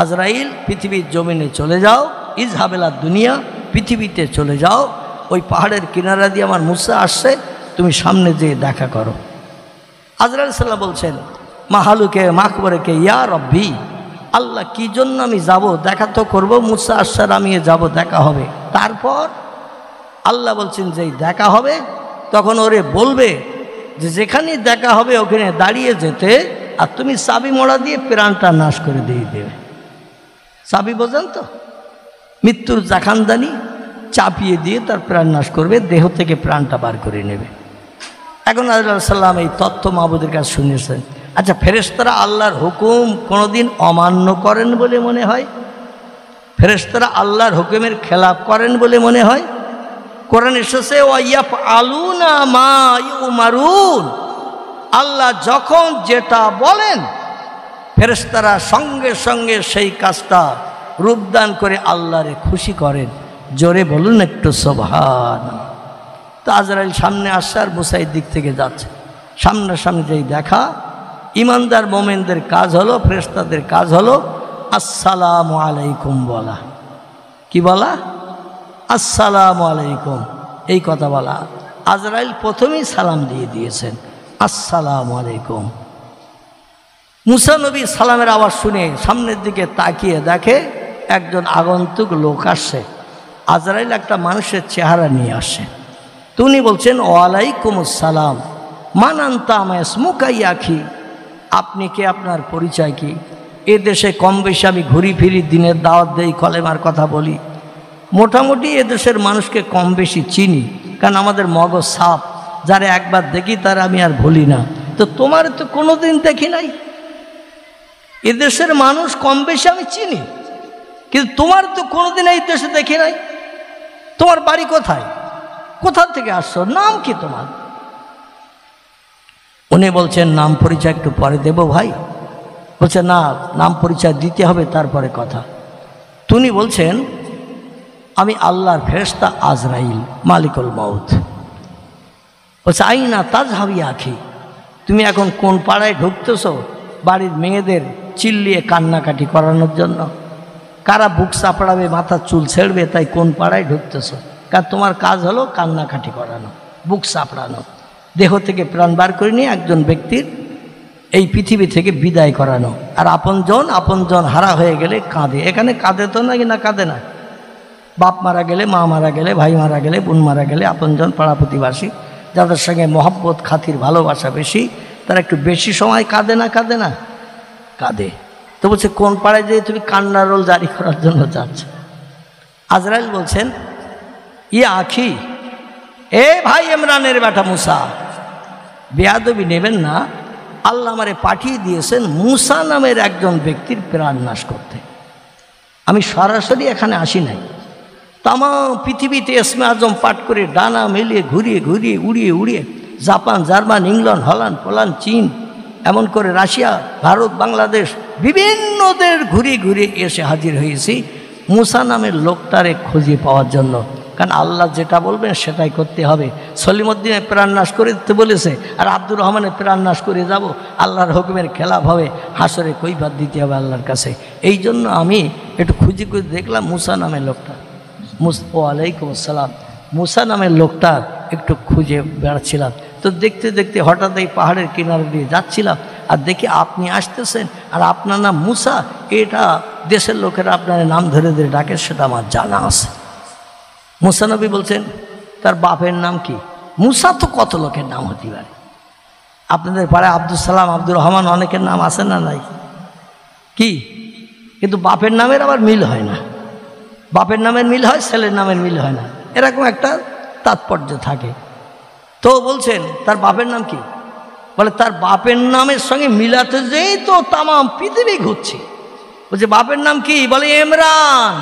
আজরাইল পৃথিবীর জমিনে চলে যাও, ইজহাব ইলা দুনিয়া, পৃথিবীতে চলে যাও, ওই পাহাড়ের কিনারা দিয়ে আমার মুসা আসছে, তুমি সামনে যেয়ে দেখা করো। আজরাইল সাল্লাল্লাহু বলছেন, মাহালুকে মাকবরেকে, ইয়া রব্বি, আল্লাহ কি জন্য আমি যাব, দেখা তো করবো, মুসা আসছে আমি যাব, দেখা হবে। তারপর আল্লাহ বলছেন যে দেখা হবে, তখন ওরে বলবে যে যেখানে দেখা হবে ওখানে দাঁড়িয়ে যেতে, আর তুমি চাবি মোড়া দিয়ে প্রাণটা নাশ করে দিয়ে দেবে। চাবি বোঝেন তো, মৃত্যুর জাখানদানি চাপিয়ে দিয়ে তার প্রাণ নাশ করবে, দেহ থেকে প্রাণটা বার করে নেবে। এখন আল্লাহ সাল্লাম এই তথ্য মাহবুদের কাছে শুনেছেন। আচ্ছা, ফেরেশতারা আল্লাহর হুকুম কোনোদিন অমান্য করেন বলে মনে হয়? ফেরেশতারা আল্লাহর হুকুমের খেলাপ করেন বলে মনে হয়? কোরআন এসেছে, ওয়াইয়াফআলুনা মা ইউমারুন, আল্লাহ যখন যেটা বলেন ফেরেশতারা সঙ্গে সঙ্গে সেই কাজটা রূপদান করে আল্লাহরে খুশি করেন। জোরে বলুন একটু সুবহানাল্লাহ। তো আজরাইল সামনে আসছে আর মুসাইর দিক থেকে যাচ্ছে। সামনাসামনি যেই দেখা, ইমানদার মোমেনদের কাজ হলো, ফেরেশতাদের কাজ হলো আসসালামু আলাইকুম বলা। কি বলা? আসসালামু আলাইকুম, এই কথা বলা। আজরাইল প্রথমেই সালাম দিয়ে দিয়েছেন, আসসালামু আলাইকুম। মুসা নবী সালামের আওয়াজ শুনে সামনের দিকে তাকিয়ে দেখে একজন আগন্তুক লোক আসছে। আজরাইল একটা মানুষের চেহারা নিয়ে আসে। উনি বলছেন, ওয়ালাইকুম আসসালাম, মান আনতা মা ইসমুকা ইয়া আখি, আপনি কে, আপনার পরিচয় কি? এ দেশে কম বেশি আমি ঘুরি ফিরি, দিনের দাওয়াত দেই, কলেমার কথা বলি, মোটামুটি এদেশের মানুষকে কম বেশি চিনি, কারণ আমাদের মগজ সাপ, যারা একবার দেখি তারা আমি আর ভুলি না। তো তোমার তো কোনোদিন দেখি নাই, এদেশের মানুষ কম বেশি আমি চিনি, কিন্তু তোমার তো কোনোদিন এই দেশে দেখি নাই। তোমার বাড়ি কোথায়, কোথা থেকে আসছো, নাম কি তোমার? উনি বলছেন, নাম পরিচয় একটু পরে দেব ভাই। বলছে, না, নাম পরিচয় দিতে হবে, তারপরে কথা। উনি বলছেন, আমি আল্লাহর ফেরেশতা আজরাইল, মালিকুল মউত। বলছে, আইনা তাজহাবি আখি, তুমি এখন কোন পাড়ায় ঢুকতেছো বাড়ির মেয়েদের চিল্লিয়ে কান্নাকাটি করানোর জন্য? কারা বুক চাপড়াবে, মাথার চুল ছেড়বে, তাই কোন পাড়ায় ঢুকতেছো? কারণ তোমার কাজ হলো কান্নাকাটি করানো, বুক চাপড়ানো, দেহ থেকে প্রাণ বার করে নিয়ে একজন ব্যক্তির এই পৃথিবী থেকে বিদায় করানো। আর আপনজন হারা হয়ে গেলে কাঁদে। এখানে কাঁদে তো নাকি না কাঁদে না? বাপ মারা গেলে, মা মারা গেলে, ভাই মারা গেলে, বোন মারা গেলে, আপনজন পাড়া প্রতিবাসী যাদের সঙ্গে মহব্বত খাতির ভালোবাসা বেশি, তারা একটু বেশি সময় কাঁদে না, কাঁদে না? কাঁদে। তো বলছে, কোন পাড়ায় যেয়ে তুমি কান্নার রোল জারি করার জন্য যাচ্ছ? আজরাইল বলছেন, ইয়ে আখি, এ ভাই ইমরানের বেটা মুসা, বেয়াদবি নেবেন না। আল্লাহ আমারে পাঠিয়ে দিয়েছেন মুসা নামের একজন ব্যক্তির প্রাণ নাশ করতে। আমি সরাসরি এখানে আসি নাই। তাম পৃথিবীতে ইসমে আজম পাঠ করে ডানা মেলিয়ে ঘুরিয়ে ঘুরিয়ে উড়িয়ে উড়িয়ে Japan, German, England, Holland, Poland, চীন, এমন করে রাশিয়া, ভারত, বাংলাদেশ, বিভিন্ন দেশ ঘুরিয়ে ঘুরিয়ে এসে হাজির হয়েছি মুসা নামের লোকটারে খুঁজে পাওয়ার জন্য। কারণ আল্লাহ যেটা বলবেন সেটাই করতে হবে। সলিমুদ্দিনের প্রাণ নাশ করে দিতে বলেছে, আর আব্দুর রহমানের প্রাণ নাশ করে যাব, আল্লাহর হুকুমের খেলাফ হবে, হাসরে কৈফিয়ত দিতে হবে আল্লাহর কাছে। এই জন্য আমি একটু খুঁজে খুঁজে দেখলাম মুসা নামের লোকটা। ওয়ালাইকুম আসসালাম। মুসা নামের লোকটার একটু খুঁজে বেড়াচ্ছিলাম। তো দেখতে দেখতে হঠাৎ এই পাহাড়ের কিনারে দিয়ে যাচ্ছিলাম, আর দেখি আপনি আসতেছেন আর আপনার নাম মুসা, এটা দেশের লোকেরা আপনার নাম ধরে ধরে ডাকে, সেটা আমার জানা আছে। মুসা নবী বলছেন তার বাপের নাম কি? মুসা তো কত লোকের নাম হতে পারে। আপনাদের পাড়ায় আব্দুল সালাম, আব্দুর রহমান অনেকের নাম আছে না নাই? কি কিন্তু বাপের নামের আবার মিল হয় না। বাপের নামের মিল হয়, ছেলের নামের মিল হয় না, এরকম একটা তাৎপর্য থাকে। তো বলছেন তার বাপের নাম কি? বলে তার বাপের নামের সঙ্গে মিলাতে যেই তো তামাম পৃথিবী ঘুরছে। বলছে বাপের নাম কি? বলে ইমরান।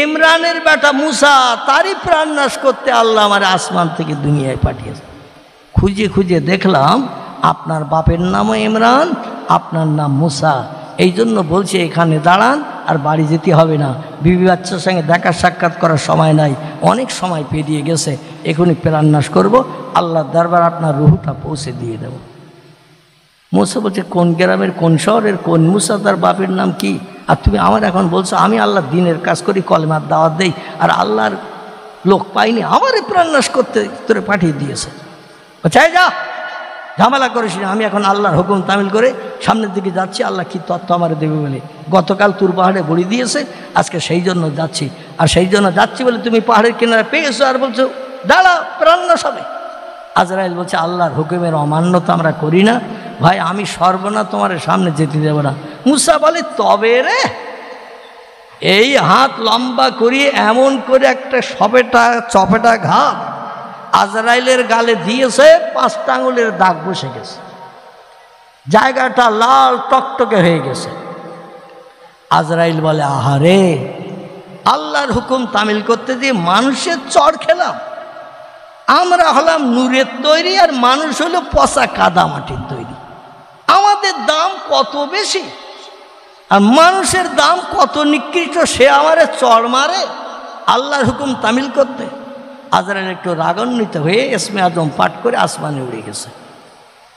ইমরানের বেটা মুসা, তারই প্রাণ নাশ করতে আল্লাহ আমার আসমান থেকে দুনিয়ায় পাঠিয়েছে। খুঁজে খুঁজে দেখলাম আপনার বাপের নামও ইমরান, আপনার নাম মুসা। এই জন্য বলছে এখানে দাঁড়ান, আর বাড়ি যেতে হবে না, বিবি বাচ্চার সঙ্গে দেখা সাক্ষাৎ করার সময় নাই, অনেক সময় পেরিয়ে গেছে, এখনই প্রাণনাশ করব, আল্লাহর দরবার আপনার রুহটা পৌঁছে দিয়ে দেব। মুসা বলছে কোন গ্রামের, কোন শহরের, কোন মুসা, তার বাপের নাম কি? আর তুমি আমার এখন বলছো আমি আল্লাহ দিনের কাজ করি, কলেমার দাওয়াত দেই, আর আল্লাহর লোক পাইনি, আমারই প্রাণনাশ করতে তোরে পাঠিয়ে দিয়েছে। চাই যা, ঝামেলা করিস না, আমি এখন আল্লাহর হুকুম তামিল করে সামনের দিকে যাচ্ছি, আল্লাহ কি তত্ত্ব আমার দেবে বলে। গতকাল তুর পাহাড়ে বড়ি দিয়েছে, আজকে সেই জন্য যাচ্ছি, আর সেই জন্য যাচ্ছি বলে তুমি পাহাড়ের কিনারে পেয়েছো আর বলছো দাঁড়া প্রাণনাশ হবে। আজরাইল বলছে আল্লাহর হুকুমের অমান্যতা আমরা করি না ভাই, আমি সর্বনা তোমার সামনে যেতে দেব না। মুসা বলে তবে রে, এই হাত লম্বা করিয়ে এমন করে একটা চপেটা ঘাত আজরাইলের গালে দিয়েছে, 5টা আঙুলের দাগ বসে গেছে, জায়গাটা লাল টকটকে হয়ে গেছে। আজরাইল বলে আহারে, আল্লাহর হুকুম তামিল করতে দিয়ে মানুষের চড় খেলাম। আমরা হলাম নূরের তৈরি, আর মানুষ হলো পচা কাদা মাটির তৈরি। আমাদের দাম কত বেশি, আর মানুষের দাম কত নিকৃষ্ট, সে আমারে চড় মারে আল্লাহর হুকুম তামিল করতে। আজরাইল একটু রাগান্বিত হয়ে ইসমে আজম পাঠ করে আসমানে উড়ে গেছে।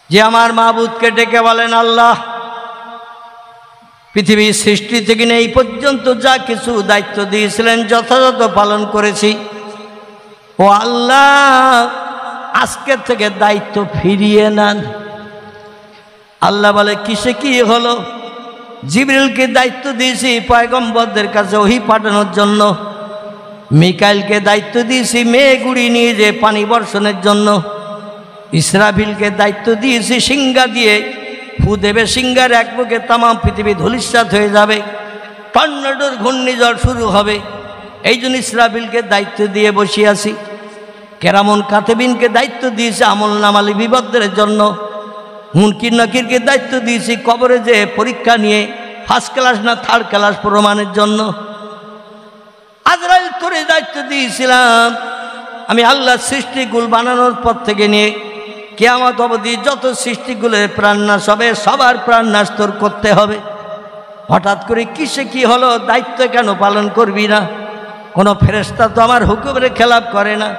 যে আমার মাবুদকে ডেকে বলেন আল্লাহ, পৃথিবীর সৃষ্টি থেকে এই পর্যন্ত যা কিছু দায়িত্ব দিয়েছিলেন যথাযথ পালন করেছি, ও আল্লাহ আজকের থেকে দায়িত্ব ফিরিয়ে নেন। আল্লাহ বলে কিসে কি হলো? জিবরিলকে দায়িত্ব দিয়েছি পয়গম্বরদের কাছে ওহী পাঠানোর জন্য, মিকাইলকে দায়িত্ব দিয়েছি মেঘ উড়িয়ে নিয়ে যে পানি বর্ষণের জন্য, ইসরাফিলকে দায়িত্ব দিয়েছি সিংহা দিয়ে ফু দেবে, সিংহার এক মুখে তামাম পৃথিবী ধূলিসাৎ হয়ে যাবে, টর্নেডোর ঘূর্ণিঝড় শুরু হবে। এই জন্য ইসরাফিলকে দায়িত্ব দিয়ে বসে আছি। কেরামন কাতেবিনকে দায়িত্ব দিয়েছি আমল নামা লিপিবদ্ধের জন্য, মুনকির নাকিরকে দায়িত্ব দিয়েছি কবরে যে পরীক্ষা নিয়ে ফার্স্ট ক্লাস না থার্ড ক্লাস প্রমাণের জন্য। আজরাইল তোরে দায়িত্ব দিয়েছিলাম আমি আল্লাহ সৃষ্টিগুলো বানানোর পর থেকে নিয়ে কিয়ামত অবধি যত সৃষ্টিগুলোর প্রাণনাশ হবে সবার প্রাণনাশ তোর করতে হবে। হঠাৎ করে কিসে কি হলো? দায়িত্ব কেন পালন করবি না? কোনো ফেরেশতা তো আমার হুকুমের খেলাপ করে না।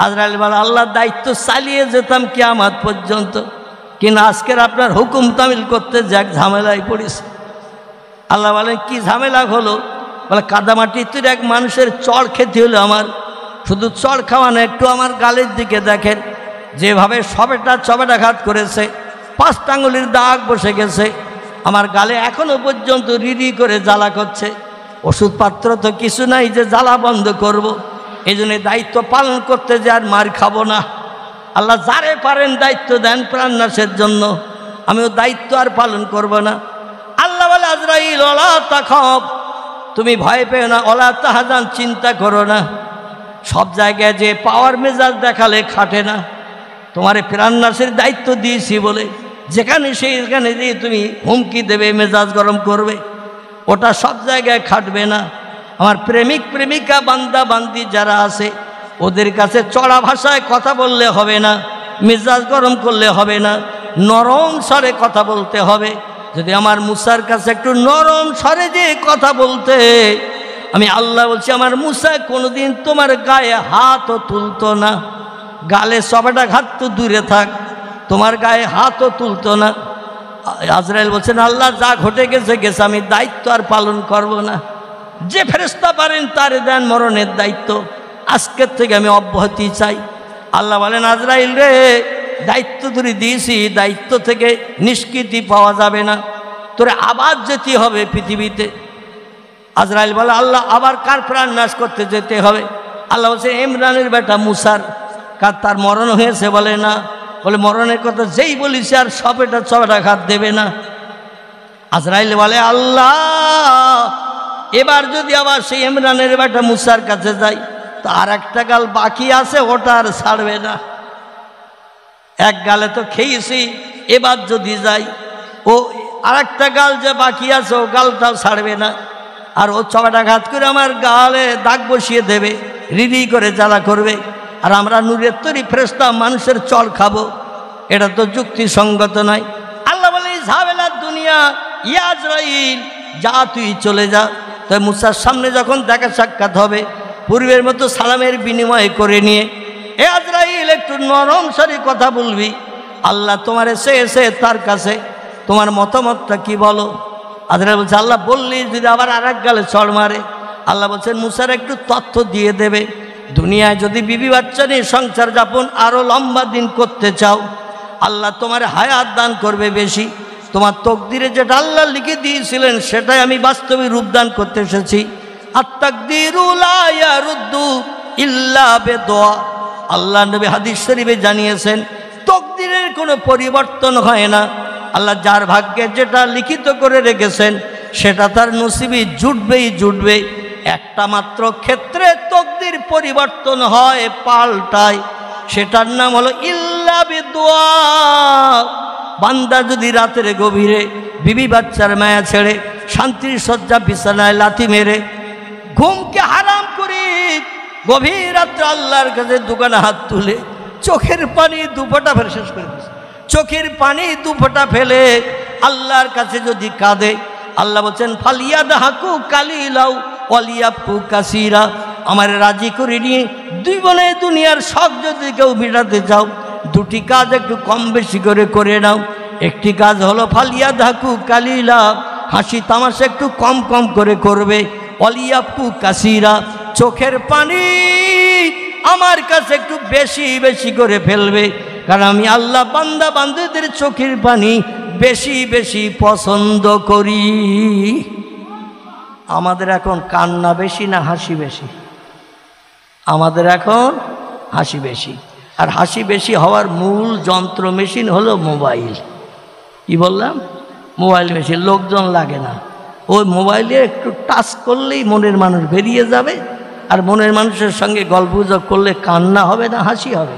আজরাইল বলে আল্লাহর দায়িত্ব চালিয়ে যেতাম কিয়ামত পর্যন্ত, কিন্তু আজকের আপনার হুকুম তামিল করতে যাক ঝামেলায় পড়েছে। আল্লাহ বলেন কি ঝামেলা হলো? বলে কাদামাটি তুই এক মানুষের চড় খেতে হলো আমার, শুধু চড় খাওয়া না, একটু আমার গালের দিকে দেখেন, যেভাবে চবেটা ঘাত করেছে, 5টা আঙুলের দাগ বসে গেছে, আমার গালে এখনো পর্যন্ত রিরি করে জ্বালা করছে। ওষুধপত্র তো কিছু নাই যে জ্বালা বন্ধ করব। এই জন্য দায়িত্ব পালন করতে যে আর মার খাবো না। আল্লাহ যারে পারেন দায়িত্ব দেন প্রাণনাশের জন্য, আমিও দায়িত্ব আর পালন করব না। আল্লাহ বলে আজরাইল ওলা তাখাফ, তুমি ভয় পেও না, ওলা তাহাজান, চিন্তা করো না। সব জায়গায় যে পাওয়ার মেজাজ দেখালে খাটে না, তোমারে প্রাণনাশের দায়িত্ব দিয়েছি বলে যেখানে সেখানে দিয়ে তুমি হুমকি দেবে, মেজাজ গরম করবে, ওটা সব জায়গায় খাটবে না। আমার প্রেমিক প্রেমিকা বান্দা বান্দি যারা আছে ওদের কাছে চড়া ভাষায় কথা বললে হবে না, মেজাজ গরম করলে হবে না, নরম স্বরে কথা বলতে হবে। যদি আমার মুসার কাছে একটু নরম স্বরে যে কথা বলতে, আমি আল্লাহ বলছি আমার মুসা কোনোদিন তোমার গায়ে হাতও তুলতো না, গালে সবেটা ঘাত তো দূরে থাক, তোমার গায়ে হাতও তুলতো না। আজরাইল বলছেন আল্লাহ যা ঘটে গেছে গেছে, আমি দায়িত্ব আর পালন করব না। যে ফেরেশতা পারেন তারে দেন মরণের দায়িত্ব, আজকের থেকে আমি অব্যাহতি চাই। আল্লাহ বলেন আজরাইল রে, দায়িত্ব ধরে দিয়েছি, দায়িত্ব থেকে নিষ্কৃতি পাওয়া যাবে না, তোরে আবার যেতে হবে পৃথিবীতে। আজরাইল বলে আল্লাহ আবার কার প্রাণ নাশ করতে যেতে হবে? আল্লাহ বলছে ইমরানের বেটা মুসার, তার মরণ হয়েছে? বলে না। বলে মরণের কথা যেই বলিস আর সবেটা ঘাত দেবে না। আজরাইল বলে আল্লাহ এবার যদি আবার সেই ইমরানের বেটা মুসার কাছে যাই তো আর একটা গাল বাকি আছে, ওটা আর ছাড়বে না। এক গালে তো খেয়েছি, এবার যদি যাই ও আর একটা গাল যে বাকি আছে ও গালটাও ছাড়বে না, আর ও ঘাত করে আমার গালে দাগ বসিয়ে দেবে, রিডি করে জ্বালা করবে, আর আমরা নূরের তৈরি ফেরেশতা মানুষের চল খাবো। এটা তো যুক্তিসঙ্গত নয়। আল্লাহ বলে ঝামেলার দুনিয়া, ইয়া আজরাইল যা তুই চলে যা। তাই মুসার সামনে যখন দেখা সাক্ষাৎ হবে পূর্বের মতো সালামের বিনিময় করে নিয়ে, এ আজরাইল একটু নরম স্বরে কথা বলবি, আল্লাহ তোমার এসে তার কাছে তোমার মতামতটা কি বলো। আজরাইল বলছে আল্লাহ বললি যদি আবার আর এক গালে চড় মারে। আল্লাহ বলছেন মুসার একটু তথ্য দিয়ে দেবে, দুনিয়ায় যদি বিবি বাচ্চা নিয়ে সংসার যাপন আরও লম্বা দিন করতে চাও, আল্লাহ তোমার হায়াত দান করবে বেশি। তোমার তকদিরে যেটা আল্লাহ লিখে দিয়েছিলেন সেটাই আমি বাস্তবে রূপদান করতে এসেছি। আত-তাকদিরু লা ইয়ারুদ্দু ইল্লা বিদুআ। আল্লাহ নবী হাদিস শরীফে জানিয়েছেন তকদিরের কোনো পরিবর্তন হয় না। আল্লাহ যার ভাগ্যে যেটা লিখিত করে রেখেছেন সেটা তার নসিবে জুটবে। একটা মাত্র ক্ষেত্রে তকদির পরিবর্তন হয়, পাল্টায়, সেটার নাম হলো ইল্লা বিদুআ। বান্দা যদি রাতের গভীরে বিবি বাচ্চার মায়া ছেড়ে শান্তির শয্যা বিছানায় লাথি মেরে ঘুমকে হারাম করে গভীর রাত্রে আল্লাহর কাছে দোকানে হাত তুলে চোখের পানি দুফোঁটা ফেলে শেষ করে দিচ্ছে, চোখের পানি দুফোঁটা ফেলে আল্লাহর কাছে যদি কাঁদে, আল্লাহ বলছেন ফালিয়াদহাকু কালিলাউ ওয়ালিয়াবকু কাসীরা। আমার রাজি করে নিয়ে দুই বনে দুনিয়ার শখ যদি কেউ মেটাতে চাও, দুটি কাজ একটু কম বেশি করে নাও। একটি কাজ হলো ফালিয়াদহাকু কালিলা, হাসি তামাশা একটু কম করে করবে। ওয়ালিয়াবকু কাসীরা, চোখের পানি আমার কাছে একটু বেশি করে ফেলবে, কারণ আমি আল্লাহ বান্দা বান্দীদের চোখের পানি বেশি পছন্দ করি। আমাদের এখন কান্না বেশি না হাসি বেশি? আমাদের এখন হাসি বেশি। আর হাসি বেশি হওয়ার মূল যন্ত্র মেশিন হলো মোবাইল। কি বললাম? Mobile machine. লোকজন লাগে না, ওই মোবাইলে একটু টাচ করলেই মনের মানুষ বেরিয়ে যাবে, আর মনের মানুষের সঙ্গে গল্পগুজব করলে কান্না হবে না হাসি হবে?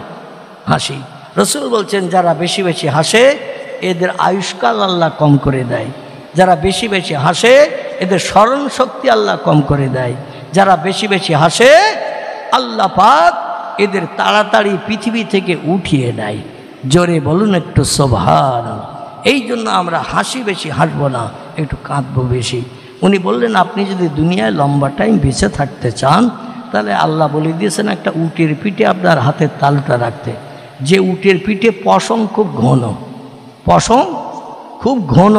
হাসি। রসুল বলছেন যারা বেশি হাসে এদের আয়ুষ্কাল আল্লাহ কম করে দেয়, যারা বেশি হাসে এদের স্মরণ শক্তি আল্লাহ কম করে দেয়, যারা বেশি হাসে আল্লাহ পাক এদের তাড়াতাড়ি পৃথিবী থেকে উঠিয়ে নেয়। জোরে বলুন একটু সুবহানাল্লাহ। এই জন্য আমরা হাসি বেশি হাসবো না, একটু কাঁদবো বেশি। উনি বললেন আপনি যদি দুনিয়ায় লম্বা টাইম বেঁচে থাকতে চান তাহলে আল্লাহ বলে দিয়েছেন একটা উটের পিঠে আপনার হাতের তালুটা রাখতে। যে উটের পিঠে পশম খুব ঘন,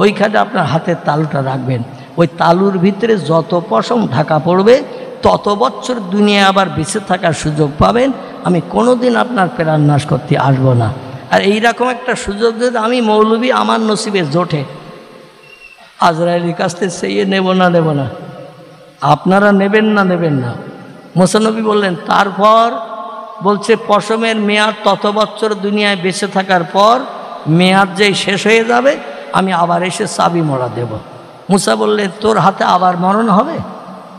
ওইখানে আপনার হাতের তালুটা রাখবেন। ওই তালুর ভিতরে যত পশম ঢাকা পড়বে তত বছর দুনিয়া আবার বেঁচে থাকার সুযোগ পাবেন। আমি কোনোদিন আপনার প্রাণ নাশ করতে আসবো না। আর এইরকম একটা সুযোগ যদি আমি মৌলবী আমার নসিবে জোটে, আজরাইলের কাছ থেকে চেয়ে নেব না? আপনারা নেবেন না? মুসা নবী বললেন তারপর বলছে পশমের মেয়াদ তত বছর দুনিয়ায় বেঁচে থাকার পর মেয়াদ যেই শেষ হয়ে যাবে আমি আবার এসে চাবি মোড়া দেব। মুসা বললেন তোর হাতে আবার মরণ হবে?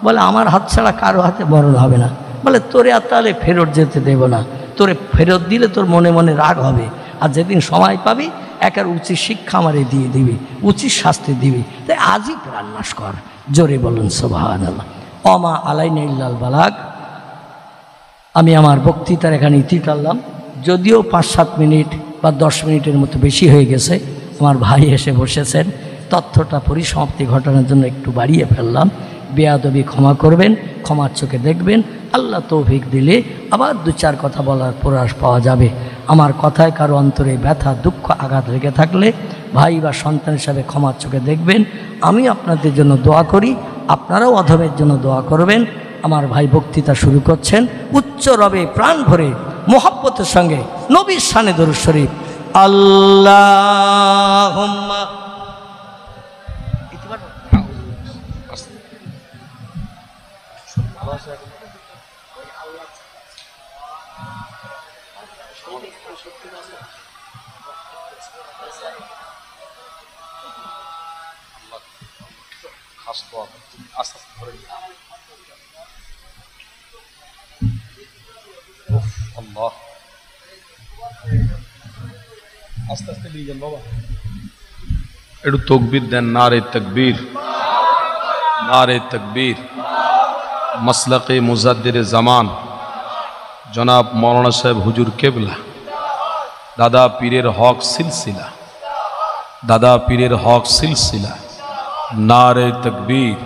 বলে আমার হাত ছাড়া কারো হাতে মরণ হবে না। বলে তোরে আর তাহলে ফেরত যেতে দেব না, তোরে ফেরত দিলে তোর মনে রাগ হবে, আর যেদিন সময় পাবি একার উচিত শিক্ষা আমারে দিয়ে দিবি, উচিত শাস্তি দিবি, তাই আজই প্রাণ নাশ কর। জোরে বলুন সুবহানাল্লাহ। ওমা আলাইনা ইল্লাল বালাগ। আমি আমার বক্তৃতার এখানে ইতি টানলাম, যদিও 5-7 মিনিট বা 10 মিনিটের মতো বেশি হয়ে গেছে। আমার ভাই এসে বসেছেন, তথ্যটা পরিসমাপ্তি ঘটানোর জন্য একটু বাড়িয়ে ফেললাম। বেয়াদবি ক্ষমা করবেন, ক্ষমার চোখে দেখবেন। আল্লাহ তৌফিক দিলে আবার 2-4 কথা বলার প্রয়াস পাওয়া যাবে। আমার কথায় কারো অন্তরে ব্যথা দুঃখ আঘাত লেগে থাকলে ভাই বা সন্তান হিসাবে ক্ষমার চোখে দেখবেন। আমি আপনাদের জন্য দোয়া করি, আপনারাও অধমের জন্য দোয়া করবেন। আমার ভাই বক্তৃতা শুরু করছেন, উচ্চ রবে প্রাণ ভরে মোহাব্বতের সঙ্গে নবীর শানে দরুদ শরীফ। আল্লাহুম্মা আল্লাহ আস্তে আস্তে নিয়ে যান বাবা, একটু তকবীর দেন। নারে তকবীর, নারে তকবীর। মাসলাকে মুজাদ্দির জামান জনাব মৌলানা সাহেব হুজুর কেবলা, দাদা পীরের হক সিলসিলা, দাদা পীরের হক সিলসিলা। নারে তকবীর।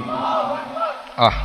আহ